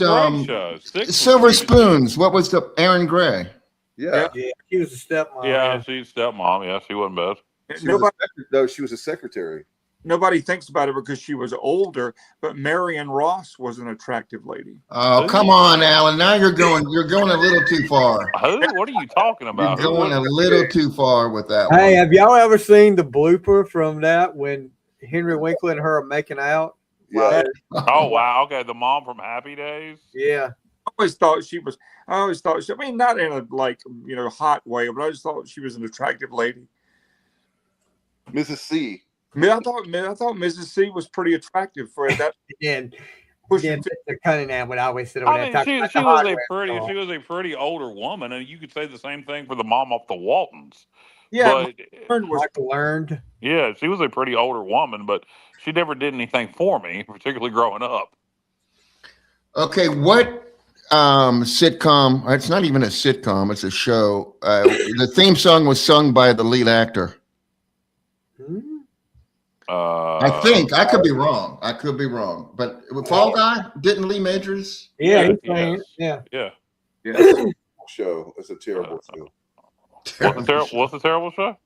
Silver Spoons? What was the Aaron Gray? Yeah. She was a stepmom. Yeah, she's stepmom. Yeah, she wasn't bad. She was a secretary. Nobody thinks about it because she was older, but Marion Ross was an attractive lady. Oh, come on, Alan. Now you're going a little too far. Who? What are you talking about? You're going a little too far with that one. Hey, have y'all ever seen the blooper from that when Henry Winkler and her are making out? Yeah. Oh wow. Okay, the mom from Happy Days. Yeah. I always thought she, I mean, not in a hot way, but I just thought she was an attractive lady. Mrs. C. I thought Mrs. C was pretty attractive for that. And Mr. Cunningham would always sit over I there. mean, she was a pretty older woman, and you could say the same thing for the mom off the Waltons. Yeah, Michael learned. Yeah, she was a pretty older woman, but she never did anything for me, particularly growing up. Okay, what sitcom? It's not even a sitcom; it's a show. The theme song was sung by the lead actor. I think I could be wrong. But Fall Guy didn't Lee Majors? Yeah. Show. It's a terrible show. What's the terrible show?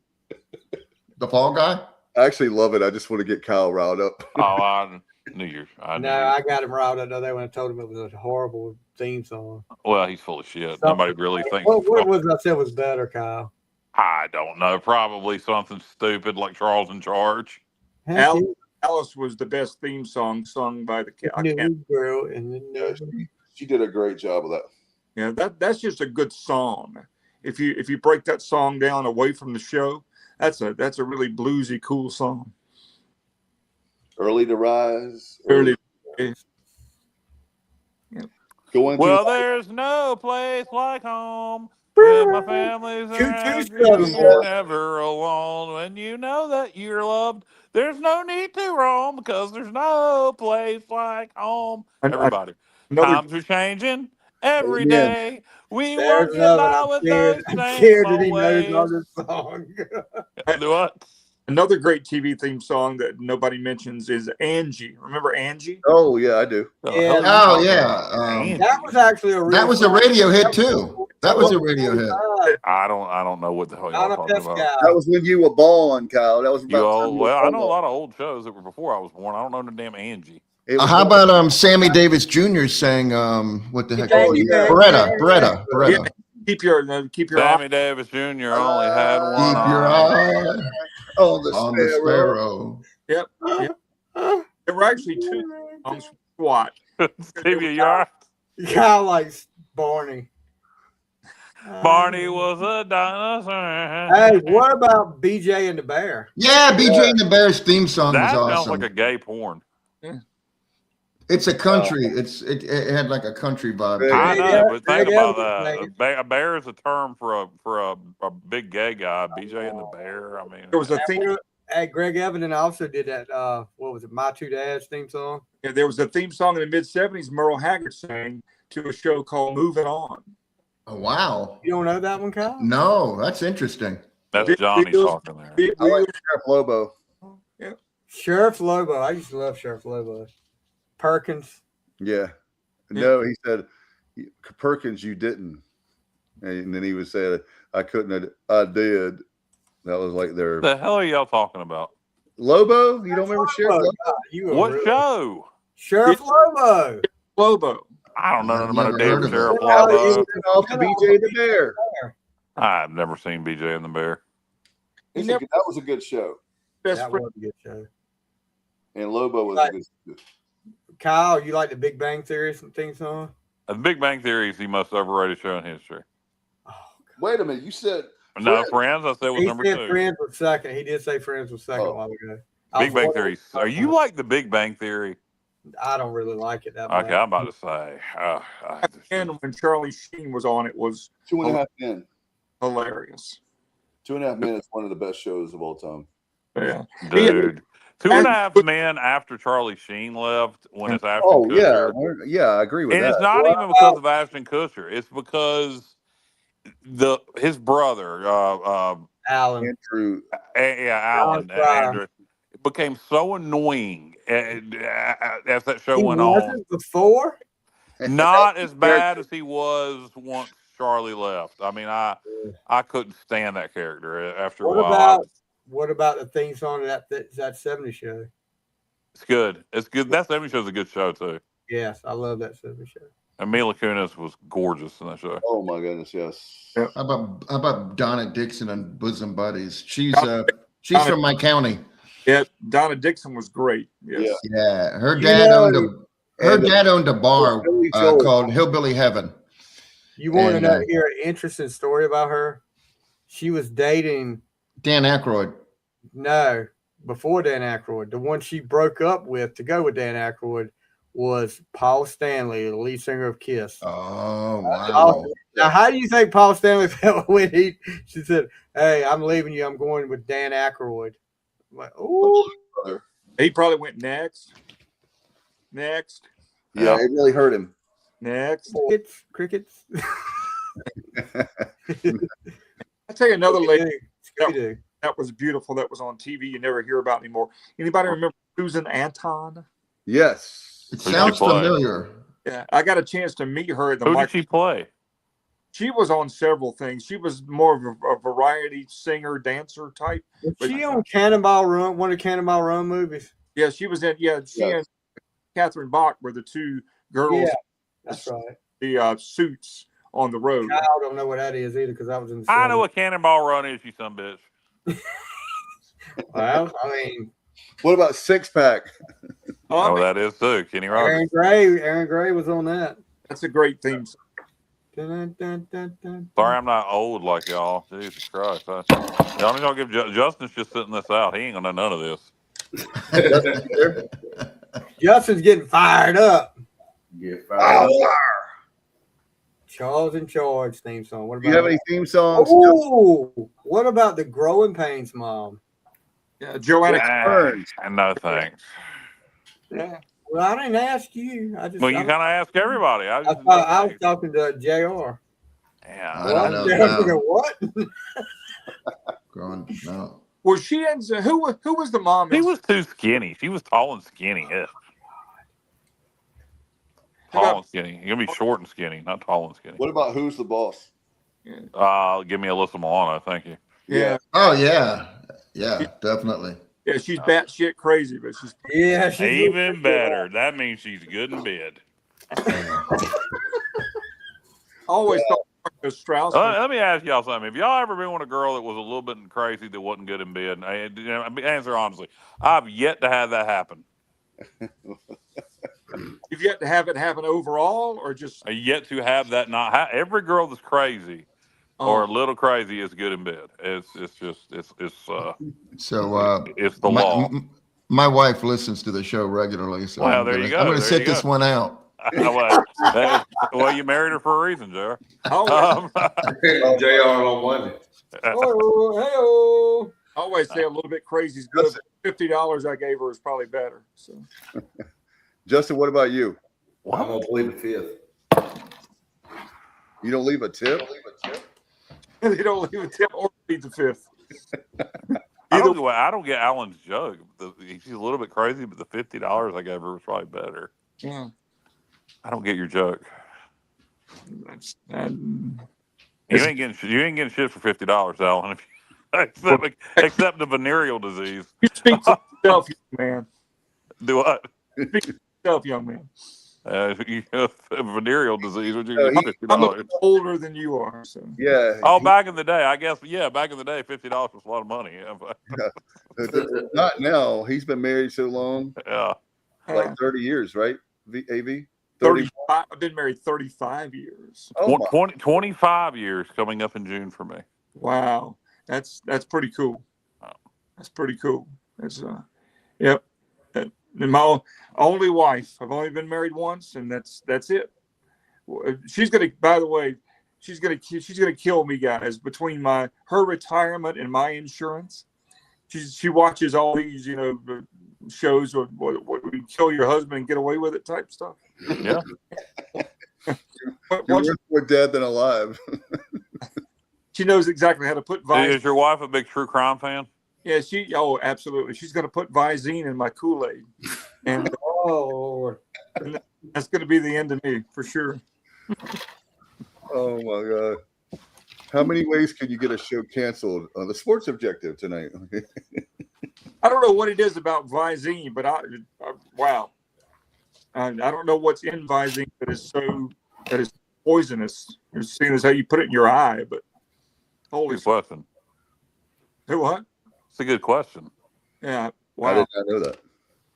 The Fall Guy. I actually love it. I just want to get Kyle riled up. I knew you. I got him riled up the other day when I told him it was a horrible theme song. Well, he's full of shit. Nobody really thinks. What was I said was better, Kyle? I don't know. Probably something stupid like Charles in Charge. Alice was the best theme song sung by the new girl, and she did a great job of that. Yeah, that's just a good song. If you break that song down away from the show, that's a really bluesy, cool song. Early to rise. Early. Yeah. Well, there's no place like home. When my family's around, you're never alone. When you know that you're loved, there's no need to roam because there's no place like home. Everybody, times are changing every day. We won't get by with those same old ways. What? Another great TV theme song that nobody mentions is Angie. Remember Angie? Oh yeah, I do. Yeah. Oh yeah. That was actually that was a radio hit too. That was a radio hit. I don't know what the hell you're talking about. That was when you were born, Kyle. That was about. I know a lot of old shows that were before I was born. I don't know the damn Angie. It was How about Sammy Davis Jr. saying what the heck? Beretta. Yeah, keep your Sammy Davis Jr. only had one Keep your eye. eye on the on the sparrow. Yep. There were actually two songs from SWAT. Stevie, you all right? Kyle likes Barney. Barney was a dinosaur. Hey, what about BJ and the Bear? Yeah, BJ and the Bears theme song That was sounds awesome. like a gay porn. It's a country. It had like a country vibe. to I it. know, but think Greg about Evans, that. A bear is a term for a big gay guy. BJ and the Bear. I mean, There was a theme. Hey, Greg Evans also did that. What was it? My Two Dads theme song. Yeah, there was a theme song in the mid-'70s. Merle Haggard sang to a show called "Moving On." Oh, wow. You don't know that one, Kyle? No, that's interesting. that's Johnny talking there. I like Sheriff Lobo. Sheriff Lobo. I used to love Sheriff Lobo. Perkins. Yeah. No, he said, Perkins, you didn't. And then he was saying, I couldn't. I did. That was like their. What the hell are y'all talking about? Lobo? You don't remember Sheriff Lobo? God, What show? Sheriff Lobo. Lobo. I don't know I've nothing about never David heard of Sheriff it. Lobo. Off to BJ the Bear. I've never seen BJ and the Bear. That was a good show. Best That friend. was a good show. And Lobo was Like- a good. Kyle, you like the Big Bang Theory theme song? The Big Bang Theory is the most overrated show in history. Wait a minute. You said. No, Friends, I said was He number said 2. Friends was second. He did say Friends was second Oh. a while ago. I Big was Bang wondering- Theory. Are you like the Big Bang Theory? I don't really like it that much. Okay, I'm about to say. And when Charlie Sheen was on, it was 2.5 Men. hilarious. 2.5 Men is one of the best shows of all time. Yeah, Dude. 2.5 Men after Charlie Sheen left when it's Ashton Oh, Kutcher. yeah. Yeah, I agree with And that. it's not even because of Ashton Kutcher. It's because his brother, Alan. Andrew. Alan, Pryor. Andrew, it became so annoying as that show He went on. wasn't before? Not as bad as he was once Charlie left. I mean, I couldn't stand that character after a while. What about the theme song of that 70s show? It's good. It's good. That 70 show's a good show too. Yes, I love that 70s show. And Mila Kunis was gorgeous in that show. Oh my goodness, yes. How about Donna Dixon and Bosom Buddies? She's from my county. Yeah, Donna Dixon was great. Yes. Yeah, her dad owned a bar called Hillbilly Heaven. You want And, to hear an interesting story about her? She was dating Dan Aykroyd. No, before Dan Aykroyd. The one she broke up with to go with Dan Aykroyd was Paul Stanley, the lead singer of Kiss. Oh, wow. Now, how do you think Paul Stanley felt when she said, "Hey, I'm leaving you. I'm going with Dan Aykroyd"? I'm like, ooh. He probably went next. Next. Yeah, it really hurt him. Next. Crickets. I'll tell you another lady Scooby-Doo. that was beautiful that was on TV you never hear about anymore. Anybody remember Susan Anton? Yes. It sounds familiar. Yeah, I got a chance to meet her at the Who did she play? She was on several things. She was more of a variety singer, dancer type. Was she on Cannonball Run, one of the Cannonball Run movies? Yeah, she was in. Yeah, she and Catherine Bach were the two girls. Yeah, that's right. The suits on the road. I don't know what that is either because I was in the I know what Cannonball Run is, you son of a bitch. Well, I mean, what about Six Pack? Oh, that is too. Kenny Rogers. Aaron Gray was on that. That's a great theme song. Dun, dun, dun, dun, Sorry, I'm not old like y'all. Jesus Christ. Y'all need to give Justin's just sitting this out. He ain't gonna know none of this. Justin's getting fired up. Get fired up. Charles in Charge theme song. What about Do you have any theme songs? Oh, what about the Growing Pains mom? Yeah, Joanna Burns. No thanks. Yeah. Well, I didn't ask you. Well, you kind of ask everybody. I was talking to JR. Yeah. I don't know. What? No. Was she in? Who was the mom? She was too skinny. She was tall and skinny. Yeah. Tall and skinny. You're gonna be short and skinny, not tall and skinny. What about Who's the Boss? Give me Alyssa Milano, thank you. Yeah. Oh, yeah. Yeah, definitely. Yeah, she's batshit crazy, but she's Yeah, she's Even better. That means she's good in bed. always thought Marcus Strauss was Let me ask y'all something. Have y'all ever been with a girl that was a little bit crazy that wasn't good in bed? Answer honestly. I've yet to have that happen. you've yet to have it happen overall, or just I've yet to have that not every girl that's crazy or a little crazy is good in bed. It's So it's the law. my wife listens to the show regularly, so Well, there you go. I'm gonna There sit you go. this one out. Well, you married her for a reason, Jar. always, JR on Monday. Oh, always say a little bit crazy is good. $50 I gave her is probably better. So, Justin, what about you? I'm gonna plead the fifth. You don't leave a tip? they don't leave a tip or plead the fifth. I don't get Alan's joke. She's a little bit crazy, but the $50 I gave her was probably better. Yeah, I don't get your joke. and You ain't getting shit for $50, Alan. Except the venereal disease. you speak for yourself, young man. Do what? Speak for yourself, young man. Venereal disease. Would you get I'm a $50? bit older than you are, so Yeah. Oh, back in the day, I guess. Yeah, back in the day, $50 was a lot of money. Not now. He's been married so long, Yeah. like 30 years, right? AV? 35. I've been married 35 years. Oh, my. 25 years coming up in June for me. Wow, that's pretty cool. Oh. That's pretty cool. That's yep. And my only wife. I've only been married once, and that's it. She's gonna. By the way, she's gonna kill me, guys. Between her retirement and my insurance, she watches all these shows with what you kill your husband and get away with it type stuff. Yeah. You're more dead than alive. She knows exactly how to put Visine. Is your wife a big true crime fan? Yeah, absolutely. She's going to put Visine in my Kool-Aid. And, and that's going to be the end of me, for sure. Oh, my God. How many ways can you get a show canceled on the Sports Objective tonight? I don't know what it is about Visine, but wow. I don't know what's in Visine that is poisonous. You're seeing as how you put it in your eye, but holy Good question. Hey, what? It's a good question. Yeah. Wow. I did not know that.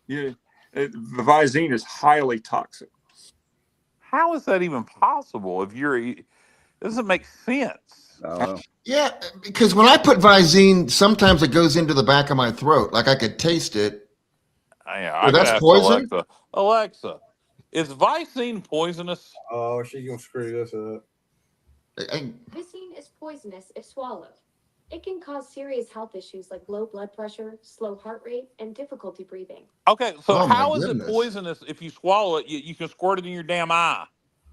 Yeah. The Visine is highly toxic. How is that even possible? It doesn't make sense. I don't know. Yeah, because when I put Visine, sometimes it goes into the back of my throat. Like I could taste it. Yeah, that's poison? Alexa, is Visine poisonous? Oh, she's gonna screw this up. Visine is poisonous if swallowed. It can cause serious health issues like low blood pressure, slow heart rate, and difficulty breathing. Okay, so Oh, my how is it goodness. poisonous if you swallow it? You can squirt it in your damn eye.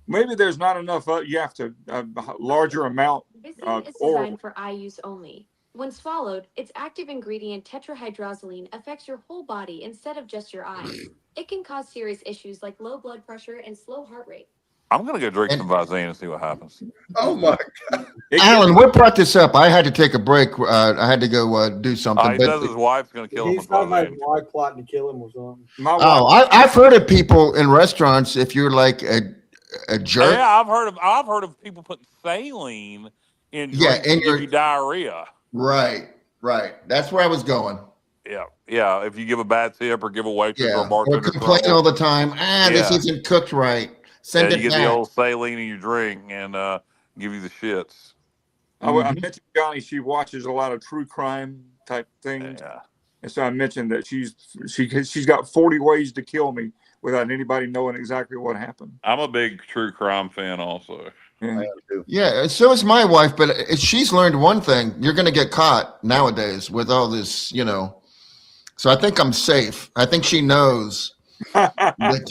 Maybe there's not enough. You have to a larger amount. Visine is designed for eye use only. When swallowed, its active ingredient tetrahydrozoline affects your whole body instead of just your eyes. It can cause serious issues like low blood pressure and slow heart rate. I'm gonna go drink some Visine and see what happens. Oh, my God. Alan, what brought this up? I had to take a break. I had to go do something. He says his wife's gonna kill him He's with talking about Visine. his wife plotting to kill him or something. I've heard of people in restaurants, if you're like a jerk. Yeah, I've heard of people putting saline in drinks to give you diarrhea. Right. That's where I was going. Yeah. If you give a bad tip or give a waitress or a Or bartender complain all the time. This isn't cooked right. Send you it get back. the old saline in your drink and give you the shits. I mentioned Johnny. She watches a lot of true crime type things. Yeah. And so I mentioned that she's got 40 ways to kill me without anybody knowing exactly what happened. I'm a big true crime fan also. Yeah, so is my wife, but she's learned one thing. You're going to get caught nowadays with all this, So I think I'm safe. I think she knows that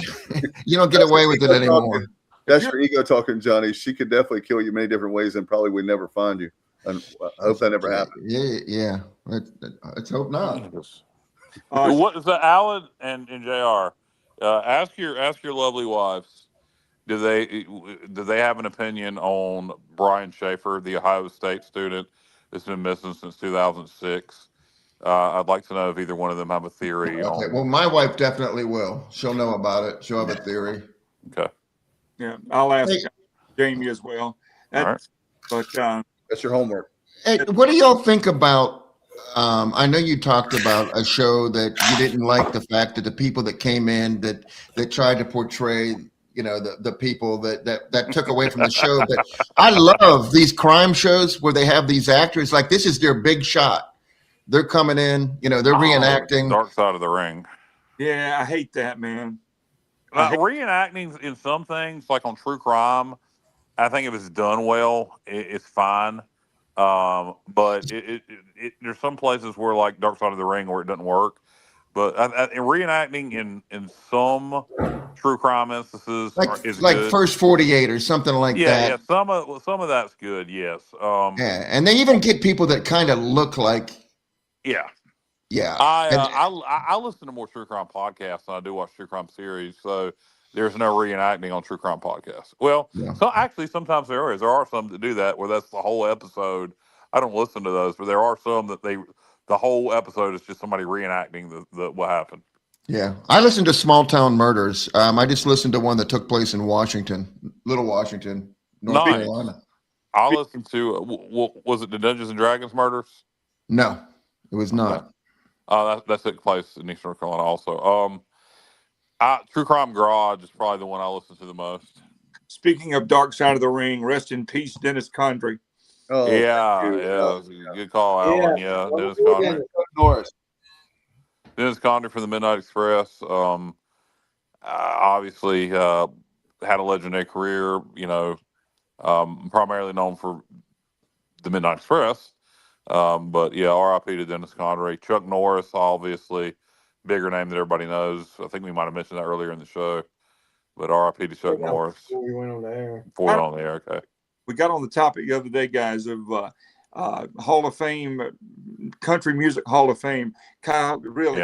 you don't get away with it anymore. That's your ego talking, Johnny. She could definitely kill you many different ways and probably would never find you. And I hope that never happens. Yeah. Let's hope not. What is that, Alan and JR? Ask your lovely wives. Do they have an opinion on Brian Schaefer, the Ohio State student that's been missing since 2006? I'd like to know if either one of them have a theory Okay. on. Well, my wife definitely will. She'll know about it. She'll have a theory. Okay. Yeah, I'll ask Hey. Jamie as well. All right. But That's your homework. Hey, what do y'all think about? I know you talked about a show that you didn't like the fact that the people that came in that tried to portray, the people that took away from the show. But I love these crime shows where they have these actors like this is their big shot. They're coming in, they're reenacting. Dark Side of the Ring. yeah, I hate that, man. I hate- Reenacting in some things, like on true crime, I think if it's done well, it's fine. But there's some places where, like Dark Side of the Ring, where it doesn't work. But reenacting in some true crime instances is like good. First 48 or something like that. Yeah, some of that's good. Yes. Yeah, and they even get people that kind of look like. Yeah. Yeah. I listen to more true crime podcasts than I do watch true crime series. So there's no reenacting on true crime podcasts. Well, so actually sometimes there is. There are some that do that where that's the whole episode. I don't listen to those, but there are some that the whole episode is just somebody reenacting the what happened. Yeah, I listened to Small Town Murders. I just listened to one that took place in Washington, Little Washington, North Carolina. I listened to was it the Dungeons and Dragons murders? No, it was not. That took place in Eastern North Carolina also. True Crime Garage is probably the one I listen to the most. Speaking of Dark Side of the Ring, rest in peace, Dennis Condrey. Oh, yeah. Good call, Alan. Yeah, Dennis Condrey. Norris. Dennis Condrey from the Midnight Express. Obviously had a legendary career. Primarily known for the Midnight Express. But yeah, R.I.P. to Dennis Condrey. Chuck Norris, obviously, bigger name that everybody knows. I think we might have mentioned that earlier in the show. But R.I.P. to Chuck Norris. Before we went on the air. Before we went on the air, okay. We got on the topic the other day, guys, of Hall of Fame, Country Music Hall of Fame. Kyle, really,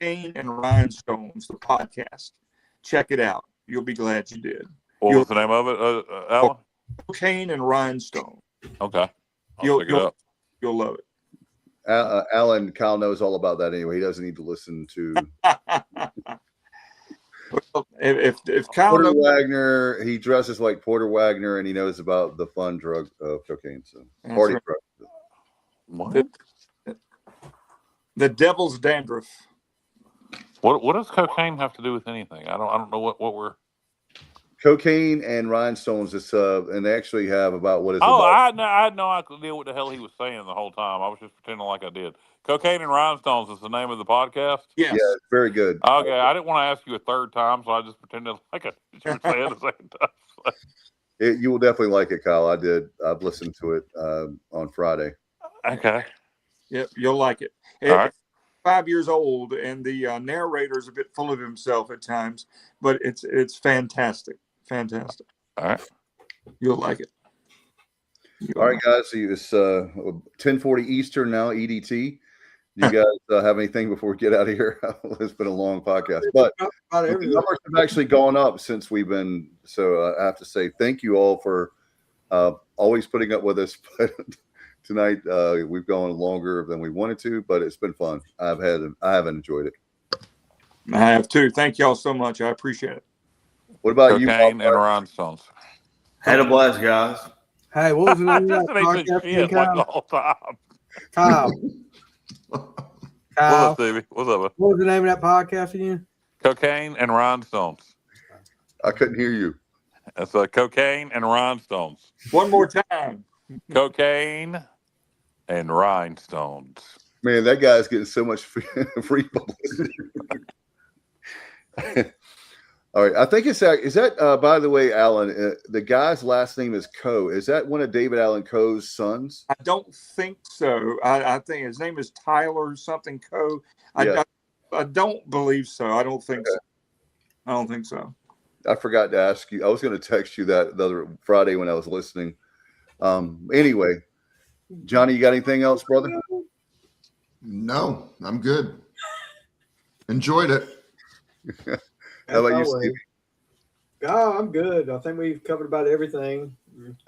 Cocaine and Rhinestones, the podcast. Check it out. You'll be glad you did. What was the name of it, Alan? Cocaine and Rhinestone. Okay. I'll check it out. You'll love it. Alan, Kyle knows all about that anyway. He doesn't need to listen to. Well, if Kyle Porter Wagner, he dresses like Porter Wagner, and he knows about the fun drug of cocaine. So party drug. What? The devil's dandruff. What does cocaine have to do with anything? I don't know what we're. Cocaine and Rhinestones. It's and they actually have about what is. I had no idea what the hell he was saying the whole time. I was just pretending like I did. Cocaine and Rhinestones is the name of the podcast. Yes. Yeah, it's very good. Okay, I didn't want to ask you a third time, so I just pretended like you were saying the second time. You will definitely like it, Kyle. I did. I've listened to it on Friday. Okay. Yep, you'll like it. All right. 5 years old, and the narrator's a bit full of himself at times, but it's fantastic. Fantastic. All right. You'll like it. All right, guys. So it's 10:40 Eastern now, EDT. You guys have anything before we get out of here? It's been a long podcast, but the numbers have actually gone up since we've been. So I have to say thank you all for always putting up with us. But tonight we've gone longer than we wanted to, but it's been fun. I have enjoyed it. I have too. Thank y'all so much. I appreciate it. What about Cocaine and Rhinestones? Had a blast, guys. Hey, what was the name of that podcast? Like the whole time. Kyle. What's up, Stevie? What's up? What was the name of that podcast again? Cocaine and Rhinestones. I couldn't hear you. That's Cocaine and Rhinestones. One more time. Cocaine and Rhinestones. Man, that guy's getting so much free publicity. All right, I think is that by the way, Alan, the guy's last name is Coe. Is that one of David Allan Coe's sons? I don't think so. I think his name is Tyler something Coe. I don't believe so. I don't think so. I don't think so. I forgot to ask you. I was going to text you that the other Friday when I was listening. Anyway, Johnny, you got anything else, brother? No, I'm good. Enjoyed it. How about you, Stevie? Oh, I'm good. I think we've covered about everything.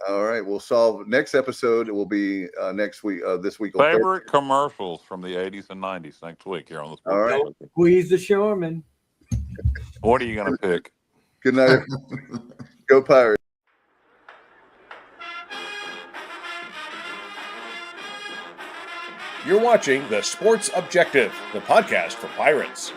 All right, we'll solve next episode. It will be next week. This week. Favorite commercials from the 80s and 90s next week here on the Sports. All right. Squeeze the Sherman. What are you going to pick? Good night. Go Pirates. You're watching The Sports Objective, the podcast for Pirates.